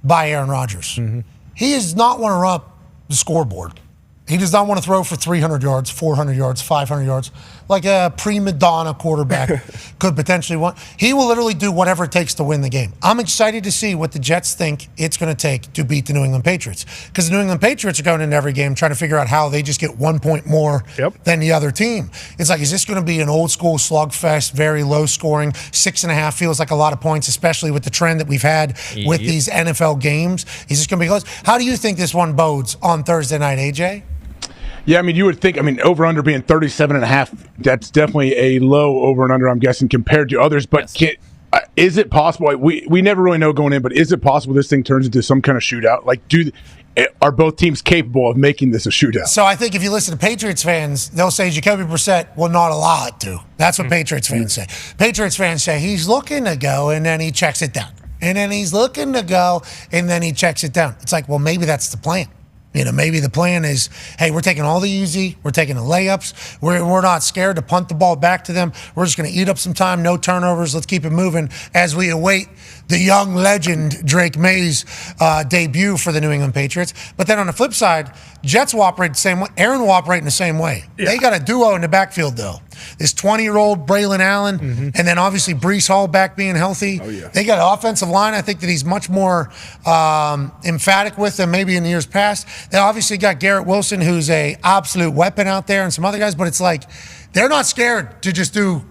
by Aaron Rodgers. Mm-hmm. He does not want to run up the scoreboard. He does not want to throw for 300 yards, 400 yards, 500 yards, like a prima donna quarterback could potentially want. He will literally do whatever it takes to win the game. I'm excited to see what the Jets think it's going to take to beat the New England Patriots. Because the New England Patriots are going into every game trying to figure out how they just get 1 point more than the other team. It's like, is this going to be an old school slugfest, very low scoring? 6.5 feels like a lot of points, especially with the trend that we've had with these NFL games. Is this going to be close? How do you think this one bodes on Thursday night, AJ? Yeah, I mean, you would think, over-under being 37.5, that's definitely a low over and under, I'm guessing, compared to others. But is it possible? We never really know going in, but is it possible this thing turns into some kind of shootout? Like, are both teams capable of making this a shootout? So I think if you listen to Patriots fans, they'll say Jacoby Brissett will not allow it to. That's what Patriots fans say. Patriots fans say he's looking to go, and then he checks it down. And then he's looking to go, and then he checks it down. It's like, well, maybe that's the plan. Maybe the plan is, hey, we're taking all the easy, we're taking the layups, we're not scared to punt the ball back to them. We're just going to eat up some time, no turnovers, let's keep it moving as we await the young legend Drake May's debut for the New England Patriots. But then on the flip side, Jets will operate the same way. Aaron will operate in the same way. Yeah. They got a duo in the backfield, though. This 20-year-old Braylon Allen, and then obviously Breece Hall back being healthy. Oh, yeah. They got an offensive line, I think, that he's much more emphatic with than maybe in the years past. They obviously got Garrett Wilson, who's a absolute weapon out there, and some other guys, but it's like they're not scared to just do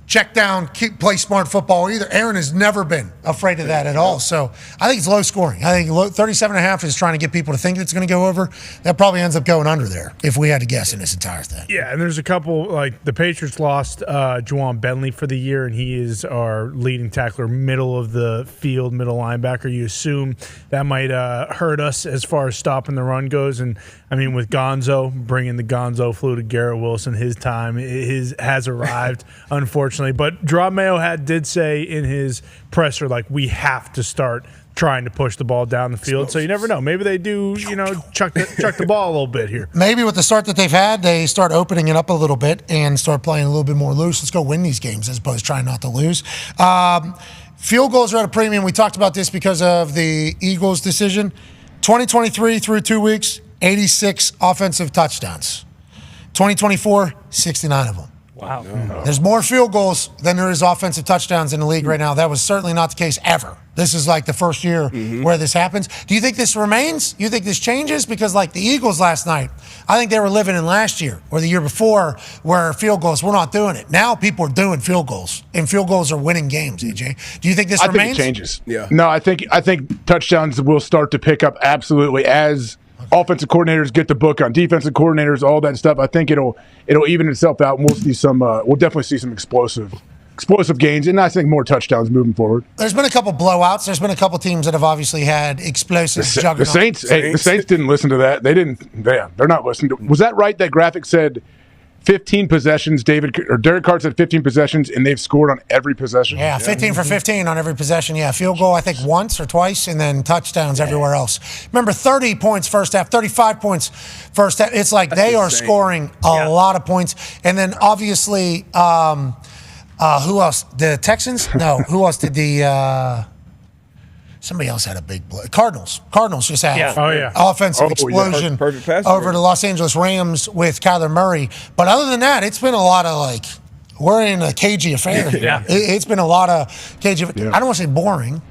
check down, play smart football either. Aaron has never been afraid of that at all. So I think it's low scoring. I think 37.5 is trying to get people to think it's going to go over. That probably ends up going under there if we had to guess in this entire thing. Yeah, and there's a couple, like the Patriots lost Juwan Bentley for the year, and he is our leading tackler, middle of the field, middle linebacker. You assume that might hurt us as far as stopping the run goes. And I mean, with Gonzo, bringing the Gonzo flu to Garrett Wilson, his time has arrived, unfortunately. But Rob Mayo did say in his presser, like, we have to start trying to push the ball down the field. So you never know. Maybe they do, chuck the ball a little bit here. Maybe with the start that they've had, they start opening it up a little bit and start playing a little bit more loose. Let's go win these games as opposed to trying not to lose. Field goals are at a premium. We talked about this because of the Eagles' decision. 2023 through 2 weeks, 86 offensive touchdowns. 2024, 69 of them. Wow. There's more field goals than there is offensive touchdowns in the league right now. That was certainly not the case ever. This is like the first year where this happens. Do you think this remains? You think this changes? Because like the Eagles last night, I think they were living in last year or the year before where field goals, we're not doing it. Now people are doing field goals, and field goals are winning games, AJ. Do you think this remains? I think it changes. Yeah. No, I think touchdowns will start to pick up absolutely as offensive coordinators get the book on defensive coordinators, all that stuff. I think it'll even itself out, and we'll see some. We'll definitely see some explosive gains, and I think more touchdowns moving forward. There's been a couple blowouts. There's been a couple teams that have obviously had explosive juggernauts. The Saints didn't listen to that. They didn't. They're not listening to. Was that right? That graphic said 15 possessions. Derek Carr said 15 possessions, and they've scored on every possession. Yeah, 15 for 15 on every possession. Yeah, field goal I think once or twice, and then touchdowns everywhere else. Remember, 30 points first half, 35 points first half. It's like they are scoring a lot of points, and then obviously, who else? The Texans? No, who else did the? Somebody else had a big blow. Cardinals just had offensive explosion perfect pass over the Los Angeles Rams with Kyler Murray. But other than that, it's been a lot of we're in a cagey affair here. It's been a lot of cagey. I don't want to say boring.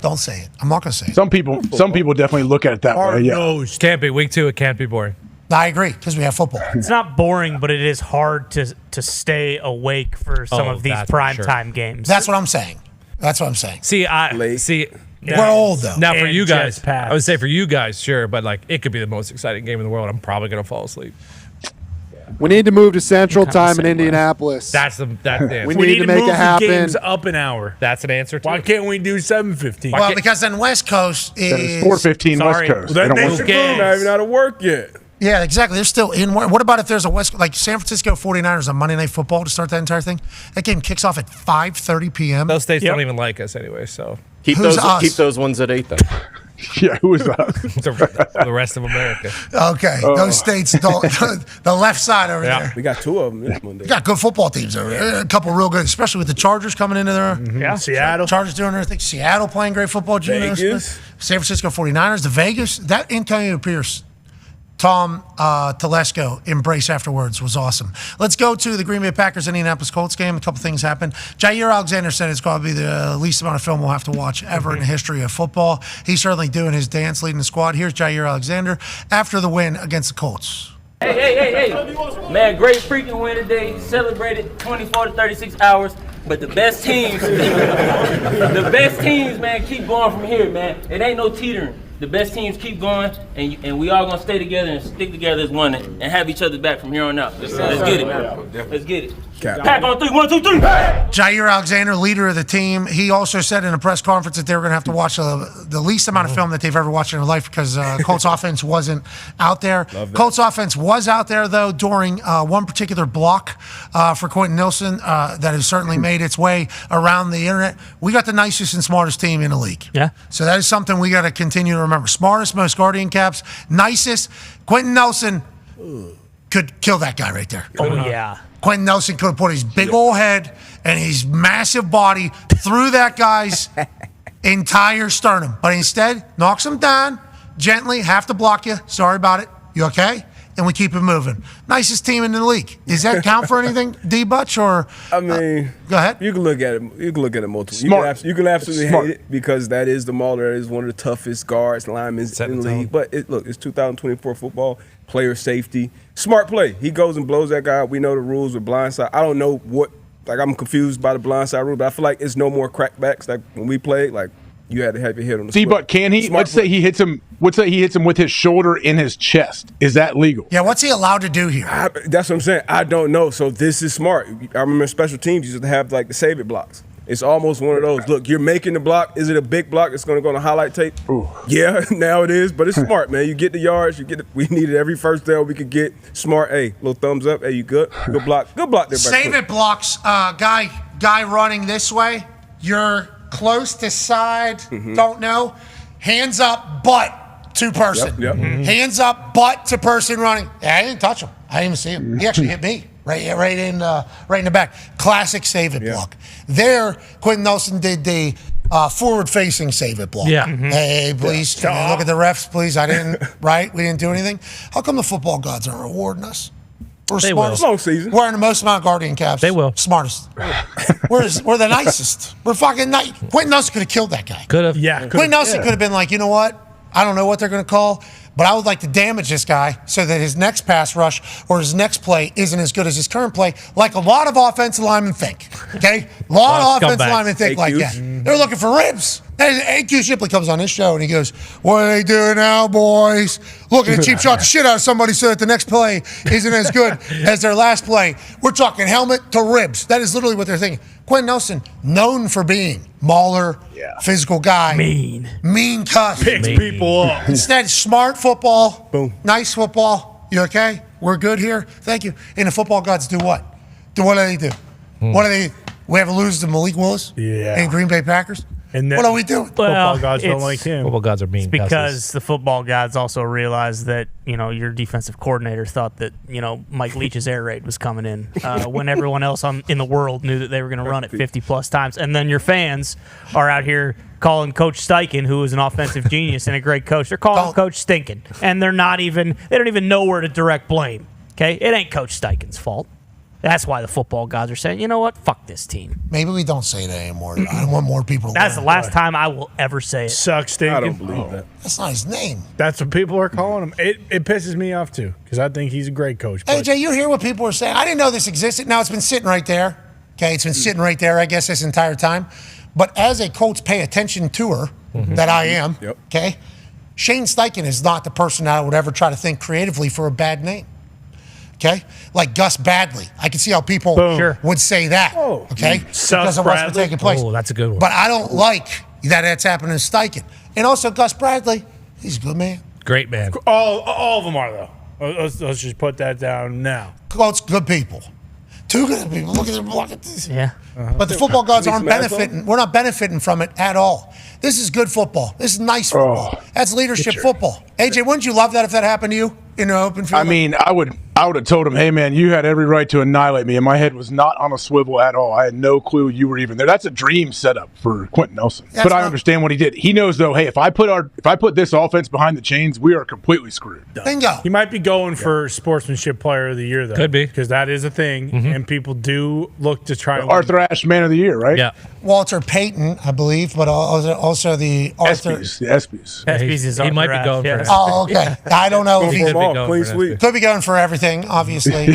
Don't say it. I'm not going to say it. Some people definitely look at it that way. Yeah. Can't be. Week 2, it can't be boring. I agree, because we have football. It's not boring, but it is hard to stay awake for some of these primetime games. That's what I'm saying. See, we're old, though. Now, for you guys, I would say for you guys, sure, but it could be the most exciting game in the world. I'm probably going to fall asleep. We need to move to Central Time in Indianapolis. That's the answer. We need to make it happen. The games up an hour. That's an answer. Why can't we do 7:15? Well, because then West Coast is 4:15 West Coast. Well, they should not even out of work yet. Yeah, exactly. They're still in. What about if there's a West, like San Francisco 49ers on Monday Night Football to start that entire thing? That game kicks off at 5:30 p.m. Those states don't even like us anyway, so keep those ones at 8 then. Yeah, who is that? The rest of America. Okay, those states don't. The left side over there. We got 2 of them this Monday. We got good football teams over there. A couple real good, especially with the Chargers coming into there. Yeah, Seattle. Chargers doing their thing. Seattle playing great football. Vegas. San Francisco 49ers. The Vegas. That Antonio Pierce. Tom Telesco embrace afterwards was awesome. Let's go to the Green Bay Packers Indianapolis Colts game. A couple things happened. Jair Alexander said it's going to be the least amount of film we'll have to watch ever in the history of football. He's certainly doing his dance leading the squad. Here's Jair Alexander after the win against the Colts. Hey. Man, great freaking win today. Celebrated 24 to 36 hours. But the best teams, man, keep going from here, man. It ain't no teetering. The best teams keep going, and we all gonna stay together and stick together as one and have each other's back from here on out. Let's get it, man. Let's get it. Pack on 3, 1, 2, 3. Jair Alexander, leader of the team, he also said in a press conference that they were going to have to watch the least amount of film that they've ever watched in their life because Colts offense wasn't out there. Colts offense was out there, though, during one particular block for Quentin Nelson that has certainly made its way around the internet. We got the nicest and smartest team in the league. Yeah. So that is something we got to continue to remember. Smartest, most guardian caps, nicest. Quentin Nelson could kill that guy right there. Oh, yeah. Quentin Nelson could have put his big old head and his massive body through that guy's entire sternum. But instead, knocks him down gently, have to block you. Sorry about it. You okay? And we keep it moving. Nicest team in the league. Does that count for anything, D-Butch? Or I mean, go ahead. You can look at it. You can look at it multiple. Smart. You can absolutely hate it because that is the Mauler. That is one of the toughest guards, linemen in the league. But it's 2024 football. Player safety, smart play. He goes and blows that guy out. We know the rules with blindside. I don't know what. I'm confused by the blindside rule, but I feel like it's no more crackbacks. Like when we played, you had to have your head on the. See, but can he? Let's say he hits him. Let's say he hits him with his shoulder in his chest. Is that legal? Yeah. What's he allowed to do here? That's what I'm saying. I don't know. So this is smart. I remember special teams used to have the save it blocks. It's almost one of those. Look, you're making the block. Is it a big block that's going to go on a highlight tape? Ooh. Yeah, now it is. But it's smart, man. You get the yards. We needed every first down we could get. Smart. Hey, little thumbs up. Hey, you good? Good block. Good block there. Save it blocks. Guy running this way. You're close to side, don't know. Hands up, butt to person. Yep. Hands up, butt to person running. Yeah, I didn't touch him. I didn't even see him. He actually hit me right in the back. Classic save it block. There, Quentin Nelson did the forward-facing save it block. Yeah. Hey, please, can you look at the refs, please? I didn't. Right? We didn't do anything. How come the football gods aren't rewarding us? We're They smartest. will. Long season. Wearing the most amount of Guardian caps. They will. Smartest. We're the nicest. We're fucking nice. Quentin Nelson could have killed that guy. Could have. Yeah. Quentin Nelson could have been like, you know what? I don't know what they're going to call, but I would like to damage this guy so that his next pass rush or his next play isn't as good as his current play, like a lot of offensive linemen think. Okay? A lot of offensive linemen think like that. They're looking for ribs. AQ Shipley comes on his show and he goes, what are they doing now, boys? Looking to cheap shot the shit out of somebody so that the next play isn't as good as their last play. We're talking helmet to ribs. That is literally what they're thinking. Quentin Nelson, known for being mauler, physical guy. Mean cuss. Picks people up. Instead, smart football. Boom. Nice football. You okay? We're good here. Thank you. And the football gods do what? What do they do? What do they? We have to lose to Malik Willis and Green Bay Packers. And what are we doing? Football gods don't like him. Football gods are mean. It's because the football gods also realized that, your defensive coordinator thought that, Mike Leach's air raid was coming in when everyone else in the world knew that they were going to run it 50-plus times. And then your fans are out here calling Coach Steichen, who is an offensive genius and a great coach, they're calling Coach Stinking. And they don't even know where to direct blame. Okay? It ain't Coach Steichen's fault. That's why the football gods are saying, you know what? Fuck this team. Maybe we don't say that anymore. I don't want more people to That's learn. the last time I will ever say it. Sucks, Stinking. I don't believe that. That's not his name. That's what people are calling him. It pisses me off, too, because I think he's a great coach. But AJ, you hear what people are saying? I didn't know this existed. Now it's been sitting right there. Okay, it's been sitting right there, I guess, this entire time. But as a Colts pay attention tour that I am, okay, Shane Steichen is not the person that I would ever try to think creatively for a bad name. Okay? Like Gus Badley. I can see how people would say that. Okay? Because of what's been taking place. Oh, that's a good one. But I don't like that that's happening to Steichen. And also Gus Bradley, he's a good man. Great man. all of them are, though. Let's just put that down now. Colts, good people. Two good people. Look at this. Yeah. But the football gods aren't benefiting. We're not benefiting from it at all. This is good football. This is nice football. That's leadership football. AJ, wouldn't you love that if that happened to you in an open field? I mean, I would have told him, hey, man, you had every right to annihilate me, and my head was not on a swivel at all. I had no clue you were even there. That's a dream setup for Quentin Nelson. But I understand what he did. He knows, though, hey, if I put this offense behind the chains, we are completely screwed. Bingo. He might be going for Sportsmanship Player of the Year, though. Could be. Because that is a thing, and people do look to try and Arthur Ashe Man of the Year, right? Yeah. Walter Payton, I believe, but also the Arthur. ESPYs. ESPYs is he might be Arthur going Ashe, for Oh, okay. I don't know if he's Could be going for everything, obviously.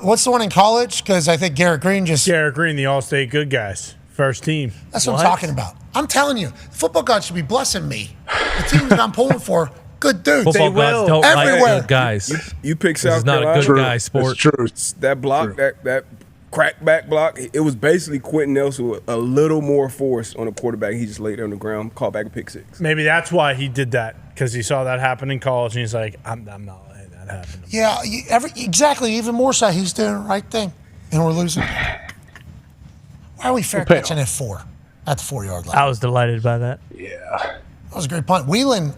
What's the one in college? Because I think Garrett Green, the All-State Good Guys, first team. That's what I'm talking about. I'm telling you, the football gods should be blessing me. The team that I'm pulling for, good dudes. Football gods don't everywhere. like good guys. You pick South This is not Carolina. a good guy sport. It's true. That block, that crackback block, it was basically Quentin Nelson with a little more force on the quarterback. He just laid there on the ground, called back a pick six. Maybe that's why he did that, because he saw that happen in college, and he's like, I'm not letting that happen. Yeah, exactly. Even more so, he's doing the right thing, and we're losing. Why are we fair catching at 4 at the 4-yard line? I was delighted by that. Yeah. That was a great punt. Whelan,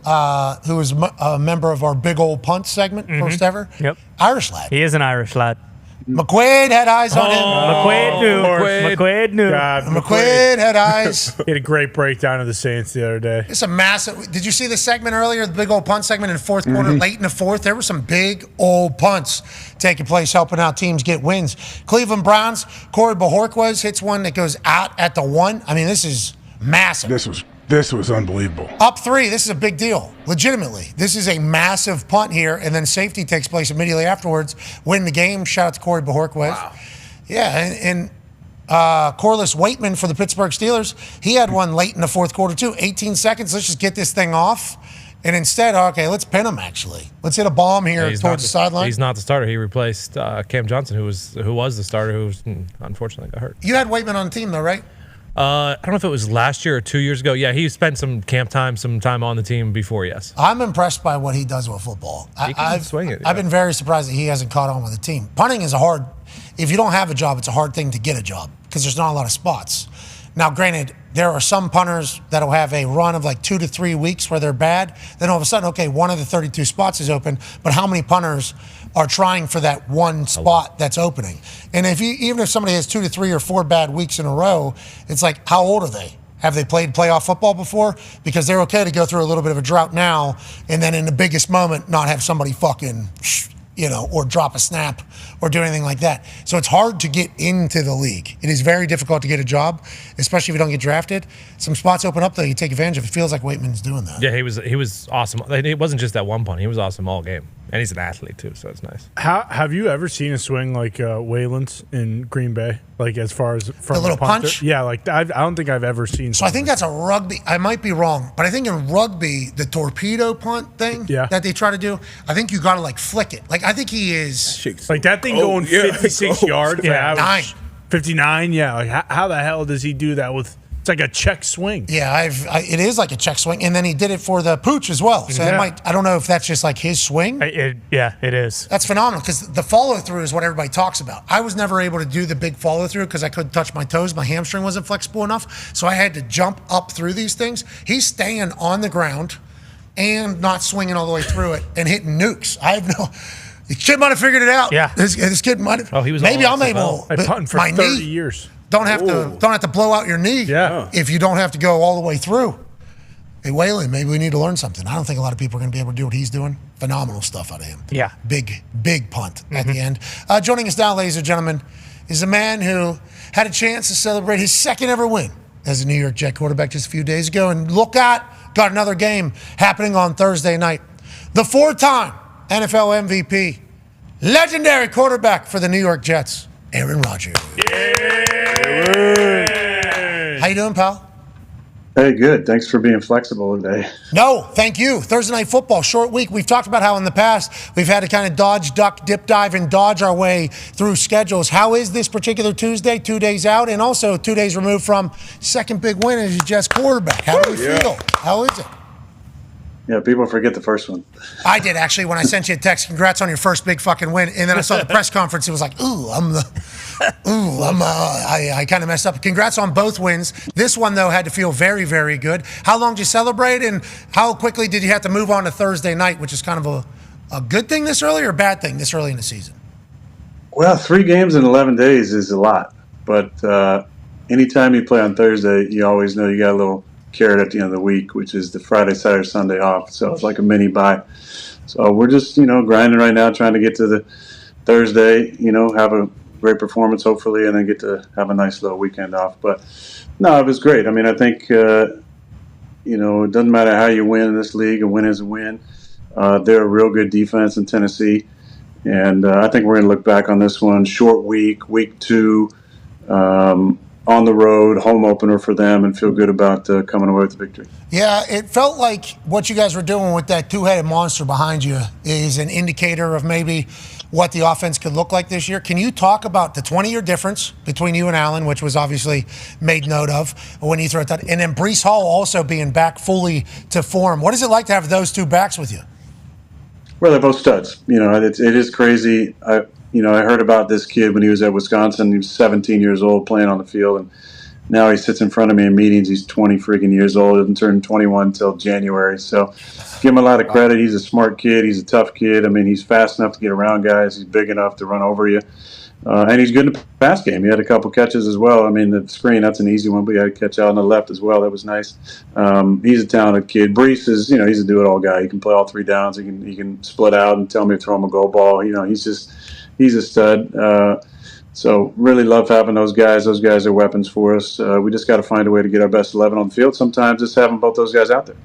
who was a member of our big old punt segment, first ever. Yep. Irish lad. He is an Irish lad. McQuaid had eyes on him. McQuaid knew. God, McQuaid had eyes. He had a great breakdown of the Saints the other day. It's a massive. Did you see the segment earlier, the big old punt segment in the fourth quarter, late in the fourth? There were some big old punts taking place, helping out teams get wins. Cleveland Browns, Corey Bojorquez hits one that goes out at the 1. I mean, this is massive. This was unbelievable. Up 3, this is a big deal. Legitimately. This is a massive punt here, and then safety takes place immediately afterwards. Win the game. Shout out to Corey Bojorquez. Wow. Yeah, and Corliss Waitman for the Pittsburgh Steelers, he had one late in the fourth quarter too. 18 seconds, let's just get this thing off. And instead, okay, let's pin him actually. Let's hit a bomb here towards the sideline. He's not the starter. He replaced Cam Johnson, who was the starter, who unfortunately got hurt. You had Waitman on the team though, right? I don't know if it was last year or 2 years ago. Yeah, he spent some camp time, some time on the team before, yes. I'm impressed by what he does with football. He can swing it. I've been very surprised that he hasn't caught on with the team. Punting is if you don't have a job, it's a hard thing to get a job because there's not a lot of spots. Now, granted, there are some punters that'll have a run of like 2 to 3 weeks where they're bad. Then all of a sudden, okay, one of the 32 spots is open, but how many punters are trying for that one spot that's opening? And even if somebody has 2 to 3 or 4 bad weeks in a row, it's like, how old are they? Have they played playoff football before? Because they're okay to go through a little bit of a drought now, and then in the biggest moment, not have somebody fucking, or drop a snap or do anything like that. So it's hard to get into the league. It is very difficult to get a job, especially if you don't get drafted. Some spots open up, though, you take advantage of. It feels like Waitman's doing that. Yeah, he was awesome. It wasn't just that one punt. He was awesome all game. And he's an athlete, too, so it's nice. Have you ever seen a swing like Wayland's in Green Bay? Like, as far as from the little punch? Yeah, like, I don't think I've ever seen. So I think that's a rugby. I might be wrong, but I think in rugby, the torpedo punt thing that they try to do, I think you got to, like, flick it. Like, I think he is. Like, that thing going 56 yards. Yeah, 59, yeah. Like, how the hell does he do that with... It's like a check swing. Yeah, it is like a check swing, and then he did it for the pooch as well. So I don't know if that's just like his swing. It is. That's phenomenal because the follow through is what everybody talks about. I was never able to do the big follow through because I couldn't touch my toes. My hamstring wasn't flexible enough, so I had to jump up through these things. He's staying on the ground and not swinging all the way through it and hitting nukes. The kid might have figured it out. Yeah, this kid might have. Oh, he was. Maybe I'm able. I punted for 30 years. Don't have to blow out your knee if you don't have to go all the way through. Hey, Waylon, maybe we need to learn something. I don't think a lot of people are going to be able to do what he's doing. Phenomenal stuff out of him. Yeah. Big punt at the end. Joining us now, ladies and gentlemen, is a man who had a chance to celebrate his second ever win as a New York Jet quarterback just a few days ago. And got another game happening on Thursday night. The 4-time NFL MVP, legendary quarterback for the New York Jets, Aaron Rodgers. How you doing, pal? Hey, good. Thanks for being flexible today. No, thank you. Thursday Night Football, short week. We've talked about how in the past we've had to kind of dodge, duck, dip, dive, and dodge our way through schedules. How is this particular Tuesday, 2 days out, and also 2 days removed from second big win as your Jets quarterback? How do we feel? How is it? Yeah, people forget the first one. I did, actually, when I sent you a text, congrats on your first big fucking win. And then I saw the press conference. It was like, I kind of messed up. Congrats on both wins. This one, though, had to feel very, very good. How long did you celebrate, and how quickly did you have to move on to Thursday night, which is kind of a good thing this early or a bad thing this early in the season? Well, 3 games in 11 days is a lot. But anytime you play on Thursday, you always know you got a little carrot at the end of the week, which is the Friday, Saturday, Sunday off. So it's like a mini bye. So we're just, grinding right now, trying to get to the Thursday, have a great performance, hopefully, and then get to have a nice little weekend off. But no, it was great. I mean, I think, it doesn't matter how you win in this league. A win is a win. They're a real good defense in Tennessee. And I think we're going to look back on this one, short week 2, on the road, home opener for them, and feel good about coming away with the victory. Yeah, it felt like what you guys were doing with that two-headed monster behind you is an indicator of maybe what the offense could look like this year. Can you talk about the 20-year difference between you and Allen, which was obviously made note of when you threw it that, and then Breece Hall also being back fully to form? What is it like to have those two backs with you? Well, they're both studs. It is crazy. I heard about this kid when he was at Wisconsin. He was 17 years old playing on the field, and now he sits in front of me in meetings. He's 20 freaking years old. Doesn't turn 21 until January. So give him a lot of credit. He's a smart kid. He's a tough kid. I mean, he's fast enough to get around guys. He's big enough to run over you. And he's good in the pass game. He had a couple catches as well. I mean, the screen, that's an easy one, but he had a catch out on the left as well. That was nice. He's a talented kid. Breece is, he's a do-it-all guy. He can play all 3 downs. He can split out and tell me to throw him a go ball. He's a stud. So really love having those guys. Those guys are weapons for us. We just got to find a way to get our best 11 on the field. Sometimes just having both those guys out there.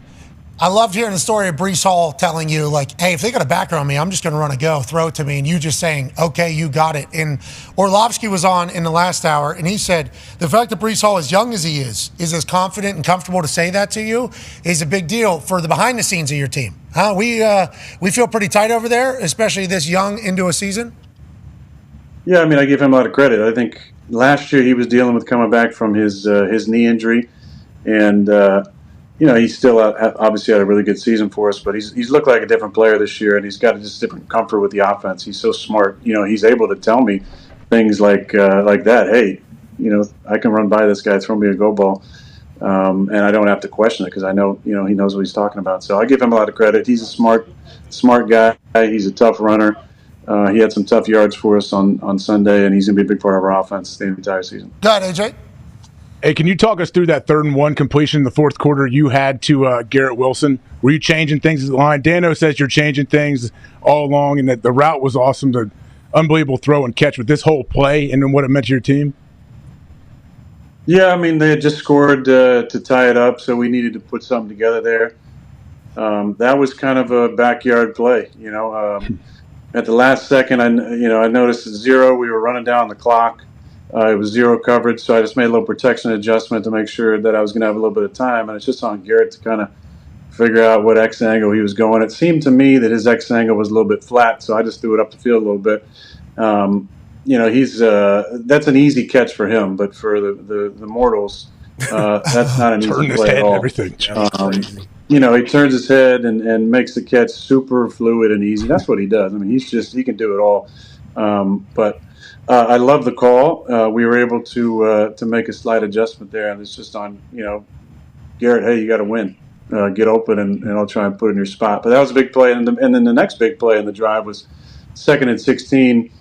I loved hearing the story of Breece Hall telling you, like, hey, if they got a backer on me, I'm just going to run a go, throw it to me, and you just saying, okay, you got it. And Orlovsky was on in the last hour, and he said the fact that Breece Hall, as young as he is as confident and comfortable to say that to you is a big deal for the behind the scenes of your team. We feel pretty tight over there, especially this young into a season. Yeah, I mean, I give him a lot of credit. I think last year he was dealing with coming back from his knee injury, and he's still obviously had a really good season for us, but he's looked like a different player this year, and he's got just different comfort with the offense. He's so smart. He's able to tell me things like that. Hey, I can run by this guy, throw me a go ball. And I don't have to question it because I know, he knows what he's talking about. So I give him a lot of credit. He's a smart guy. He's a tough runner. He had some tough yards for us on Sunday, and he's going to be a big part of our offense the entire season. Go ahead, AJ. Hey, can you talk us through that 3rd and 1 completion in the fourth quarter you had to Garrett Wilson? Were you changing things at the line? Dano says you're changing things all along, and that the route was awesome, the unbelievable throw and catch with this whole play and then what it meant to your team? Yeah, I mean, they had just scored to tie it up, so we needed to put something together there. That was kind of a backyard play, At the last second, I noticed 0. We were running down the clock. It was 0 coverage, so I just made a little protection adjustment to make sure that I was going to have a little bit of time. And it's just on Garrett to kind of figure out what X angle he was going. It seemed to me that his X angle was a little bit flat, so I just threw it up the field a little bit. He's that's an easy catch for him, but for the mortals, that's not an easy play at all. Everything. He turns his head and makes the catch super fluid and easy. That's what he does. I mean, he can do it all. But I love the call. We were able to make a slight adjustment there, and it's just on Garrett. Hey, you got to win. Get open, and I'll try and put it in your spot. But that was a big play, and then the next big play in the drive was 2nd and 16.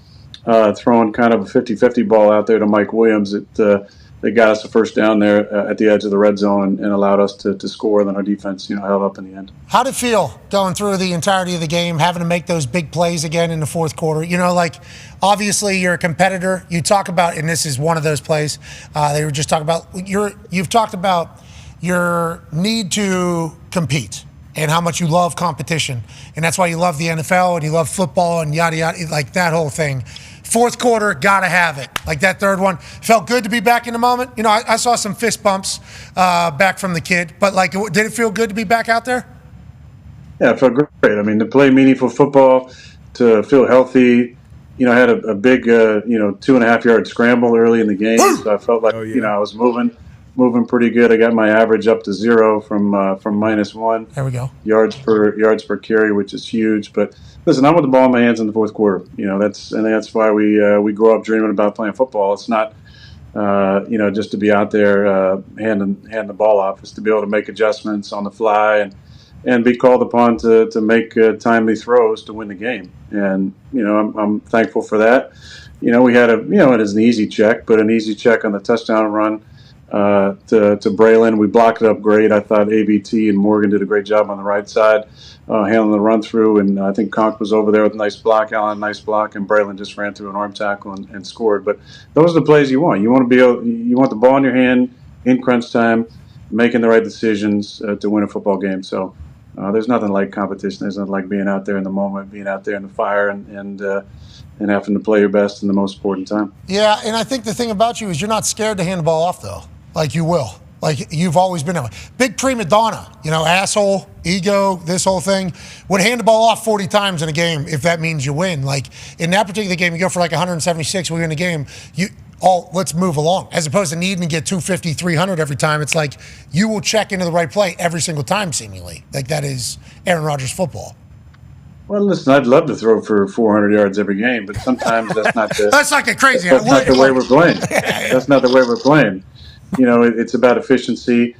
Throwing kind of a 50-50 ball out there to Mike Williams that got us a first down there at the edge of the red zone and allowed us to score. And then our defense, held up in the end. How did it feel going through the entirety of the game, having to make those big plays again in the fourth quarter? Obviously you're a competitor. You talk about, and this is one of those plays, they were just talking about, you've talked about your need to compete and how much you love competition. And that's why you love the NFL and you love football and yada, yada, like that whole thing. Fourth quarter, gotta have it. Like that third one. Felt good to be back in the moment. I saw some fist bumps back from the kid, but did it feel good to be back out there? Yeah, it felt great. I mean, to play meaningful football, to feel healthy. I had a big, 2.5 yard scramble early in the game, so I felt like, I was moving pretty good. I got my average up to 0 from -1. There we go. Yards per carry, which is huge. But listen, I want the ball in my hands in the fourth quarter. That's why we grow up dreaming about playing football. It's not just to be out there handing the ball off. It's to be able to make adjustments on the fly and be called upon to make timely throws to win the game. And I'm thankful for that. We had it is an easy check, but an easy check on the touchdown run. To Braylon. We blocked it up great. I thought ABT and Morgan did a great job on the right side, handling the run through, and I think Conk was over there with a nice block, Allen, nice block, and Braylon just ran through an arm tackle and scored. But those are the plays you want. You want the ball in your hand in crunch time, making the right decisions to win a football game. So there's nothing like competition. There's nothing like being out there in the moment, being out there in the fire, and having to play your best in the most important time. Yeah, and I think the thing about you is you're not scared to hand the ball off, though. Like you will. Like you've always been that way. Big prima donna, asshole, ego, this whole thing. Would hand the ball off 40 times in a game if that means you win. Like in that particular game, you go for 176, we win the game. Let's move along. As opposed to needing to get 250, 300 every time. It's like you will check into the right play every single time, seemingly. Like that is Aaron Rodgers football. Well, listen, I'd love to throw for 400 yards every game, but sometimes that's not the that's like a crazy. That's not the way we're playing. That's not the way we're playing. It's about efficiency.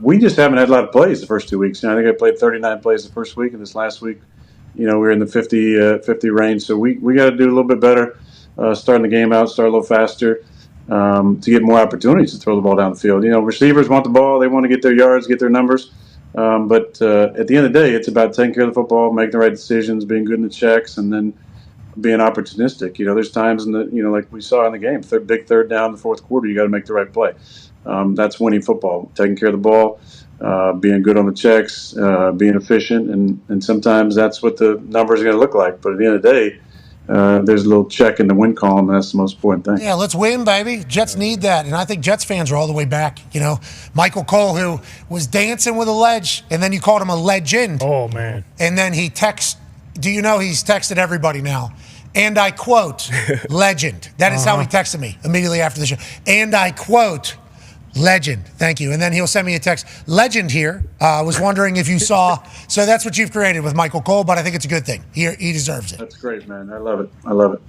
We just haven't had a lot of plays the first 2 weeks. I think I played 39 plays the first week, and this last week, we were in the 50 range. So we got to do a little bit better, starting the game out, start a little faster to get more opportunities to throw the ball down the field. Receivers want the ball. They want to get their yards, get their numbers. But at the end of the day, it's about taking care of the football, making the right decisions, being good in the checks, and then being opportunistic. There's times in the, like we saw in the game, big third down in the fourth quarter, you got to make the right play. That's winning football, taking care of the ball, being good on the checks, being efficient, and sometimes that's what the numbers are going to look like. But at the end of the day, there's a little check in the win column, and that's the most important thing. Yeah, let's win, baby. Jets need that, and I think Jets fans are all the way back. Michael Cole, who was dancing with a ledge, and then you called him a legend. Oh, man. And then he texts. Do you know he's texted everybody now? And I quote, legend. That is how he texted me immediately after the show. And I quote, legend. Thank you. And then he'll send me a text. Legend here. Was wondering if you saw. So that's what you've created with Michael Cole, but I think it's a good thing. He deserves it. That's great, man. I love it.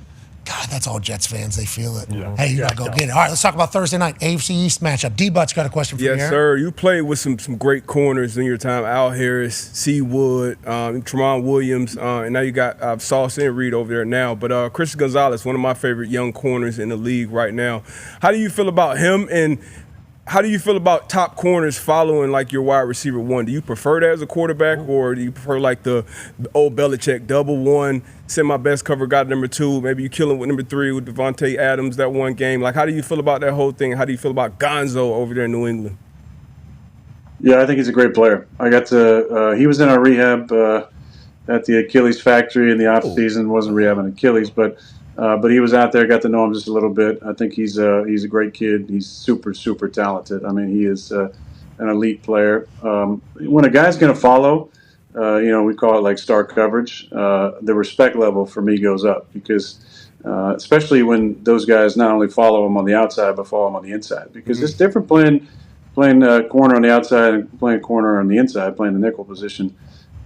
God, that's all Jets fans. They feel it. Yeah. Hey, you got to go get it. All right, let's talk about Thursday night, AFC East matchup. D-But's got a question for you. Yes, sir. You played with some great corners in your time. Al Harris, C. Wood, Tramon Williams, and now you got Sauce and Reed over there now. But Christian Gonzalez, one of my favorite young corners in the league right now. How do you feel about him, and how do you feel about top corners following like your wide receiver one? Do you prefer that as a quarterback, or do you prefer like the old Belichick double one, send my best cover guy number two, maybe you kill him with number three with Devontae Adams that one game? Like, how do you feel about that whole thing? How do you feel about Gonzo over there in New England? Yeah, I think he's a great player. I got to he was in our rehab at the Achilles factory in the off season. Wasn't rehabbing Achilles, but he was out there. Got to know him just a little bit. I think he's a great kid. He's super talented. I mean, he is an elite player. When a guy's going to follow, we call it like star coverage. The respect level for me goes up because, especially when those guys not only follow him on the outside but follow him on the inside. Because it's different playing corner on the outside and playing corner on the inside, playing the nickel position.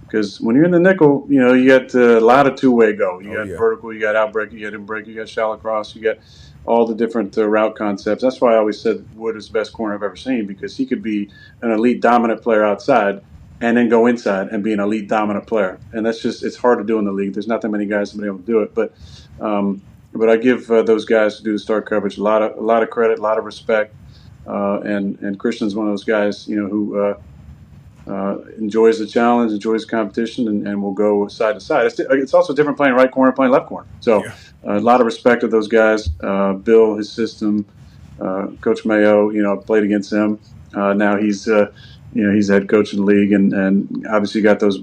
Because when you're in the nickel, you got a lot of two-way go. You got vertical, you got outbreak, you got in-break, you got shallow cross, you got all the different route concepts. That's why I always said Wood is the best corner I've ever seen, because he could be an elite dominant player outside and then go inside and be an elite dominant player. And that's just, it's hard to do in the league. There's not that many guys that have been able to do it. But I give those guys who do the start coverage a lot of credit, a lot of respect. And Christian's one of those guys, who enjoys the challenge, enjoys competition, and will go side to side. It's also different playing right corner, playing left corner. So a lot of respect of those guys. Bill, his system, Coach Mayo, played against him. Now he's head coach in the league, and obviously got those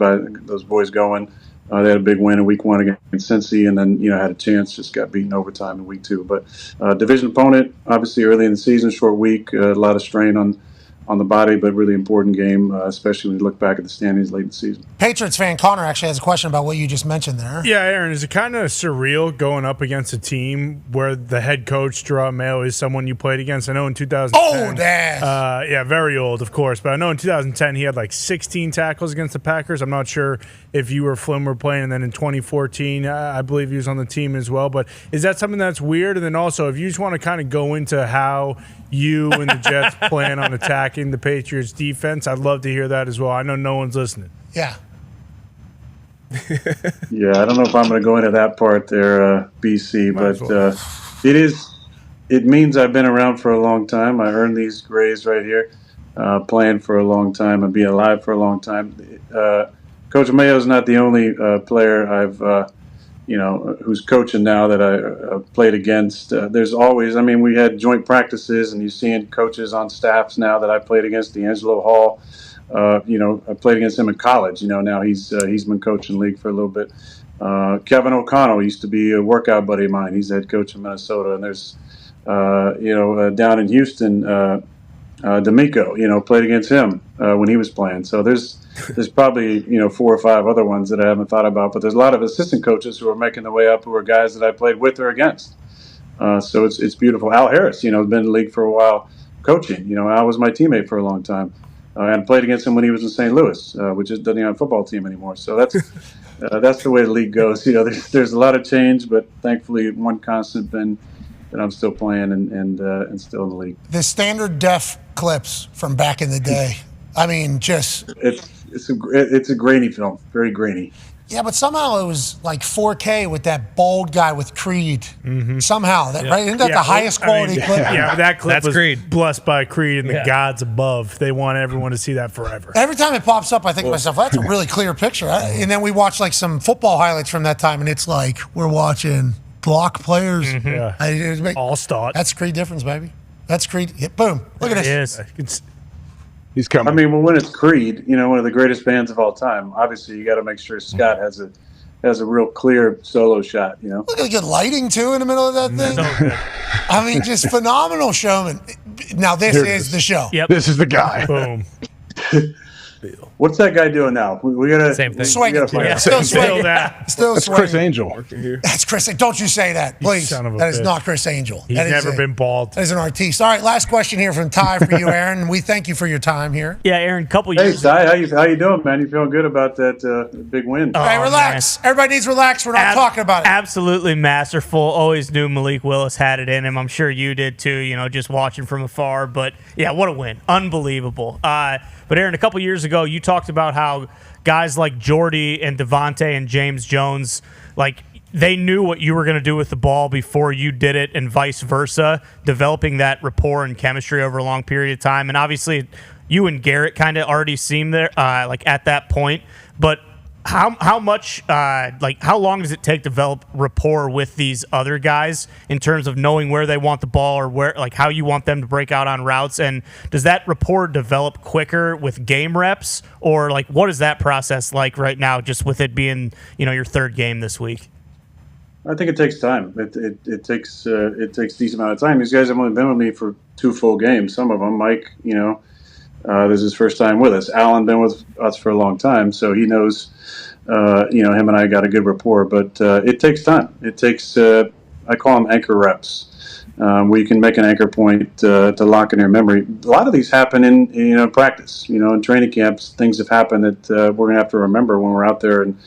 boys going. They had a big win in week 1 against Cincy, and then had a chance, just got beaten overtime in week 2. But division opponent, obviously early in the season, short week, a lot of strain on the body, but really important game, especially when you look back at the standings late in the season. Patriots fan Connor actually has a question about what you just mentioned there. Yeah, Aaron, is it kind of surreal going up against a team where the head coach, Gerard Mayo, is someone you played against? I know in 2010. Old ass. Yeah, very old, of course. But I know in 2010 he had like 16 tackles against the Packers. I'm not sure if you or Flynn were playing. And then in 2014, I believe he was on the team as well. But is that something that's weird? And then also, if you just want to kind of go into how you and the Jets plan on attacking the Patriots defense, I'd love to hear that as well. I know no one's listening. Yeah. Yeah, I don't know if I'm going to go into that part there, BC, but it means I've been around for a long time. I earned these grays right here, playing for a long time and being alive for a long time. Coach Mayo's not the only player I've who's coaching now that I played against. There's always, we had joint practices, and you're seeing coaches on staffs now that I played against. D'Angelo Hall, I played against him in college. Now he's been coaching the league for a little bit. Kevin O'Connell used to be a workout buddy of mine. He's the head coach in Minnesota. And there's, down in Houston, D'Amico, played against him when he was playing. So there's probably 4 or 5 other ones that I haven't thought about, but there's a lot of assistant coaches who are making their way up who are guys that I played with or against. So it's beautiful. Al Harris, has been in the league for a while coaching. Al was my teammate for a long time, and played against him when he was in St. Louis, which is doesn't even have a football team anymore. So that's the way the league goes. There's a lot of change, but thankfully one constant been that I'm still playing and still in the league. The standard def clips from back in the day. Just it's a grainy film, very grainy. Yeah, but somehow it was like 4K with that bald guy with Creed. Mm-hmm. Somehow, right? Isn't that the highest quality clip? Yeah, that clip was Creed. Blessed by Creed and the gods above. They want everyone to see that forever. Every time it pops up, I think to myself, that's a really clear picture. And then we watch like some football highlights from that time, and it's like we're watching block players. Mm-hmm. All start. That's Creed difference, baby. That's Creed. Boom. Look at this. Yes. He's coming. When it's Creed, one of the greatest bands of all time, obviously you got to make sure Scott has a real clear solo shot. Look at the good lighting too in the middle of that thing. Just phenomenal showman. Now this is the show. Yep. This is the guy. Boom. What's that guy doing now? We gotta Same thing. We gotta find out. Still swinging. Still That's swinging. Chris Angel. That's Chris. Don't you say that, please. son of a That is bitch. not Chris Angel. He's That is never been bald. That is an artiste. All right, last question here from Ty for you, Aaron. We thank you for your time here. Yeah, Aaron, a couple Hey, years Ty, how you doing, man? You feeling good about that big win? All right, relax. Everybody needs to relax. We're not talking about it. Absolutely masterful. Always knew Malik Willis had it in him. I'm sure you did too, just watching from afar. But yeah, what a win. Unbelievable. But Aaron, a couple years ago, you talked about how guys like Jordy and Devontae and James Jones, they knew what you were going to do with the ball before you did it, and vice versa, developing that rapport and chemistry over a long period of time. And obviously, you and Garrett kind of already seemed there, at that point. But how much, how long does it take to develop rapport with these other guys in terms of knowing where they want the ball or where, how you want them to break out on routes? And does that rapport develop quicker with game reps, or what is that process like right now, just with it being, your third game this week? I think it takes time. It takes a decent amount of time. These guys have only been with me for 2 full games. Some of them, Mike, this is his first time with us. Alan been with us for a long time, so he knows. Him and I got a good rapport, but it takes time. It takes I call them anchor reps, where you can make an anchor point to lock in your memory. A lot of these happen in practice. In training camps, things have happened that we're gonna have to remember when we're out there and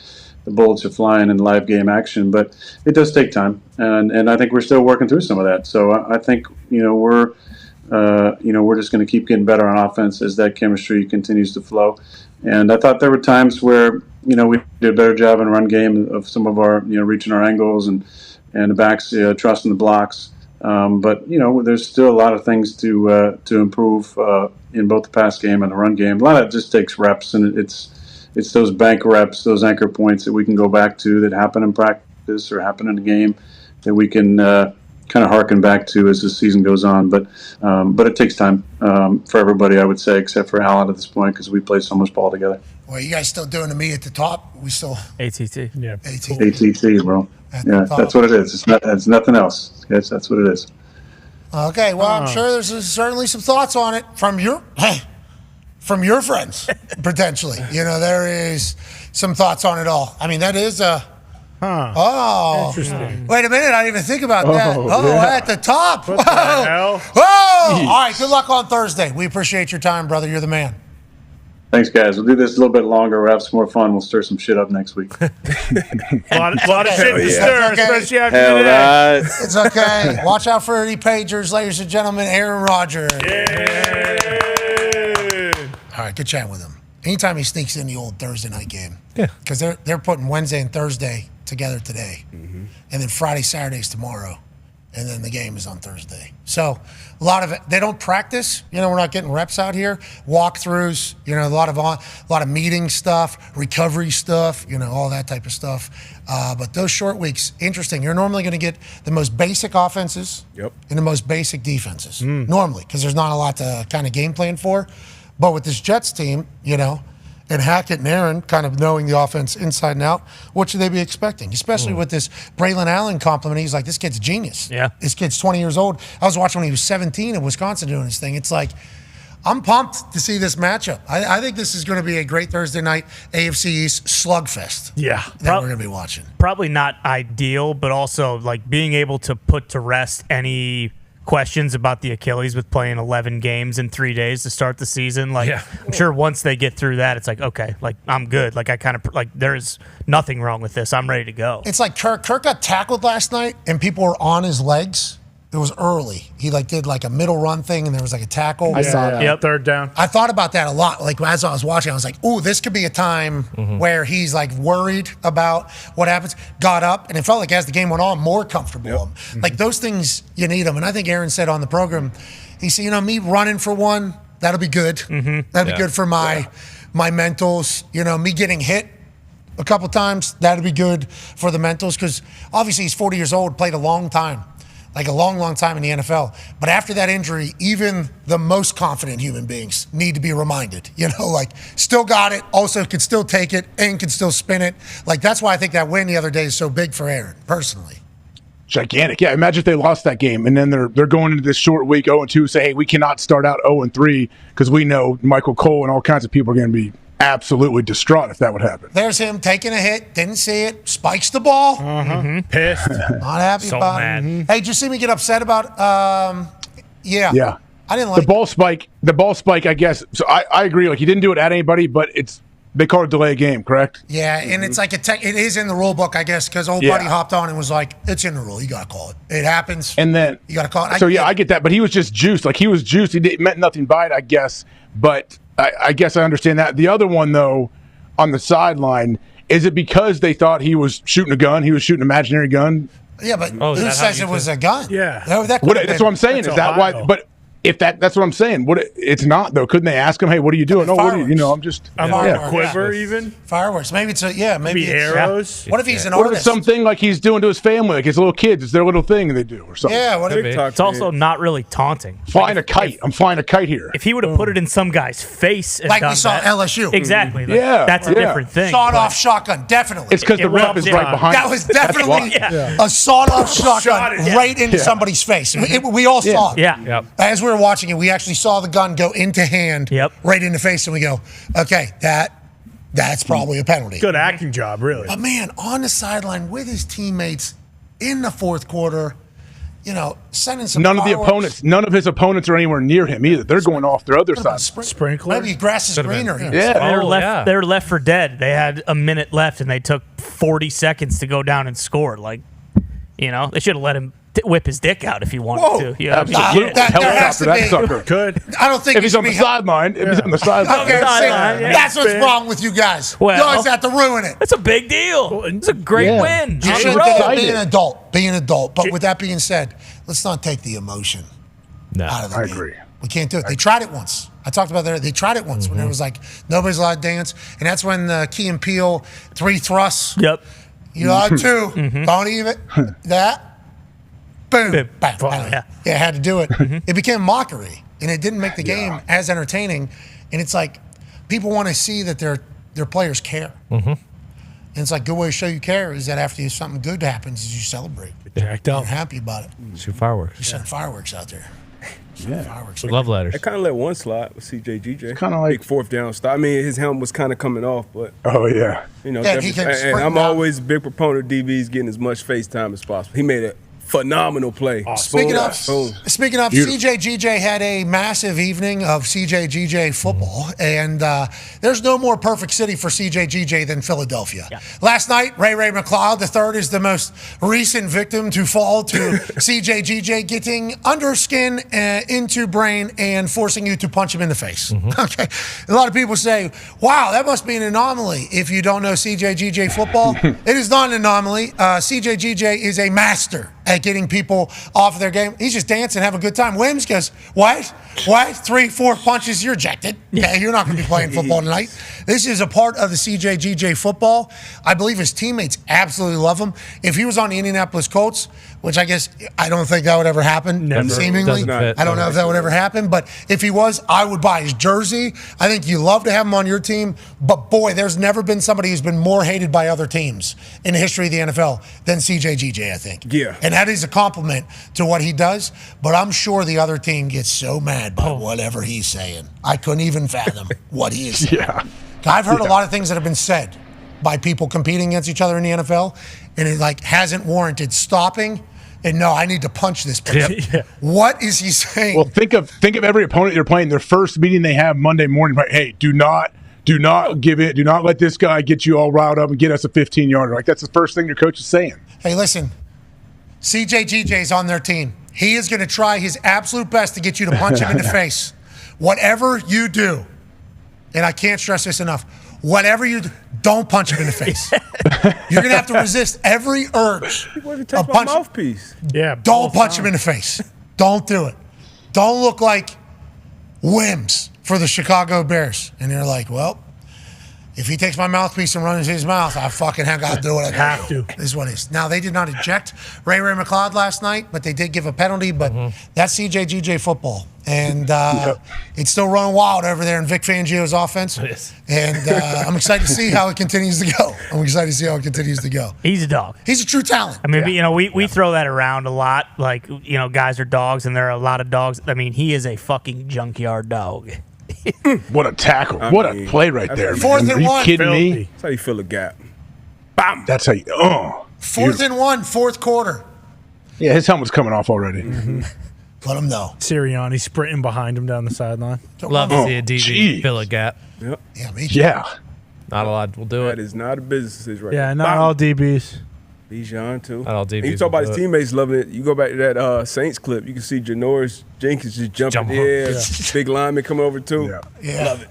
the bullets are flying in live game action. But it does take time, and I think we're still working through some of that. So I think we're just going to keep getting better on offense as that chemistry continues to flow. And I thought there were times where we did a better job in run game of some of our reaching our angles and the backs trusting the blocks. But there's still a lot of things to improve in both the pass game and the run game. A lot of it just takes reps, and it's those bank reps, those anchor points that we can go back to that happen in practice or happen in the game that we can kind of harken back to as the season goes on. But it takes time for everybody, I would say, except for Alan at this point, because we play so much ball together. Well, you guys still doing to me at the top? We still ATT. Yeah. ATT, bro. Yeah, that's what it is. It's nothing else. Yes, that's what it is. Okay, well, I'm sure there's certainly some thoughts on it from your friends, potentially. There is some thoughts on it all. I mean, that is Oh, interesting. Wait a minute, I didn't even think about that. At the top. What the hell? Whoa! All right, good luck on Thursday. We appreciate your time, brother. You're the man. Thanks, guys. We'll do this a little bit longer. We'll have some more fun. We'll stir some shit up next week. A lot of shit to stir, okay. especially after today. It's okay. Watch out for the pagers, ladies and gentlemen. Aaron Rodgers. All right, good chat with him. Anytime he sneaks in the old Thursday night game. Yeah. Because they're putting Wednesday and Thursday together today. Mm-hmm. And then Friday, Saturday's tomorrow. And then the game is on Thursday. So a lot of it, they don't practice. We're not getting reps out here. Walkthroughs, a lot of meeting stuff, recovery stuff, all that type of stuff. But those short weeks, interesting. You're normally going to get the most basic offenses and the most basic defenses. Normally, because there's not a lot to kind of game plan for. But with this Jets team, and Hackett and Aaron kind of knowing the offense inside and out, what should they be expecting? Especially with this Braylon Allen compliment. He's like, this kid's a genius. Yeah. This kid's 20 years old. I was watching when he was 17 in Wisconsin doing his thing. It's like, I'm pumped to see this matchup. I think this is going to be a great Thursday night AFC East slugfest. Yeah. That we're going to be watching. Probably not ideal, but also being able to put to rest any questions about the Achilles with playing 11 games in 3 days to start the season. I'm sure once they get through that, it's okay, I'm good. I kind of there's nothing wrong with this. I'm ready to go. It's like Kirk got tackled last night and people were on his legs. It was early. He did a middle run thing and there was a tackle. I saw that. Yep, third down. I thought about that a lot. As I was watching, I was like, ooh, this could be a time where he's worried about what happens. Got up and it felt like as the game went on, more comfortable. Those things, you need them. And I think Aaron said on the program, he said, me running for one, that'll be good. That'll be good for my mentals. Me getting hit a couple times, that'll be good for the mentals. Because obviously he's 40 years old, played a long time. A long, long time in the NFL. But after that injury, even the most confident human beings need to be reminded, still got it, also could still take it, and can still spin it. That's why I think that win the other day is so big for Aaron, personally. gigantic. Yeah, imagine if they lost that game and then they're going into this short week 0-2, say, hey, we cannot start out 0-3 because we know Michael Cole and all kinds of people are going to be absolutely distraught if that would happen. There's him taking a hit, didn't see it, spikes the ball. Pissed. Not happy So about mad. it. Hey, did you see me get upset about Yeah. I didn't like the ball spike, I guess. So I agree. Like, he didn't do it at anybody, but they call it delay game, correct? Yeah, and it's like it is in the rule book, I guess, because old buddy hopped on and was like, it's in the rule. You got to call it. It happens. And then you got to call it. I get that. But he was just juiced. Like, he was juiced. He meant nothing by it, I guess. But I guess I understand that. The other one, though, on the sideline, is it because they thought he was shooting a gun? He was shooting an imaginary gun? Yeah, but who says it was a gun? Yeah. That That's what I'm saying. Is that why? But if that's what I'm saying. It's not, though. Couldn't they ask him, hey, what are you doing? No, what are you? You know, I'm just. Quiver even? Fireworks. Maybe it's maybe it's arrows. What if he's an What if artist? it's something like he's doing to his family, like his little kids? It's their little thing they do or something. Yeah, what if It's also not really taunting. Flying a kite. I'm flying a kite here. If he would have put it in some guy's face and like we done saw that, LSU. Exactly. Like, Yeah, that's a different thing. Sawed-off shotgun, definitely. It's because the ref is right behind. That was definitely a sawed-off shotgun right into somebody's face. We all saw it. Yeah. As we were watching it, we actually saw the gun go into hand, right in the face, and we go, okay, that's probably a penalty. Good acting job, really. But man, on the sideline with his teammates in the fourth quarter, sending some None of fireworks. his opponents are anywhere near him either. They're going off their other side. Sprinkler. Maybe grass is greener. Yeah. They were left for dead. They had a minute left, and they took 40 seconds to go down and score. Like, they should have let him whip his dick out if he wanted to. Yeah, absolutely. There has to that be. sucker. Good. I don't think If he's on the sideline, that's what's wrong with you guys. Well, you always have to ruin it. It's a big deal. It's a great win. You On should the road. be an adult. Be an adult. But with that being said, let's not take the emotion out of the game. agree. We can't do it. They tried it once. I talked about that. They tried it once when it was like nobody's allowed to dance, and that's when Key and Peele 3 thrusts. Yep. You allowed 2. Don't even that. Boom. Bang. Yeah, I had to do it. It became mockery, and it didn't make the game as entertaining. And it's like people want to see that their players care. And it's like, good way to show you care is that after something good happens, is you celebrate. You're happy about it. Shoot fireworks. You send fireworks out there. Fireworks. Love letters. I kind of let one slide with CJGJ. Kind of like big fourth down stop. I mean, his helmet was kind of coming off, but Yeah, he can and sprint I'm down. always a big proponent of DBs getting as much face time as possible. He made a phenomenal play. Speaking of Beautiful. CJGJ had a massive evening of CJGJ football, and there's no more perfect city for CJGJ than Philadelphia. Last night, Ray McLeod III is the most recent victim to fall to CJGJ getting under skin, into brain, and forcing you to punch him in the face. Okay, a lot of people say, wow, that must be an anomaly if you don't know CJGJ football. It is not an anomaly. CJGJ is a master at getting people off of their game. He's just dancing, having a good time. Wims goes, what? 3-4 punches, you're ejected. Yeah, you're not going to be playing football tonight. This is a part of the CJGJ football. I believe his teammates absolutely love him. If he was on the Indianapolis Colts, which I don't think that would ever happen, seemingly. I don't know if that would ever happen, but if he was, I would buy his jersey. I think you love to have him on your team, but boy, there's never been somebody who's been more hated by other teams in the history of the NFL than CJGJ, I think. Yeah. And that is a compliment to what he does, but I'm sure the other team gets so mad by whatever he's saying. I couldn't even fathom what he is saying. I've heard a lot of things that have been said by people competing against each other in the NFL, and it hasn't warranted stopping. And no, I need to punch this person. What is he saying? Well, think of every opponent you're playing. Their first meeting they have Monday morning. Right? Hey, do not give it. Do not let this guy get you all riled up and get us a 15-yarder. Like, that's the first thing your coach is saying. Hey, listen, CJGJ's on their team. He is going to try his absolute best to get you to punch him in the face. Whatever you do, and I can't stress this enough, whatever you do, don't punch him in the face. You're going to have to resist every urge of punching. Mouthpiece. Yeah. Don't punch him in the face. Don't do it. Don't look like Wims for the Chicago Bears. And they're like, well, If he takes my mouthpiece and runs his mouth, I fucking got to do what I have to. This is what it is. Now, they did not eject Ray McLeod last night, but they did give a penalty. But that's CJGJ football. And it's still running wild over there in Vic Fangio's offense. And I'm excited to see how it continues to go. He's a dog. He's a true talent. I mean, we throw that around a lot. Like, guys are dogs, and there are a lot of dogs. I mean, he is a fucking junkyard dog. What a tackle. What a play right there. Fourth man. and Are one. you kidding me? That's how you fill a gap. Bam. That's how you. Fourth and one, fourth quarter. Yeah, his helmet's coming off already. Let him know. Sirianni sprinting behind him down the sideline. Love to see a DB fill a gap. Yep. Yeah, me too. Yeah. Not a lot will do it. That is not a business right Yeah, there. not Bam. all DBs. Bijan too. Not all DBs. And you talk about will his do it. teammates loving it. You go back to that Saints clip. You can see Janoris Jenkins just jumping Jump there. up. Big lineman come over too. Yeah. Love it.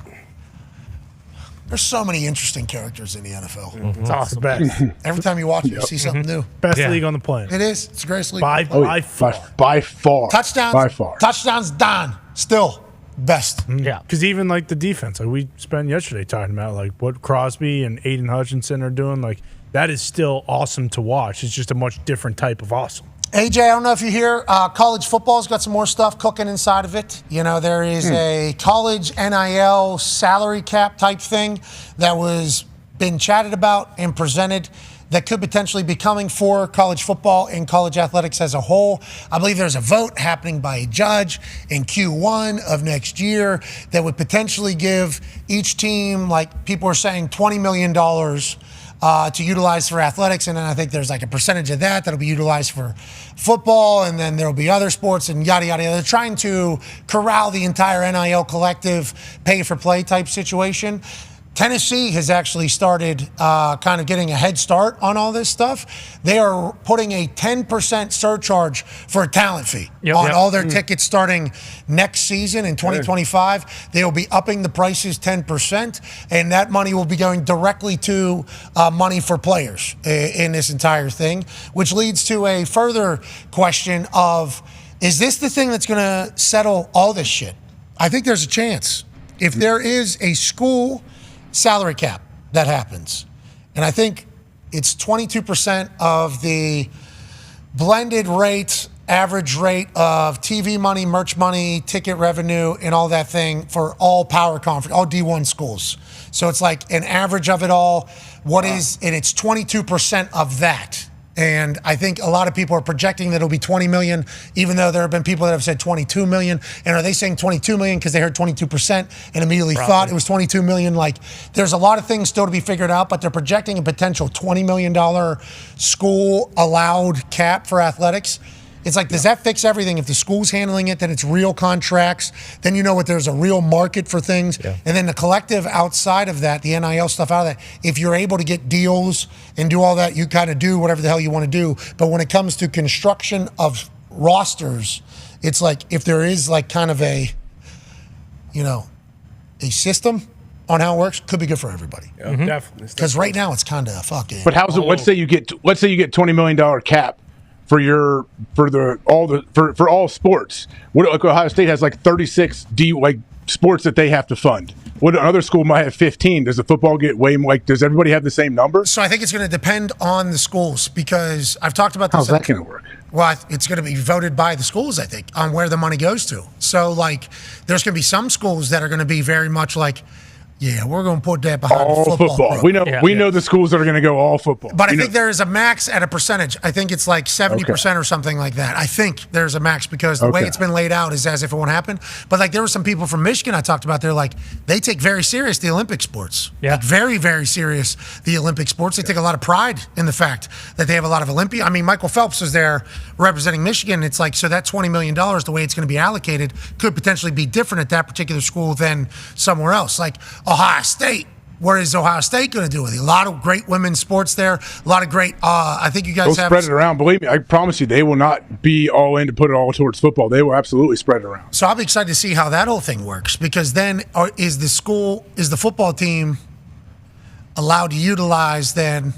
There's so many interesting characters in the NFL. It's awesome. Best. Every time you watch it, you see something new. Best league on the planet. It is. It's the greatest league. By far. By far. Touchdowns. By far. Touchdowns, Dahn. Still best. Yeah. Because even like the defense, like we spent yesterday talking about like what Crosby and Aiden Hutchinson are doing, like that is still awesome to watch. It's just a much different type of awesome. AJ, I don't know if you hear, college football's got some more stuff cooking inside of it. There is a college NIL salary cap type thing that was been chatted about and presented that could potentially be coming for college football and college athletics as a whole. I believe there's a vote happening by a judge in Q1 of next year that would potentially give each team, like people are saying, $20 million to utilize for athletics, and then I think there's like a percentage of that that'll be utilized for football, and then there'll be other sports and yada yada. They're trying to corral the entire NIL collective pay for play type situation. Tennessee has actually started kind of getting a head start on all this stuff. They are putting a 10% surcharge for a talent fee on all their tickets starting next season in 2025. They will be upping the prices 10%, and that money will be going directly to money for players in this entire thing, which leads to a further question of, is this the thing that's going to settle all this shit? I think there's a chance. If there is a school salary cap that happens, and I think it's 22% of the blended rate, average rate of TV money, merch money, ticket revenue, and all that thing for all power conference, all D1 schools. So it's like an average of it all. And it's 22% of that. And I think a lot of people are projecting that it'll be 20 million, even though there have been people that have said 22 million. And are they saying 22 million because they heard 22% and immediately thought it was 22 million? Like, there's a lot of things still to be figured out, but they're projecting a potential $20 million school allowed cap for athletics. It's like, does that fix everything? If the school's handling it, then it's real contracts. Then you know what, there's a real market for things. Yeah. And then the collective outside of that, the NIL stuff out of that, if you're able to get deals and do all that, you kind of do whatever the hell you want to do. But when it comes to construction of rosters, it's like, if there is like kind of a system on how it works, could be good for everybody. Yeah, definitely. Because right now it's kind of fucking. But how's it? Let's say you get $20 million cap for all sports. What, like Ohio State has like 36 sports that they have to fund. What another school might have 15. Does the football get way more? Like, does everybody have the same number? So I think it's going to depend on the schools, because I've talked about this. How's that going to work? Well, it's going to be voted by the schools, I think, on where the money goes to. So like, there's going to be some schools that are going to be very much like, yeah, we're going to put that behind all the football. We know the schools that are going to go all football. But I think there is a max at a percentage. I think it's like 70% or something like that. I think there's a max, because the way it's been laid out is as if it won't happen. But like, there were some people from Michigan I talked about. They're like, they take very serious the Olympic sports. Yeah. Like, very, very serious the Olympic sports. They take a lot of pride in the fact that they have a lot of Olympia. I mean, Michael Phelps was there representing Michigan. It's like, so that $20 million, the way it's going to be allocated, could potentially be different at that particular school than somewhere else. Like Ohio State. What is Ohio State going to do with it? A lot of great women's sports there. A lot of great, I think you guys have. Spread it around. Believe me, I promise you, they will not be all in to put it all towards football. They will absolutely spread it around. So I'll be excited to see how that whole thing works, because then is the football team allowed to utilize then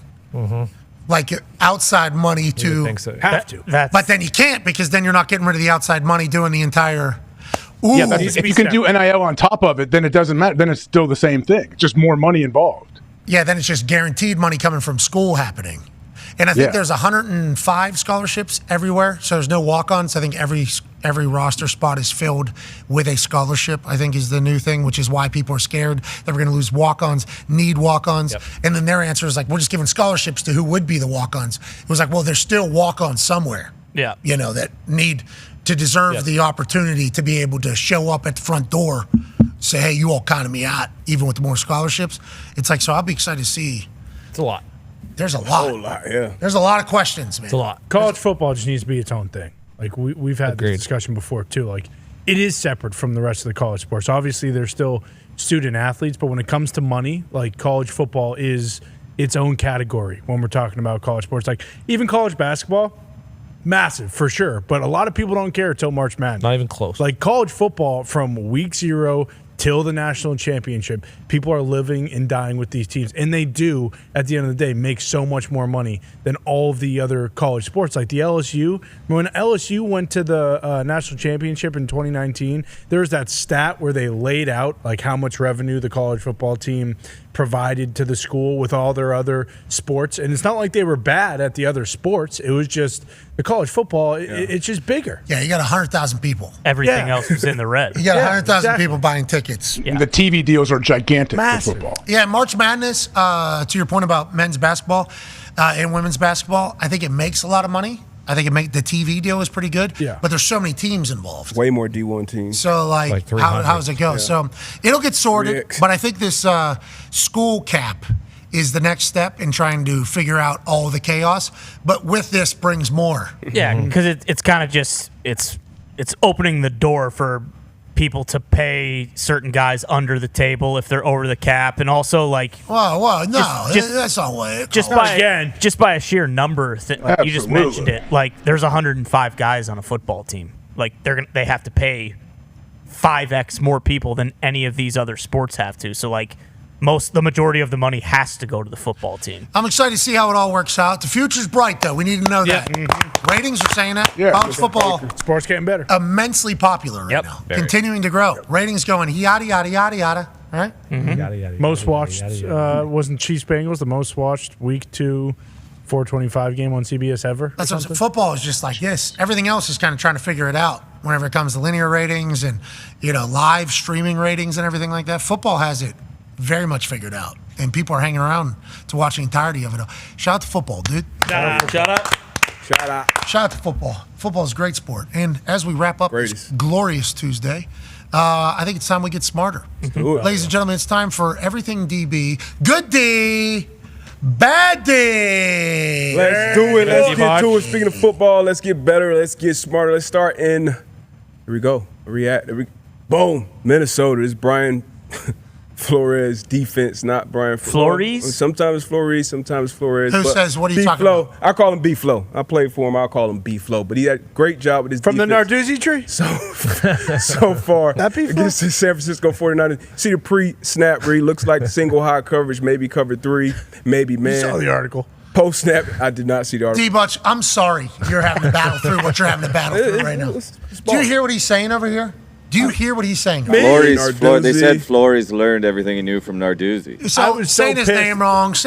like outside money to think so. Have to. But then you can't, because then you're not getting rid of the outside money doing the entire. Ooh. Yeah, if you can do NIL on top of it, then it doesn't matter. Then it's still the same thing. It's just more money involved. Yeah, then it's just guaranteed money coming from school happening. And I think there's 105 scholarships everywhere, so there's no walk-ons. I think every roster spot is filled with a scholarship, I think is the new thing, which is why people are scared that we're going to lose walk-ons, need walk-ons. Yep. And then their answer is like, we're just giving scholarships to who would be the walk-ons. It was like, well, there's still walk-ons somewhere, that need to deserve the opportunity to be able to show up at the front door, say, hey, you all counted me out, even with more scholarships. It's like, so I'll be excited to see. It's a lot. There's a lot. A whole lot, yeah. There's a lot of questions, man. It's a lot. College football just needs to be its own thing. Like, we've had this discussion before, too. Like, it is separate from the rest of the college sports. Obviously, there's still student athletes, but when it comes to money, like, college football is its own category when we're talking about college sports. Like, even college basketball, massive, for sure. But a lot of people don't care until March Madness. Not even close. Like, college football from week 0 till the national championship, people are living and dying with these teams. And they do, at the end of the day, make so much more money than all of the other college sports. Like the LSU, when LSU went to the national championship in 2019, there's that stat where they laid out like how much revenue the college football team provided to the school with all their other sports. And it's not like they were bad at the other sports. It was just the college football, it's just bigger. Yeah, you got 100,000 people. Everything else was in the red. You got 100,000 people buying tickets. And the TV deals are gigantic for football. Yeah, March Madness, to your point about men's basketball and women's basketball, I think it makes a lot of money. I think the TV deal is pretty good. Yeah. But there's so many teams involved. Way more D1 teams. So, like how does it go? Yeah. So, it'll get sorted. But I think this school cap is the next step in trying to figure out all the chaos. But with this brings more. Yeah, because it's kind of just it's opening the door for people to pay certain guys under the table if they're over the cap, and also like no, that's not what it just by a sheer number. You just mentioned it. Like there's 105 guys on a football team. Like they have to pay 5x more people than any of these other sports have to. So like the majority of the money has to go to the football team. I'm excited to see how it all works out. The future's bright, though. We need to know that. Ratings are saying that. College football, sports getting better. Immensely popular right now. Continuing to grow. Ratings going yada, yada, yada, yada. Right? Yada, yada, most watched wasn't Chiefs Bengals the most watched week 2 425 game on CBS ever? That's what football is just like this. Everything else is kind of trying to figure it out whenever it comes to linear ratings and live streaming ratings and everything like that. Football has it very much figured out, and people are hanging around to watch the entirety of it. Shout out to football, dude. Shout out. Shout out to football. Football is a great sport. And as we wrap up this glorious Tuesday, I think it's time we get smarter. Ladies and gentlemen, it's time for Everything DB. Good D, bad D. Let's do it. Let's get to it. Speaking of football, let's get better. Let's get smarter. Let's start in. Here we go. Boom. Minnesota. It's Brian Flores defense, not Brian Flores. Sometimes Flores, sometimes Flores. Who says, what are you talking about? I call him B-Flow. I played for him. I'll call him B-Flow. But he had a great job with his From defense. the Narduzzi tree? So far. Against the San Francisco 49ers. See the pre-snap read. Looks like single high coverage, maybe cover 3, maybe man. You saw the article. Post-snap, I did not see the article. D-Butch, I'm sorry you're having to battle through what you're having to battle through right now. Do you hear what he's saying over here? Do you hear what he's saying? Flores, they said Flores learned everything he knew from Narduzzi. So saying his name wrong, just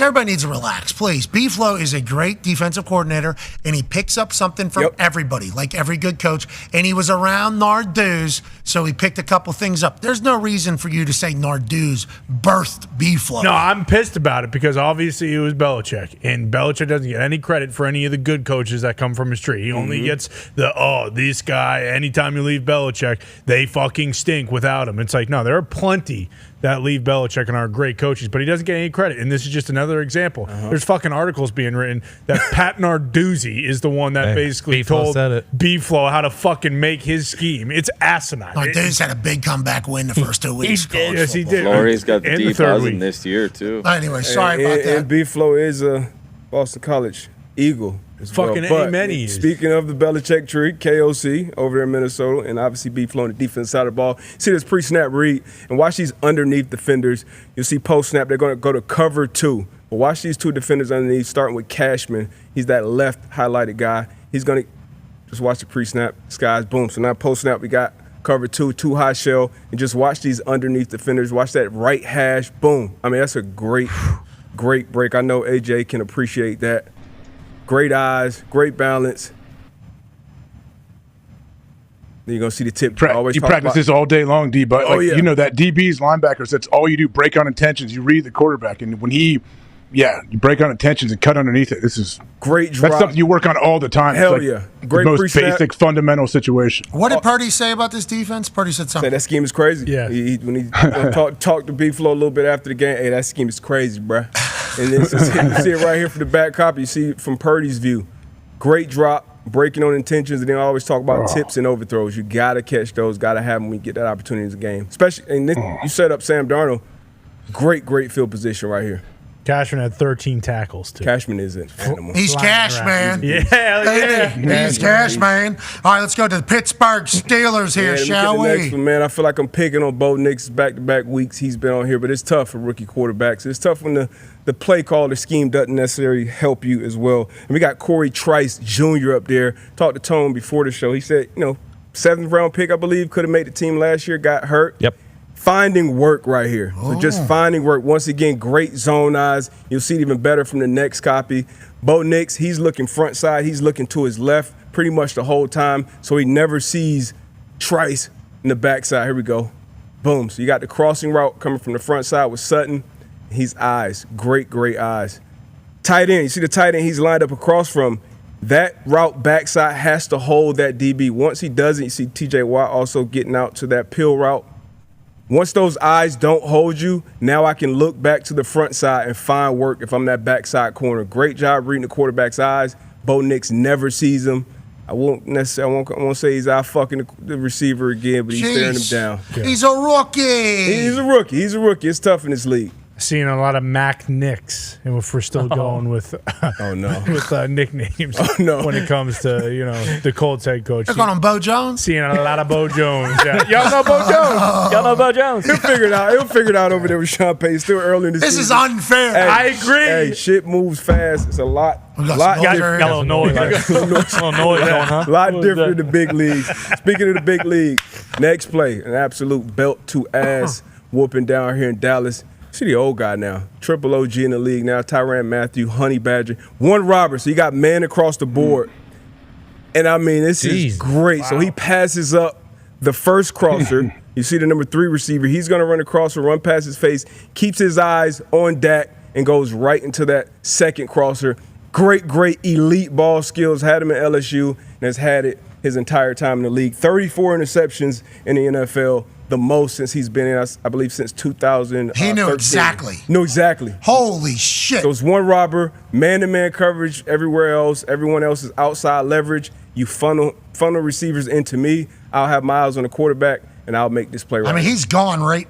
everybody needs to relax, please. B-Flow is a great defensive coordinator, and he picks up something from everybody, like every good coach. And he was around Narduz, so he picked a couple things up. There's no reason for you to say Narduz birthed B-Flow. No, I'm pissed about it because obviously it was Belichick, and Belichick doesn't get any credit for any of the good coaches that come from his tree. He only gets this guy. Anytime you leave Belichick, they fucking stink without him. It's like, no, there are plenty that leave Belichick and are great coaches, but he doesn't get any credit. And this is just another example. There's fucking articles being written that Pat Narduzzi is the one that basically told B-Flow how to fucking make his scheme. It's asinine. Narduzzi had a big comeback win the first 2 weeks. He did. Yes, he did. Flores got the deep buzzing this year, too. Anyway, sorry about that. And B-Flow is a Boston College Eagle. Fucking amen he is. Speaking of the Belichick tree, KOC over there in Minnesota, and obviously B-Flow on the defense side of the ball. See this pre-snap read, and watch these underneath defenders. You'll see post-snap, they're going to go to cover 2. But watch these 2 defenders underneath, starting with Cashman. He's that left highlighted guy. He's going to just watch the pre-snap. Skies, boom. So now post-snap, we got cover 2, 2 high shell, and just watch these underneath defenders. Watch that right hash, boom. I mean, that's a great break. I know AJ can appreciate that. Great eyes, great balance. Then you're going to see the tip. You practice this all day long, D, but you know that DBs, linebackers, that's all you do, break on intentions. You read the quarterback, and when you break on intentions and cut underneath it. This is great drop. That's something you work on all the time. Hell it's yeah. Great the most basic, fundamental situation. What did Purdy say about this defense? Purdy said something. That scheme is crazy. Yeah. When he talked to B-Flow a little bit after the game, hey, that scheme is crazy, bruh. And then you see it right here from the back copy. You see it from Purdy's view. Great drop. Breaking on intentions, and then I always talk about tips and overthrows. You got to catch those, got to have them when you get that opportunity in the game. Especially, and you set up Sam Darnold. Great field position right here. Cashman had 13 tackles, too. Cashman is an animal. He's cash, man. Yeah. He's cash, man. All right, let's go to the Pittsburgh Steelers here, shall we? Next one, man. I feel like I'm picking on Bo Nix back-to-back weeks. He's been on here, but it's tough for rookie quarterbacks. It's tough when the play call, the scheme doesn't necessarily help you as well. And we got Corey Trice Jr. up there. Talked to Tone before the show. He said, 7th round pick, I believe, could have made the team last year, got hurt. Yep. Finding work right here. So just finding work. Once again, great zone eyes. You'll see it even better from the next copy. Bo Nix, he's looking front side. He's looking to his left pretty much the whole time, so he never sees Trice in the backside. Here we go. Boom. So you got the crossing route coming from the front side with Sutton. He's eyes. Great eyes. Tight end. You see the tight end he's lined up across from. That route backside has to hold that DB. Once he doesn't, you see TJ Watt also getting out to that pill route. Once those eyes don't hold you, now I can look back to the front side and find work if I'm that backside corner. Great job reading the quarterback's eyes. Bo Nix never sees him. I won't say he's out fucking the receiver again, but he's staring him down. He's a rookie. He's a rookie. It's tough in this league. Seeing a lot of Mac Nicks, and if we're still going with with nicknames when it comes to the Colts head coach. They're calling him Bo Jones. Seeing a lot of Bo Jones. Yeah. Y'all know Bo Jones. Y'all know Bo Jones. He'll figure it out. He'll figure it out over there with Sean Payton. Still early in the season. This is unfair. Hey, I agree. Hey, shit moves fast. It's a lot. Got a little noise. A lot different in the big leagues. Speaking of the big league, next play, an absolute belt to ass whooping down here in Dallas. See the old guy now, triple OG in the league now, Tyrann Mathieu, Honey Badger, one robber, so you got man across the board. And I mean, this is great. Wow. So he passes up the first crosser. You see the number 3 receiver. He's going to run across or run past his face, keeps his eyes on Dak, and goes right into that second crosser. Great elite ball skills. Had him at LSU and has had it his entire time in the league. 34 interceptions in the NFL. The most since he's been in, I believe, since 2000. He knew exactly. Holy shit. So it's one robber, man-to-man coverage everywhere else. Everyone else is outside leverage. You funnel receivers into me. I'll have my eyes on the quarterback, and I'll make this play right. I mean, he's gone right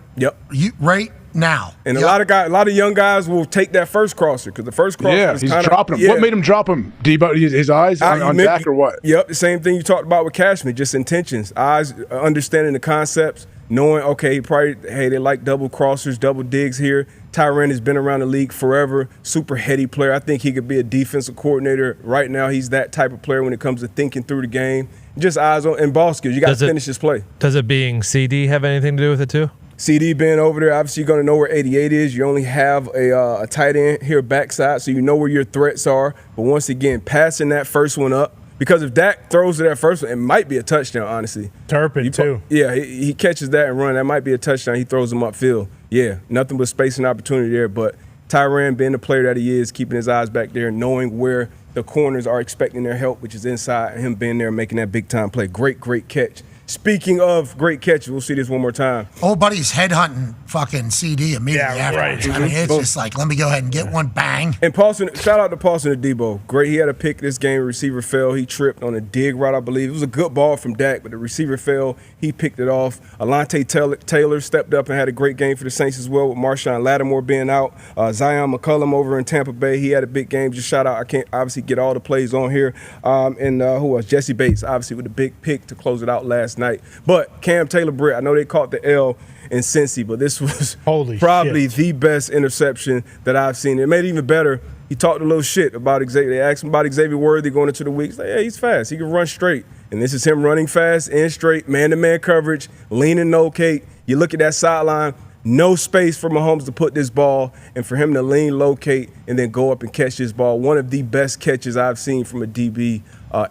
now. And a lot of young guys will take that first crosser because the first crosser is he's kinda, dropping him. Yeah. What made him drop him? His eyes on Dak or what? Yep, the same thing you talked about with Cashman, just intentions. Eyes, understanding the concepts, knowing, okay, they like double crossers, double digs here. Tyrann has been around the league forever, super heady player. I think he could be a defensive coordinator. Right now, he's that type of player when it comes to thinking through the game. Just eyes on and ball skills. You got to finish this play. Does it being CD have anything to do with it too? CD being over there, obviously you're going to know where 88 is. You only have a tight end here backside, so you know where your threats are. But once again, passing that first one up, because if Dak throws to that first one, it might be a touchdown, honestly. Turpin, too. Yeah, he catches that and run. That might be a touchdown. He throws them upfield. Yeah, nothing but space and opportunity there. But Tyrann being the player that he is, keeping his eyes back there, knowing where the corners are expecting their help, which is inside, and him being there making that big-time play. Great catch. Speaking of great catches, we'll see this one more time. Old buddy's headhunting fucking CD immediately afterwards. Right. I mean, it's just like, let me go ahead and get one, bang. And Paulson, shout out to Paulson Adebo. Great, he had a pick this game. Receiver fell. He tripped on a dig route, I believe. It was a good ball from Dak, but the receiver fell. He picked it off. Alontae Taylor stepped up and had a great game for the Saints as well with Marshawn Lattimore being out. Zion McCollum over in Tampa Bay, he had a big game. Just shout out. I can't obviously get all the plays on here. And who else? Jesse Bates, obviously, with a big pick to close it out last night. But Cam Taylor-Britt, I know they caught the L in Cincy, but this was probably the best interception that I've seen. It made it even better. He talked a little shit about Xavier. They asked him about Xavier Worthy going into the week. He's like, yeah, he's fast. He can run straight. And this is him running fast and straight, man-to-man coverage, leaning no cake. You look at that sideline, no space for Mahomes to put this ball and for him to lean, locate, and then go up and catch this ball. One of the best catches I've seen from a DB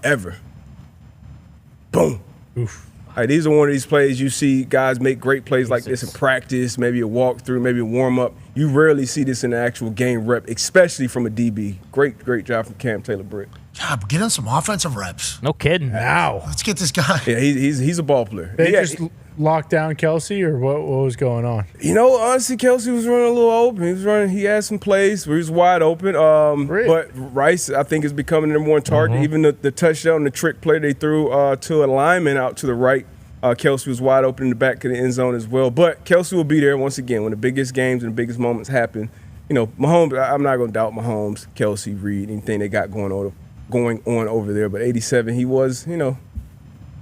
ever. Boom. Oof. All right, these are one of these plays you see guys make great plays like this in practice, maybe a walkthrough, maybe a warm-up. You rarely see this in an actual game rep, especially from a DB. Great job from Cam Taylor-Britt. Yeah, but get him some offensive reps. No kidding. Wow. Let's get this guy. Yeah, he's a ball player. They just locked down Kelce, or what was going on? You know, honestly, Kelce was running a little open. He had some plays where he was wide open. But Rice, I think, is becoming the number one target. Even the touchdown, the trick play they threw to a lineman out to the right, Kelce was wide open in the back of the end zone as well. But Kelce will be there once again when the biggest games and the biggest moments happen. You know, Mahomes, I'm not going to doubt Mahomes, Kelce, Reed, anything they got going on over there. But 87, he was, running a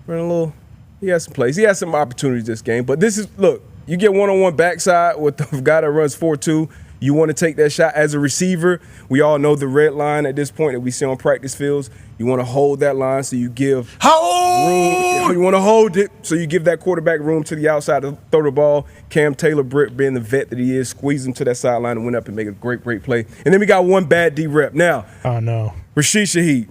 little. He had some plays. He had some opportunities this game. But this is, look, you get one-on-one backside with the guy that runs 4-2. You want to take that shot as a receiver. We all know the red line at this point that we see on practice fields. You want to hold that line so you give room. You want to hold it so you give that quarterback room to the outside to throw the ball. Cam Taylor-Britt, being the vet that he is, squeezed him to that sideline and went up and made a great play. And then we got one bad D-rep. Now, oh no, Rashid Shaheed.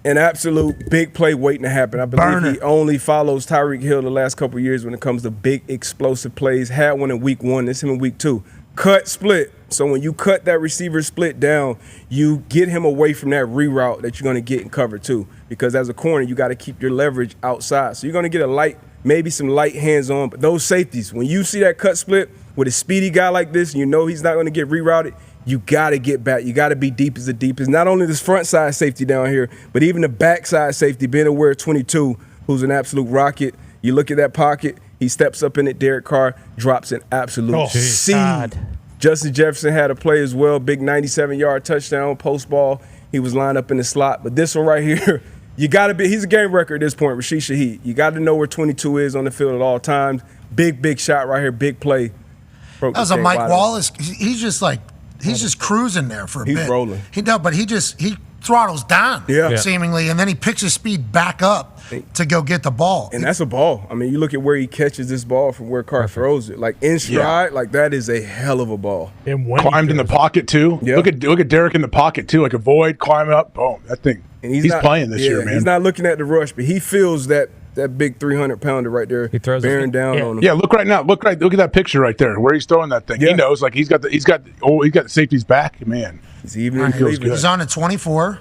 An absolute big play waiting to happen. I believe he only follows Tyreek Hill the last couple of years when it comes to big explosive plays. Had one in week 1. This him in week 2. Cut split. So when you cut that receiver split down, you get him away from that reroute that you're going to get in cover 2. Because as a corner, you got to keep your leverage outside. So you're going to get maybe some light hands on. But those safeties, when you see that cut split with a speedy guy like this, and you know he's not going to get rerouted, you got to get back. You got to be deep as the deepest. Not only this front side safety down here, but even the backside safety, being aware of 22, who's an absolute rocket. You look at that pocket, he steps up in it. Derek Carr drops an absolute seed. Justin Jefferson had a play as well, big 97-yard touchdown, post ball. He was lined up in the slot. But this one right here, you got to be – he's a game record at this point, Rashid Shaheed. You got to know where 22 is on the field at all times. Big shot right here, big play. That was a Mike Wallace. He's just like – he's just cruising there for a bit. He's rolling. He throttles down, seemingly, and then he picks his speed back up to go get the ball. And that's a ball. I mean, you look at where he catches this ball from where Carr throws it. Like in stride, like that is a hell of a ball. And climbed in the pocket too. Yep. Look at Derek in the pocket too, like avoid, climb up, boom. That thing. And he's playing this year, man. He's not looking at the rush, but he feels that big 300-pounder right there, he throws bearing down on him. Yeah, look right now. Look at that picture right there, where he's throwing that thing. Yeah. He knows, like he's got the safety's back, man. He's even. He's on a 24.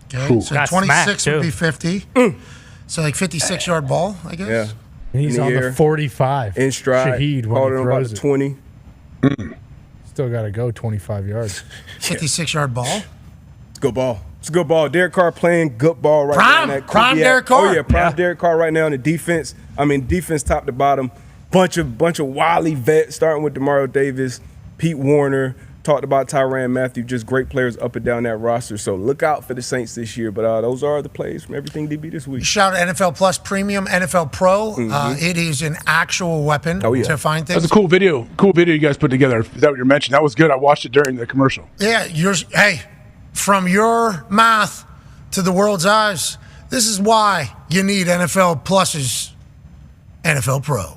Okay, cool. so 26 would be 50. So like 56-yard ball, I guess. Yeah, he's on the 45 in stride. Shaheed when he throws it. 20. Still got to go 25 yards. 56-yard ball. It's a good ball. It's a good ball. Derek Carr playing good ball right now. Prime Derek Carr. Oh, yeah, prime Derek Carr right now in the defense. I mean, defense top to bottom. Bunch of wily vets, starting with Demario Davis, Pete Warner. Talked about Tyrann Mathieu, just great players up and down that roster. So look out for the Saints this year. But those are the plays from everything DB this week. Shout out NFL Plus Premium, NFL Pro. It is an actual weapon to find things. That's a cool video. Cool video you guys put together. Is that what you're mentioning? That was good. I watched it during the commercial. Yeah, from your mouth to the world's eyes, this is why you need NFL Plus's NFL Pro.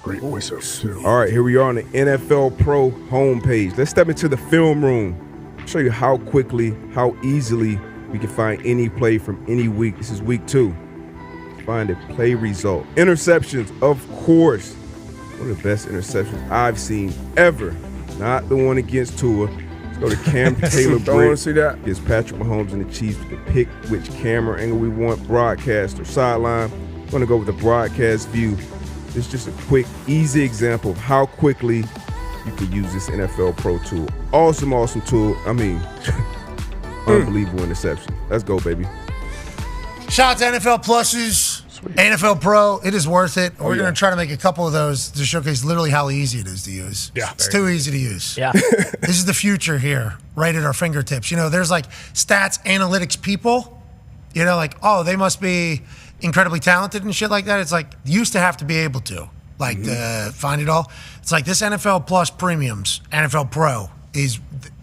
Great voiceover, too. All right, here we are on the NFL Pro homepage. Let's step into the film room. I'll show you how quickly, how easily we can find any play from any week. This is week 2. Find a play result. Interceptions, of course. One of the best interceptions I've seen ever. Not the one against Tua. Go to Cam Taylor-Britt. See that? It's Patrick Mahomes and the Chiefs to pick which camera angle we want, broadcast or sideline. I'm going to go with the broadcast view. It's just a quick, easy example of how quickly you can use this NFL Pro tool. Awesome tool. I mean, unbelievable interception. Let's go, baby. Shout out to NFL Plus's NFL Pro. It is worth it. We're going to try to make a couple of those to showcase literally how easy it is to use. Yeah. It's too easy to use. Yeah. This is the future here, right at our fingertips. There's like stats analytics people, like, oh, they must be incredibly talented and shit like that. It's like, used to have to be able to, find it all. It's like this NFL Plus Premiums, NFL Pro, is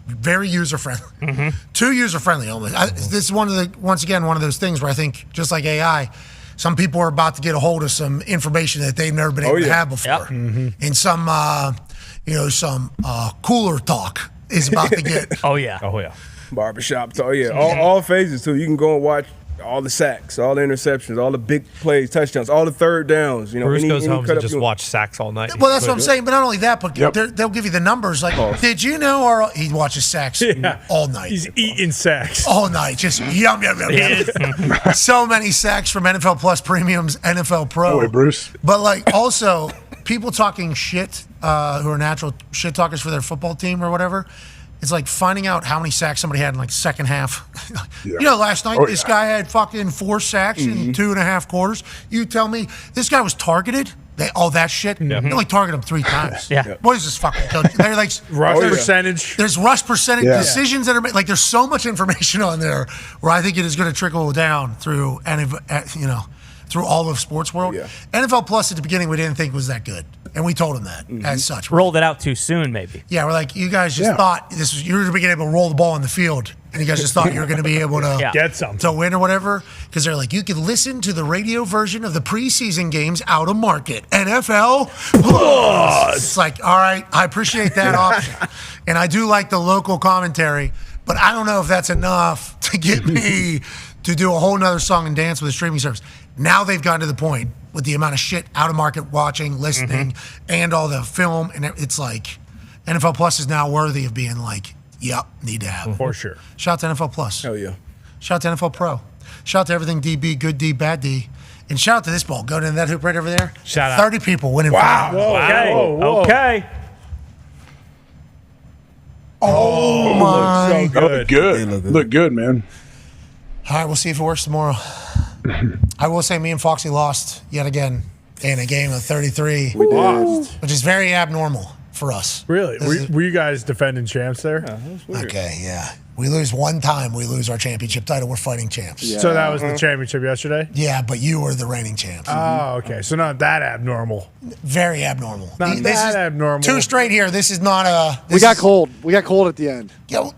very user friendly, too user friendly almost. This is once again one of those things where I think just like AI, some people are about to get a hold of some information that they've never been able to have before, and some cooler talk is about to get. Oh yeah. Barbershop talk. Yeah, all phases too. You can go and watch all the sacks, all the interceptions, all the big plays, touchdowns, all the third downs. Bruce goes home and just watch sacks all night. Well, that's what I'm saying. But not only that, but they'll give you the numbers. Like, did you know? Or he watches sacks all night. He's eating sacks all night. Just yum. So many sacks from NFL Plus Premiums, NFL Pro. Boy, Bruce. But like also people talking shit who are natural shit talkers for their football team or whatever. It's like finding out how many sacks somebody had in like second half. You know, last night this guy had fucking 4 sacks in 2.5 quarters. You tell me this guy was targeted? All that shit? They only target him 3 times. What is this fucking coach? They're like rush percentage. There's rush percentage decisions that are made. Like there's so much information on there where I think it is going to trickle down through through all of sports world. NFL Plus at the beginning we didn't think was that good. And we told him that as such. Rolled it out too soon, maybe. Yeah, we're like, you guys just thought you were going to be able to roll the ball on the field, and you guys just thought you were going to be able to get something to win or whatever. Because they're like, you can listen to the radio version of the preseason games out of market. NFL Plus. It's like, all right, I appreciate that option, and I do like the local commentary, but I don't know if that's enough to get me to do a whole nother song and dance with a streaming service. Now they've gotten to the point with the amount of shit out of market watching, listening, and all the film, and it's like NFL Plus is now worthy of being like, yep, need to have it. For sure. Shout out to NFL Plus. Hell yeah. Shout out to NFL Pro. Shout out to everything DB, good D, bad D. And shout out to this ball. Go to that hoop right over there. Shout out. 30 people winning. Wow. $5. Whoa. Okay. Oh my. So good. Look good, man. All right, we'll see if it works tomorrow. I will say me and Foxy lost yet again in a game of 33. We did. Which is very abnormal for us. Really? Were you guys defending champs there? Okay, yeah. We lose one time, we lose our championship title. We're fighting champs. Yeah. So that was the championship yesterday? Yeah, but you were the reigning champs. Oh, okay. So not that abnormal. Very abnormal. Not that abnormal. 2 straight here. This is not a... We got cold. We got cold at the end. Yo,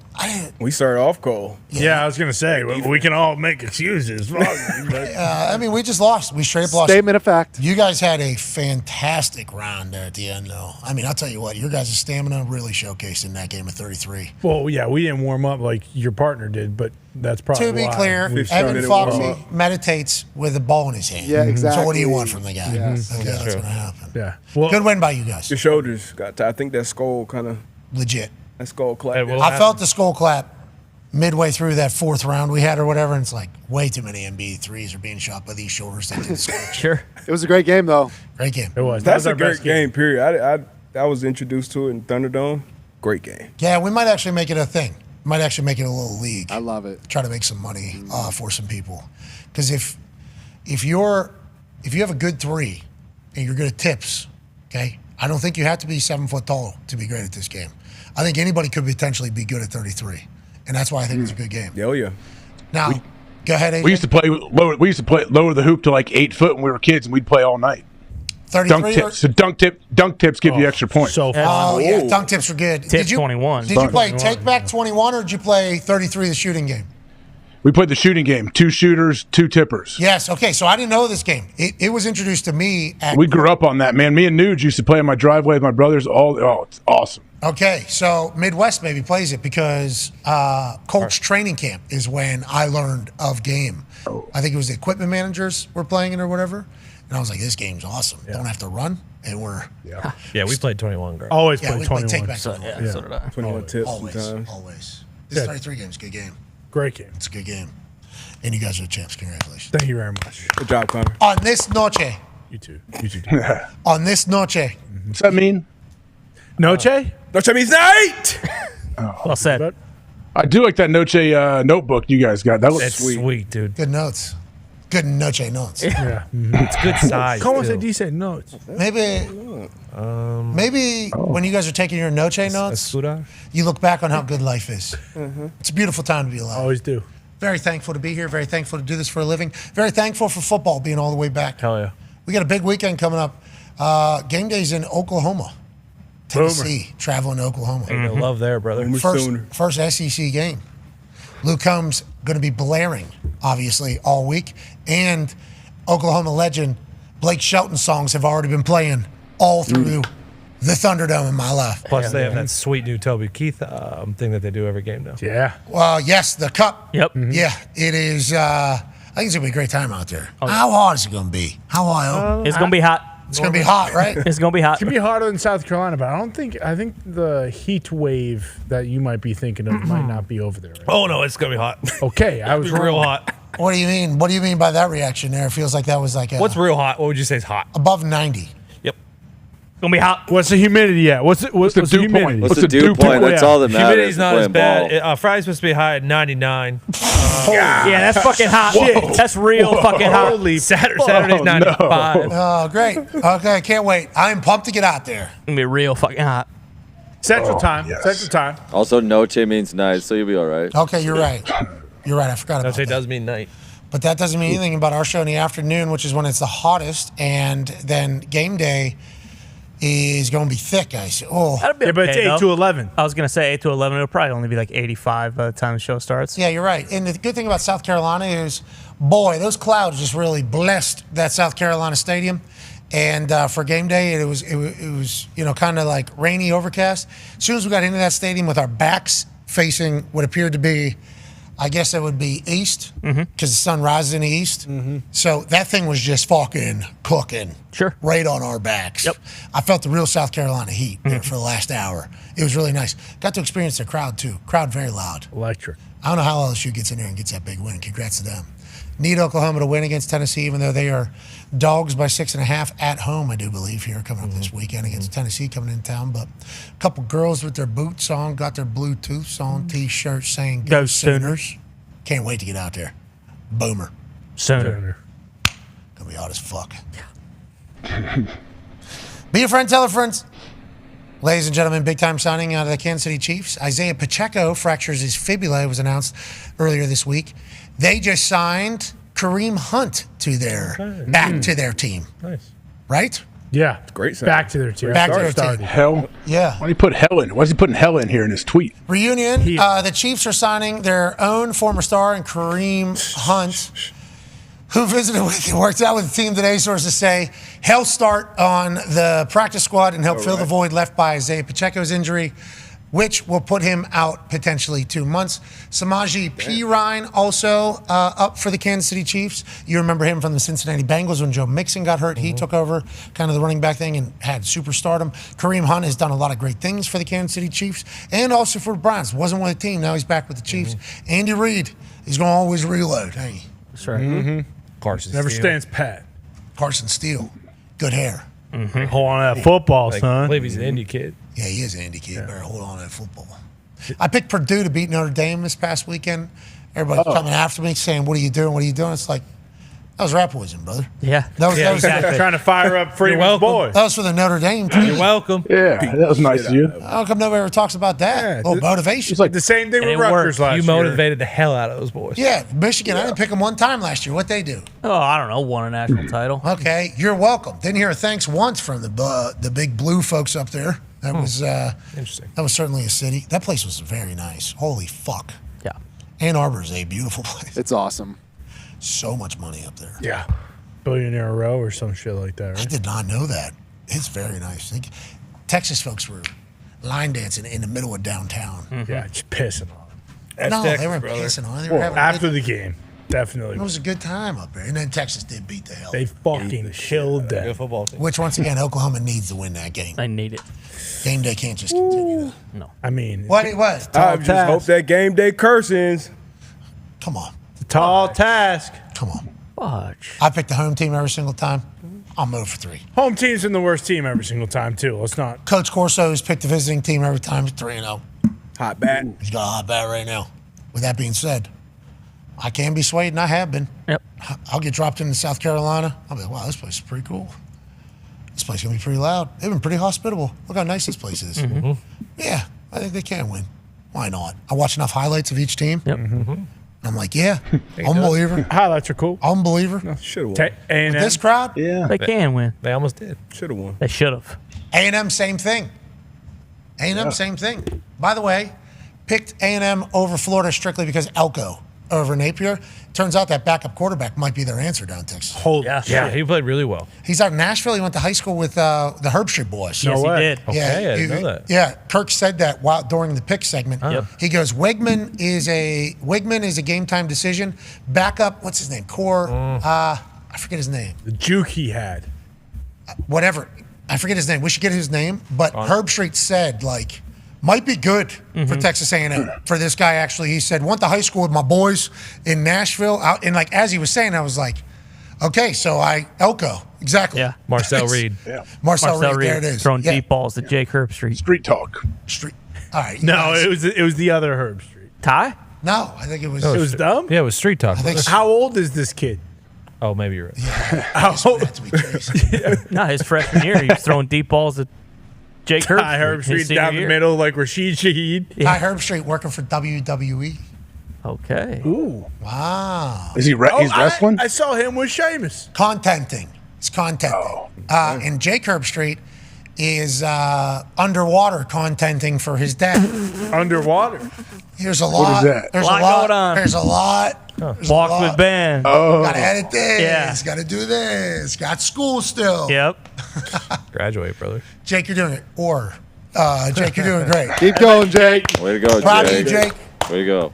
we started off cold. Yeah, I was going to say, we can all make excuses. I mean, we just lost. We straight up lost. Statement of fact. You guys had a fantastic round there at the end, though. I mean, I'll tell you what, your guys' stamina really showcased in that game of 33. Well, yeah, we didn't warm up like your partner did, but that's probably To be why. clear, Evan Foxy meditates with a ball in his hand. Yeah, exactly. So what do you want from the guy? Yes. Okay, that's going to happen. Yeah. Well, good win by you guys. Your shoulders got I think that skull kind of legit. That skull clap. I felt the skull clap midway through that 4th round we had or whatever, and it's like way too many MB threes are being shot by these shoulders. Sure. It was a great game, though. Great game. It was. That's That a was our great best game, period. I was introduced to it in Thunderdome. Great game. Yeah, we might actually make it a thing. Might actually make it a little league. I love it. Try to make some money for some people. Because if you have a good 3 and you're good at tips, okay, I don't think you have to be 7 foot tall to be great at this game. I think anybody could potentially be good at 33, and that's why I think it's a good game. Hell yeah. Now, go ahead, AJ. We used to play lower the hoop to like 8 foot when we were kids, and we'd play all night. 33 dunk tips. So dunk tips give you extra points. So fun. Oh, yeah, dunk tips are good. Tip 21. Did you play take back 21, or did you play 33, the shooting game? We played the shooting game. 2 shooters, 2 tippers. Yes. Okay. So I didn't know this game. It was introduced to me. We grew up on that, man. Me and Nuge used to play in my driveway with my brothers. It's awesome. Okay, so Midwest maybe plays it because Colts training camp is when I learned of game. I think it was the equipment managers were playing it or whatever, and I was like, "This game's awesome. Don't have to run, and we're Yeah, we played 21, girl. Always yeah, played we 21. take back So 21. did I. 21 tips Always, sometimes. always. This 33 game is a good game. Great game. It's a good game, and you guys are the champs. Congratulations. Thank you very much. Good job, Connor. On this noche, You too. You too. on this noche, What's that mean? Noche? Noche means night. Well said. I do like that Noche notebook you guys got. That looks It's sweet. sweet, dude. good notes. Good noche notes. Yeah. It's good size. Como se too. dice notes? Maybe when you guys are taking your noche notes, Escudar? you look back on how good life is. It's a beautiful time to be alive. Always do. Very thankful to be here. Very thankful to do this for a living. Very thankful for football being all the way back. Hell yeah. We got a big weekend coming up. Game day's in Oklahoma. Tennessee, traveling to Oklahoma. Ain't no love there, brother. First SEC game. Luke Combs going to be blaring, obviously, all week. And Oklahoma legend Blake Shelton songs have already been playing all through the Thunderdome in my life. Plus, they have that sweet new Toby Keith thing that they do every game now. Yeah. Well, yes, the cup. Yep. Yeah, it is. I think it's going to be a great time out there. How hot is it going to be? How hot? It's going to be hot. It's going to be hot, right? It's going to be hot. It's going to be hotter than South Carolina, but I think the heat wave that you might be thinking of might not be over there. Right? Oh, no, it's going to be hot. Okay, I was real wrong. hot. What do you mean? What do you mean by that reaction there? It feels like that was like What's real hot? What would you say is hot? above 90. Yep. Going to be hot. What's the humidity at? What's the dew humidity? point? What's the dew point? That's all that matters. Humidity's not as Playing bad. ball. Friday's supposed to be high at 99. Yeah, that's fucking hot. Whoa. That's real fucking hot. Holy Saturday's 95. Oh, great. Okay, I can't wait. I'm pumped to get out there. It's going to be real fucking hot. Central time. Yes. Central time. Also, noche means night, so you'll be all right. Okay, you're right. You're right. I forgot about Noche that. does mean night. But that doesn't mean anything about our show in the afternoon, which is when it's the hottest. And then game day is going to be thick, guys. Oh, That'll be But it's okay, 8 though. to 11. I was going to say 8 to 11. It'll probably only be like 85 by the time the show starts. yeah, you're right. And the good thing about South Carolina is, boy, those clouds just really blessed that South Carolina stadium. And for game day, it was kind of like rainy, overcast. As soon as we got into that stadium with our backs facing what appeared to be, I guess it would be east, because the sun rises in the east. So that thing was just fucking cooking. Sure. Right on our backs. Yep. I felt the real South Carolina heat there for the last hour. It was really nice. Got to experience the crowd, too. Crowd very loud. Electric. I don't know how LSU gets in there and gets that big win. Congrats to them. Need Oklahoma to win against Tennessee, even though they are dogs by 6.5 at home, I do believe, here coming up this weekend against Tennessee coming into town. But a couple girls with their boots on, got their Bluetooths on, T-shirts saying Go Sooners. Can't wait to get out there. Boomer. Sooner. Gonna be hot as fuck. Be a friend, tell a friend. Ladies and gentlemen, big time signing out of the Kansas City Chiefs. Isaiah Pacheco fractures his fibula. It was announced earlier this week. They just signed Kareem Hunt to back to their team. Nice. Right? Yeah. Great sign. Back to their team. Back to their team. Hell. Yeah. Why did he put hell in? Why is he putting hell in here in his tweet? Reunion. The Chiefs are signing their own former star in Kareem Hunt, who visited with and worked out with the team today, sources say. He'll start on the practice squad and help fill the void left by Isaiah Pacheco's injury, which will put him out potentially 2 months. Samaje Perine also up for the Kansas City Chiefs. You remember him from the Cincinnati Bengals when Joe Mixon got hurt. He took over kind of the running back thing and had superstardom. Kareem Hunt has done a lot of great things for the Kansas City Chiefs and also for the Browns. Wasn't with the team. Now he's back with the Chiefs. Andy Reid is going to always reload. Hey. That's right. Carson Never Steele. stands pat. Carson Steele. Good hair. Hold on to that football, I son. believe he's an Indy kid. Yeah, he is an Indy kid. Better hold on to that football. I picked Purdue to beat Notre Dame this past weekend. Everybody's coming after me saying, what are you doing? What are you doing? It's like, that was rap poison, brother. Yeah. That was exactly. Trying to fire up Freeman's boy. That was for the Notre Dame team. You're welcome. Yeah, that was nice of you. How come nobody ever talks about that? Motivation. It's like The same thing And with it Rutgers worked. last You year. motivated the hell out of those boys. Yeah, Michigan. I didn't pick them one time last year. What'd they do? Oh, I don't know. Won a national title. Okay, you're welcome. Didn't hear a thanks once from the big blue folks up there. That was Interesting. That was certainly a city. That place was very nice. Holy fuck. Yeah. Ann Arbor is a beautiful place. It's awesome. So much money up there. Yeah. Billionaire Row or some shit like that, I right? did not know that. It's very nice. Texas folks were line dancing in the middle of downtown. Yeah, just pissing on them. No, Texas, they weren't brother. pissing on it. They were having a After good, the game, definitely. it was a good time up there. And then Texas did beat the hell. They fucking killed Good them. football team. Which, once again, Oklahoma needs to win that game. I need it. Game day can't just continue. No. I mean, What? I just hope that game day cursings. Come on. it's a tall task. Come on. Watch. I pick the home team every single time. I'm 0 for 3. Home team's in the worst team every single time, too. Let's not. Coach Corso has picked the visiting team every time. He's 3-0. Hot bat. He's got a hot bat right now. With that being said, I can be swayed, and I have been. Yep. I'll get dropped into South Carolina. I'll be like, wow, this place is pretty cool. This place is going to be pretty loud. They've been pretty hospitable. Look how nice this place is. Yeah, I think they can win. Why not? I watch enough highlights of each team. Yep. I'm like, yeah, I'm a believer. Highlights are cool. I'm a believer. Should have won. Ta- A&M. With this crowd, They can win. They almost did. Should have won. They should have. A&M, same thing. A&M, same thing. By the way, picked A&M over Florida strictly because Elko over Napier. Turns out that backup quarterback might be their answer down in Texas. Yeah, he played really well. He's out in Nashville. He went to high school with the Herb Street boys. Yes, he did. Okay, I didn't know that. Yeah, Kirk said that during the pick segment. Yep. He goes, Wigman is a game time decision. Backup, what's his name? I forget his name. The juke he had. Whatever. I forget his name. We should get his name. But Herb Street said, might be good for Texas A&M. For this guy, actually, he said, went to high school with my boys in Nashville. And as he was saying, I was like, okay, so Elko. Exactly. Yeah. Marcel Reed. Yeah. Marcel Reed, there it is. Throwing deep balls to Jake Herb Street. Street talk. All right. No, it was the other Herb Street. Ty? No, I think it was. It was dumb? Yeah, it was street talk. How old is this kid? Oh, maybe you're right. How old? No, his freshman year, he was throwing deep balls at Jake Herb Ty Herb Street down the middle like Rashid Shaheed. Ty Herb Street working for WWE. Okay. Ooh. Wow. Is he he's wrestling? I saw him with Sheamus. Contenting. It's contenting. And Jake Herb Street is underwater contenting for his dad. Underwater? There's a lot. What is that? There's A lot going on. There's a lot. There's a Walks lot. with Ben. Gotta edit this. Yeah. Gotta do this. Got school still. Yep. Graduate, brother. Jake, you're doing it. Jake, you're doing great. Keep going, Jake. Way to go, Proud of you, Jake. Jake. Way to go.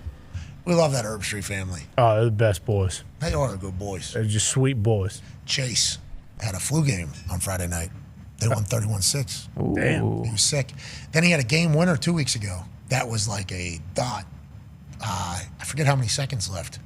We love that Herb Street family. Oh, they're the best boys. They are good boys. They're just sweet boys. Chase had a flu game on Friday night. They won 31-6. Damn. He was sick. Then he had a game winner 2 weeks ago. That was like a dot. I forget how many seconds left.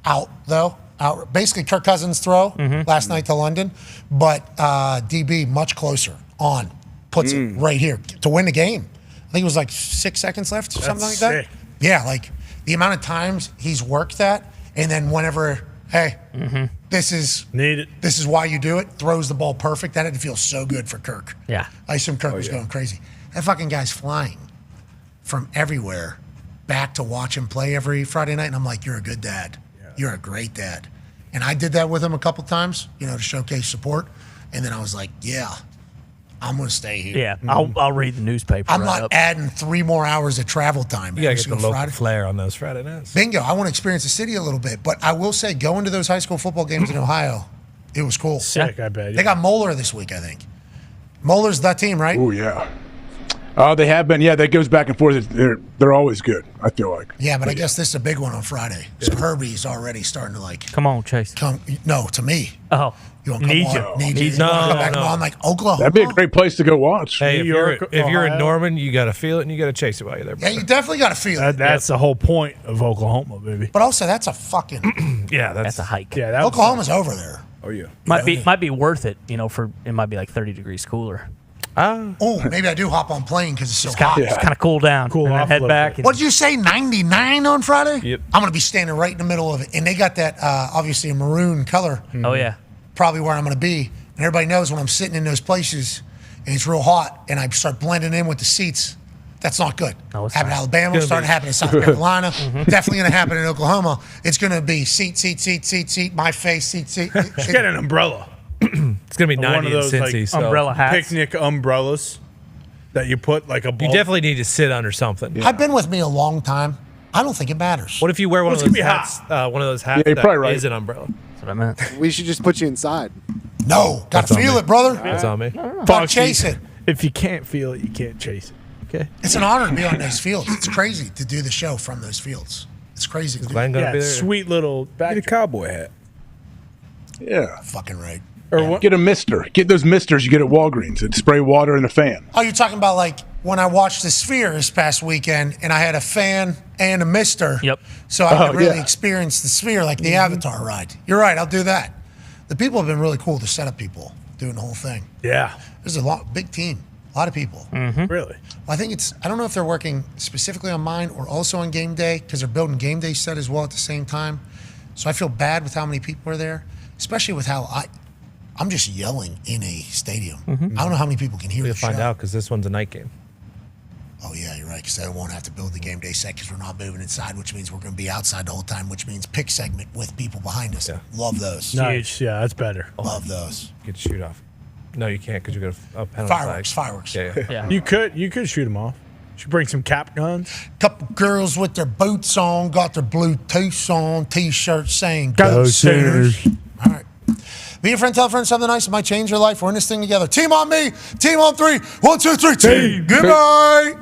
Out, though. Out. Basically, Kirk Cousins' throw last night to London. But DB, much closer. On. Puts it right here to win the game. I think it was like 6 seconds left, something like that. Sick. Yeah, like the amount of times he's worked that, and then whenever, this is why you do it, throws the ball perfect. That had to feel so good for Kirk. Yeah. I assume Kirk was going crazy. That fucking guy's flying from everywhere back to watch him play every Friday night, and I'm like, you're a good dad. Yeah. You're a great dad. And I did that with him a couple times, to showcase support. And then I was like, yeah, I'm going to stay here. Yeah, I'll read the newspaper. I'm not adding 3 more hours of travel time. You got to get the local Friday. flair on those Friday nights. Bingo. I want to experience the city a little bit. But I will say, going to those high school football games in Ohio, it was cool. Sick, I bet. They got Moeller this week, I think. Moeller's that team, right? Oh, yeah. They have been. Yeah, that goes back and forth. They're always good, I feel like. Yeah, but I guess this is a big one on Friday. So Herbie's already starting to Come on, Chase. No, to me. Oh. You want to come on? Need you. No. On like Oklahoma. That'd be a great place to go watch. Hey, if you're in Norman, you got to feel it and you got to chase it while you're there. Yeah, you definitely got to feel it. That's the whole point of Oklahoma, baby. But also, that's a fucking. Yeah, that's a hike. Yeah, Oklahoma's over there. Oh yeah. Might be worth it, for it might be like 30 degrees cooler. Oh, maybe I do hop on plane because it's so hot. Just kind of cool down. Cool and then off head a little back. bit. What did you say? 99 on Friday? Yep. I'm going to be standing right in the middle of it, and they got that obviously a maroon color. Oh yeah. Probably where I'm going to be, and everybody knows when I'm sitting in those places and it's real hot, and I start blending in with the seats. That's not good. No, it's happened in not. Alabama, starting to happen in South Carolina. Definitely going to happen in Oklahoma. It's going to be seat, my face, seat. Just get an umbrella. It's going to be 90 one of those in Cincy. So umbrella hats. Picnic umbrellas that you put like a ball. You definitely need to sit under something. I've been with me a long time. I don't think it matters. What if you wear one of those hats? One of those hats you're probably that right. is an umbrella. That's what I meant. We should just put you inside. No, got to That's on feel me. it, brother. That's on me. Got to chase it. If you can't feel it, you can't chase it. Okay. It's an honor to be on those fields. It's crazy to do the show from those fields. It's crazy to do. Glenn gonna be there? Sweet little back. Get a cowboy hat. Yeah. Fucking right. Or what? Get a mister. Get those misters you get at Walgreens that spray water in the fan. Oh, you're talking about like when I watched the Sphere this past weekend and I had a fan and a mister. Yep. So I could really yeah. experience the Sphere like the Avatar ride. You're right. I'll do that. The people have been really cool, the setup people doing the whole thing. Yeah. There's big team, a lot of people. Really? Well, I think I don't know if they're working specifically on mine or also on game day because they're building game day set as well at the same time. So I feel bad with how many people are there, especially with how I'm just yelling in a stadium. I don't know how many people can hear We'll the find show. out because this one's a night game. Oh, yeah, you're right, because they won't have to build the game day set because we're not moving inside, which means we're going to be outside the whole time, which means pick segment with people behind us. Yeah. Love those. Nice. Yeah, that's better. Love those. Get to shoot off. No, you can't because you got a penalty. Fireworks. Yeah. You could shoot them off. Should bring some cap guns. Couple girls with their boots on, got their Bluetooth on, T-shirts saying Go Sooners. All right. Be a friend, tell a friend something nice. It might change your life. We're in this thing together. Team on me. Team on three. 1, 2, 3. Team. Goodbye.